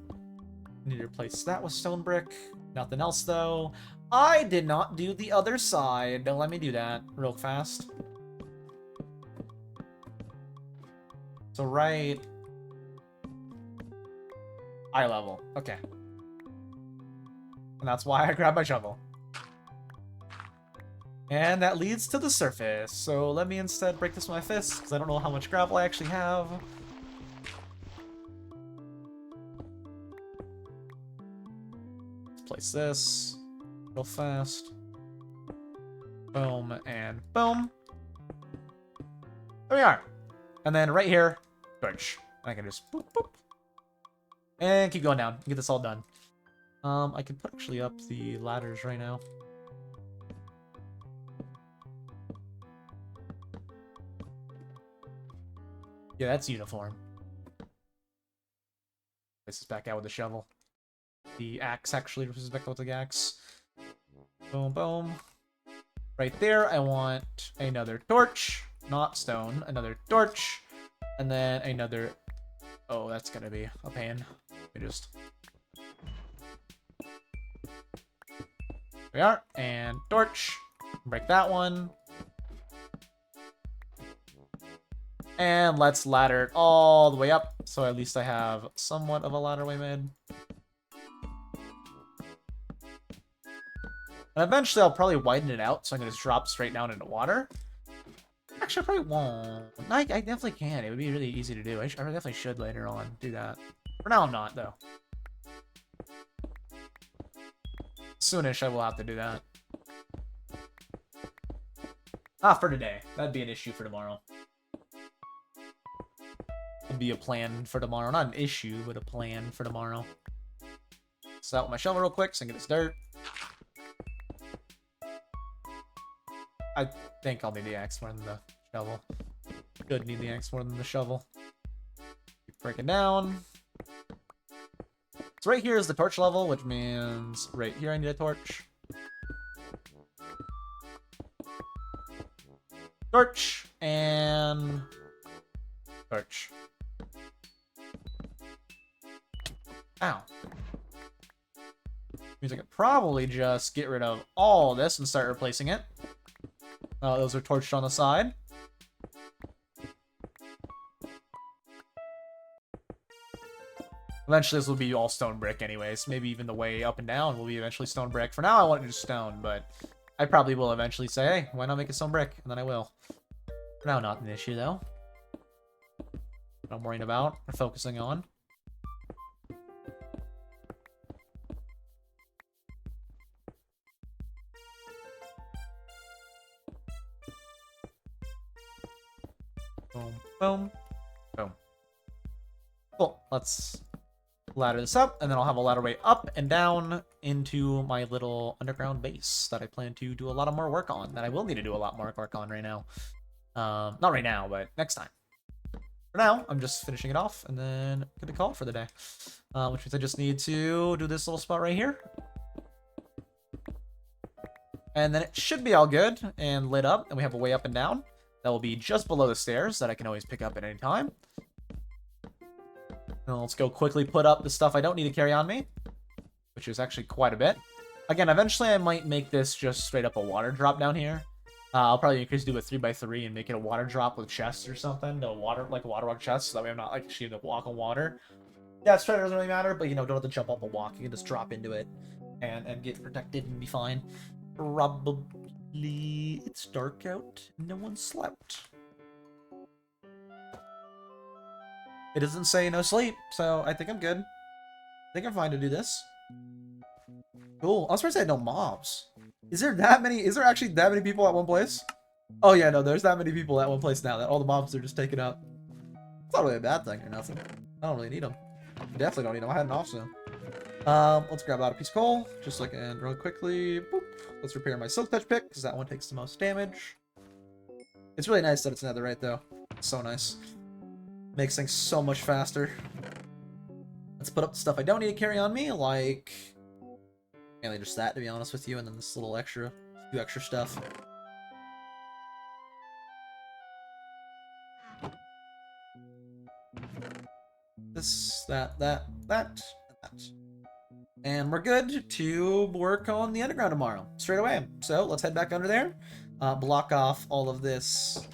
Need to replace that with stone brick. Nothing else, though. I did not do the other side. Don't let me do that real fast. So right... eye level. Okay. And that's why I grabbed my shovel. And that leads to the surface. So let me instead break this with my fist, because I don't know how much gravel I actually have. Let's place this real fast. Boom and boom. There we are. And then right here, torch. I can just boop, boop. And keep going down. Get this all done. I can put actually up the ladders right now. Yeah, that's uniform. This is back out with the shovel. the axe, actually, with respect to the axe. Boom, boom. Right there, I want another torch. Not stone, another torch. And then another... Oh, that's gonna be a pain. Let me just... There we are. And torch. Break that one. And let's ladder it all the way up, so at least I have somewhat of a ladderway made. And eventually I'll probably widen it out, so I'm going to just drop straight down into water. Actually, I probably won't. I definitely can. It would be really easy to do. I definitely should later on do that. For now, I'm not, though. Soonish, I will have to do that. Ah, for today. That'd be an issue for tomorrow. It'd be a plan for tomorrow. Not an issue, but a plan for tomorrow. So out with my shovel real quick so I can get this dirt. I think I'll need the axe more than the shovel. Could need the axe more than the shovel. Keep breaking down. So right here is the torch level, which means right here I need a torch. Torch and torch. Ow. Means I could probably just get rid of all this and start replacing it. Those are torched on the side. Eventually this will be all stone brick anyways. Maybe even the way up and down will be eventually stone brick. For now I want to do stone, but I probably will eventually say, hey, why not make it stone brick? And then I will. For now, not an issue though. What I'm worrying about or focusing on. Boom, boom, boom. Cool. Let's ladder this up, and then I'll have a ladderway up and down into my little underground base that I plan to do a lot of more work on, that I will need to do a lot more work on right now. Not right now, but next time. For now, I'm just finishing it off, and then gonna call it for the day. Which means I just need to do this little spot right here. And then it should be all good and lit up, and we have a way up and down. That will be just below the stairs that I can always pick up at any time. And let's go quickly put up the stuff I don't need to carry on me, which is actually quite a bit. Again, eventually I might make this just straight up a water drop down here. I'll probably increase do a 3x3 and make it a water drop with chests or something. No water, like a waterlogged chest, so that way I'm not like actually to walk on water. Yeah, straight doesn't really matter, but you know, don't have to jump up and walk. You can just drop into it and get protected and be fine. Probably it's dark out. No one slept. It doesn't say no sleep, so I think I'm good. I think I'm fine to do this. Cool. I was surprised I had no mobs. Is there actually that many people at one place? Oh yeah, no, there's that many people at one place now that all the mobs are just taken up. It's not really a bad thing or nothing. I don't really need them. Definitely don't need them. I had an off soon. Let's grab out a piece of coal, just like and real quickly. Boop. Let's repair my silk touch pick, because that one takes the most damage. It's really nice that it's netherite though. It's so nice. Makes things so much faster. Let's put up the stuff I don't need to carry on me, like mainly just that, to be honest with you, and then this little extra, few extra stuff. This, that, and that. And we're good to work on the underground tomorrow, straight away. So let's head back under there, block off all of this,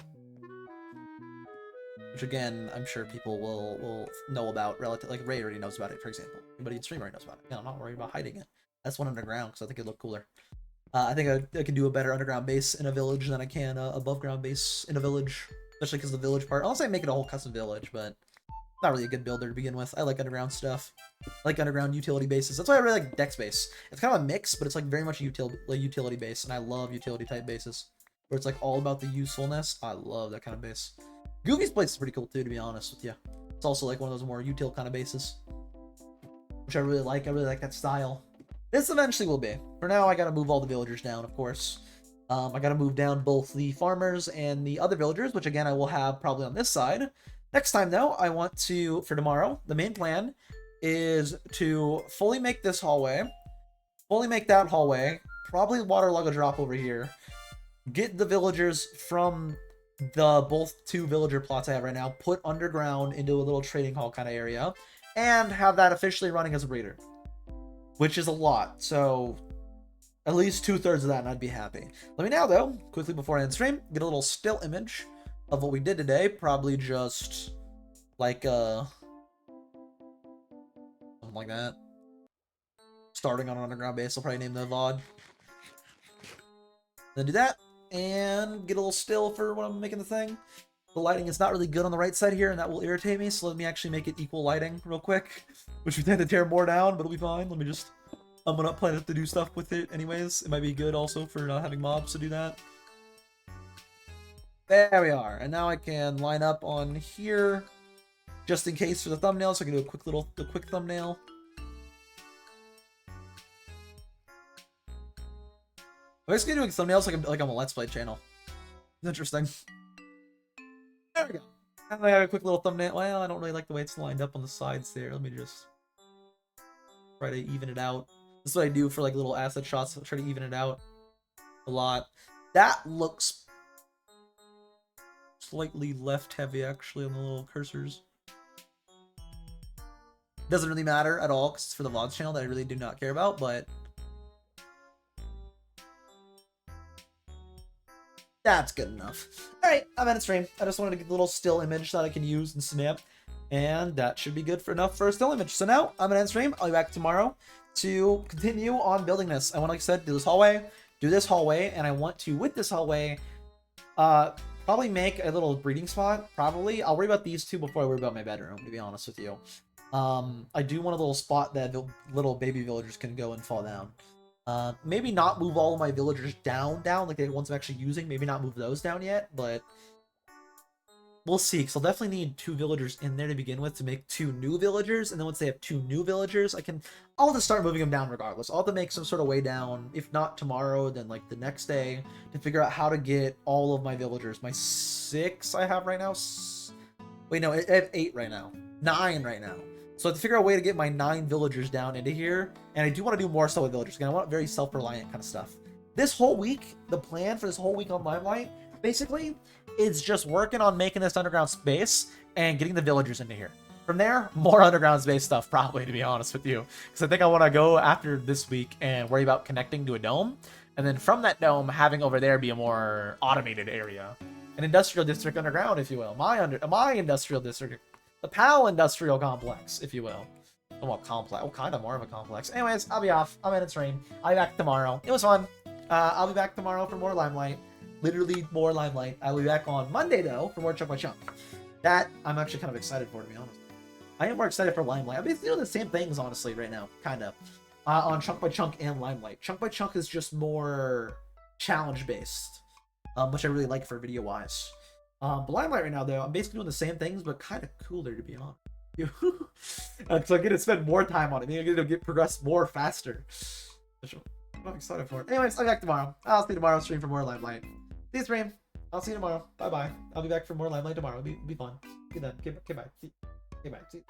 which again, I'm sure people will know about, relative, like Ray already knows about it, for example. Anybody in stream already knows about it. Yeah, I'm not worried about hiding it. That's one underground, because I think it'd look cooler. I think I can do a better underground base in a village than I can above ground base in a village, especially because the village part. Unless I make it a whole custom village, but not really a good builder to begin with. I like underground stuff. I like underground utility bases. That's why I really like Dex base. It's kind of a mix, but it's like very much a utility base, and I love utility type bases where it's like all about the usefulness. I love that kind of base. Goofy's place is pretty cool too, to be honest with you. It's also like one of those more util kind of bases, which I really like. I really like that style. This eventually will be. For now, I gotta move all the villagers down, of course. I gotta move down both the farmers and the other villagers, which again I will have probably on this side. Next time though, I want to, for tomorrow, the main plan
is to fully make this hallway, fully make that hallway, probably waterlog a drop over here, get the villagers from the both two villager plots I have right now, put underground into a little trading hall kind of area, and have that officially running as a breeder, which is a lot. So at least 2/3 of that and I'd be happy. Let me now though, quickly before I end stream, get a little still image of what we did today. Probably just like something like that. Starting on an underground base, I'll probably name the VOD. Then do that, and get a little still for when I'm making the thing. The lighting is not really good on the right side here, and that will irritate me, so let me actually make it equal lighting real quick, which we tend to tear more down, but it'll be fine. Let me just... I'm not planning to do stuff with it anyways. It might be good also for not having mobs to do that. There we are, and now I can line up on here, just in case for the thumbnail, so I can do a quick thumbnail. I'm basically doing thumbnails like I'm a Let's Play channel. It's interesting. There we go. And I have a quick little thumbnail. Well, I don't really like the way it's lined up on the sides there. Let me just try to even it out. This is what I do for like little asset shots. I'll try to even it out a lot. That looks slightly left heavy actually on the little cursors. Doesn't really matter at all because it's for the VODs channel that I really do not care about, but that's good enough. Alright, I'm in stream. I just wanted to get a little still image that I can use and snap. And that should be good for enough for a still image. So now, I'm in stream. I'll be back tomorrow to continue on building this. I want, like I said, do this hallway, and I want to, with this hallway, probably make a little breeding spot, probably. I'll worry about these two before I worry about my bedroom, to be honest with you. I do want a little spot that the little baby villagers can go and fall down. Maybe not move all of my villagers down, like the ones I'm actually using. Maybe not move those down yet, but we'll see. Because I'll definitely need 2 villagers in there to begin with to make 2 new villagers. And then once they have 2 new villagers, I'll just start moving them down regardless. I'll have to make some sort of way down. If not tomorrow, then like the next day to figure out how to get all of my villagers. My 6 I have right now. Wait, no, I have 8 right now. 9 right now. So I have to figure out a way to get my 9 villagers down into here. And I do want to do more stuff with villagers. Again, I want very self-reliant kind of stuff. This whole week, the plan for this whole week on Limelight, basically, is just working on making this underground space and getting the villagers into here. From there, more underground space stuff, probably, to be honest with you. Because I think I want to go after this week and worry about connecting to a dome. And then from that dome, having over there be a more automated area. An industrial district underground, if you will. My industrial district. The PAL industrial complex, if you will. Well, complex. Well, kind of more of a complex. Anyways, I'll be off. I'm in stream. I'll be back tomorrow. It was fun. I'll be back tomorrow for more Limelight. Literally more Limelight. I'll be back on Monday, though, for more Chunk by Chunk. That I'm actually kind of excited for, to be honest. I am more excited for Limelight. I've been doing the same things, honestly, right now. Kind of. On Chunk by Chunk and Limelight. Chunk by Chunk is just more challenge-based. Which I really like for video-wise. But Limelight right now, though, I'm basically doing the same things, but kind of cooler, to be honest. So I get to spend more time on it. Maybe I get to progress more faster. I'm excited for it. Anyways, I'll be back tomorrow. I'll see you tomorrow. Stream for more Limelight. See you, stream. I'll see you tomorrow. Bye-bye. I'll be back for more Limelight tomorrow. It'll be fun. See you then. Okay, bye. Okay, bye. See you.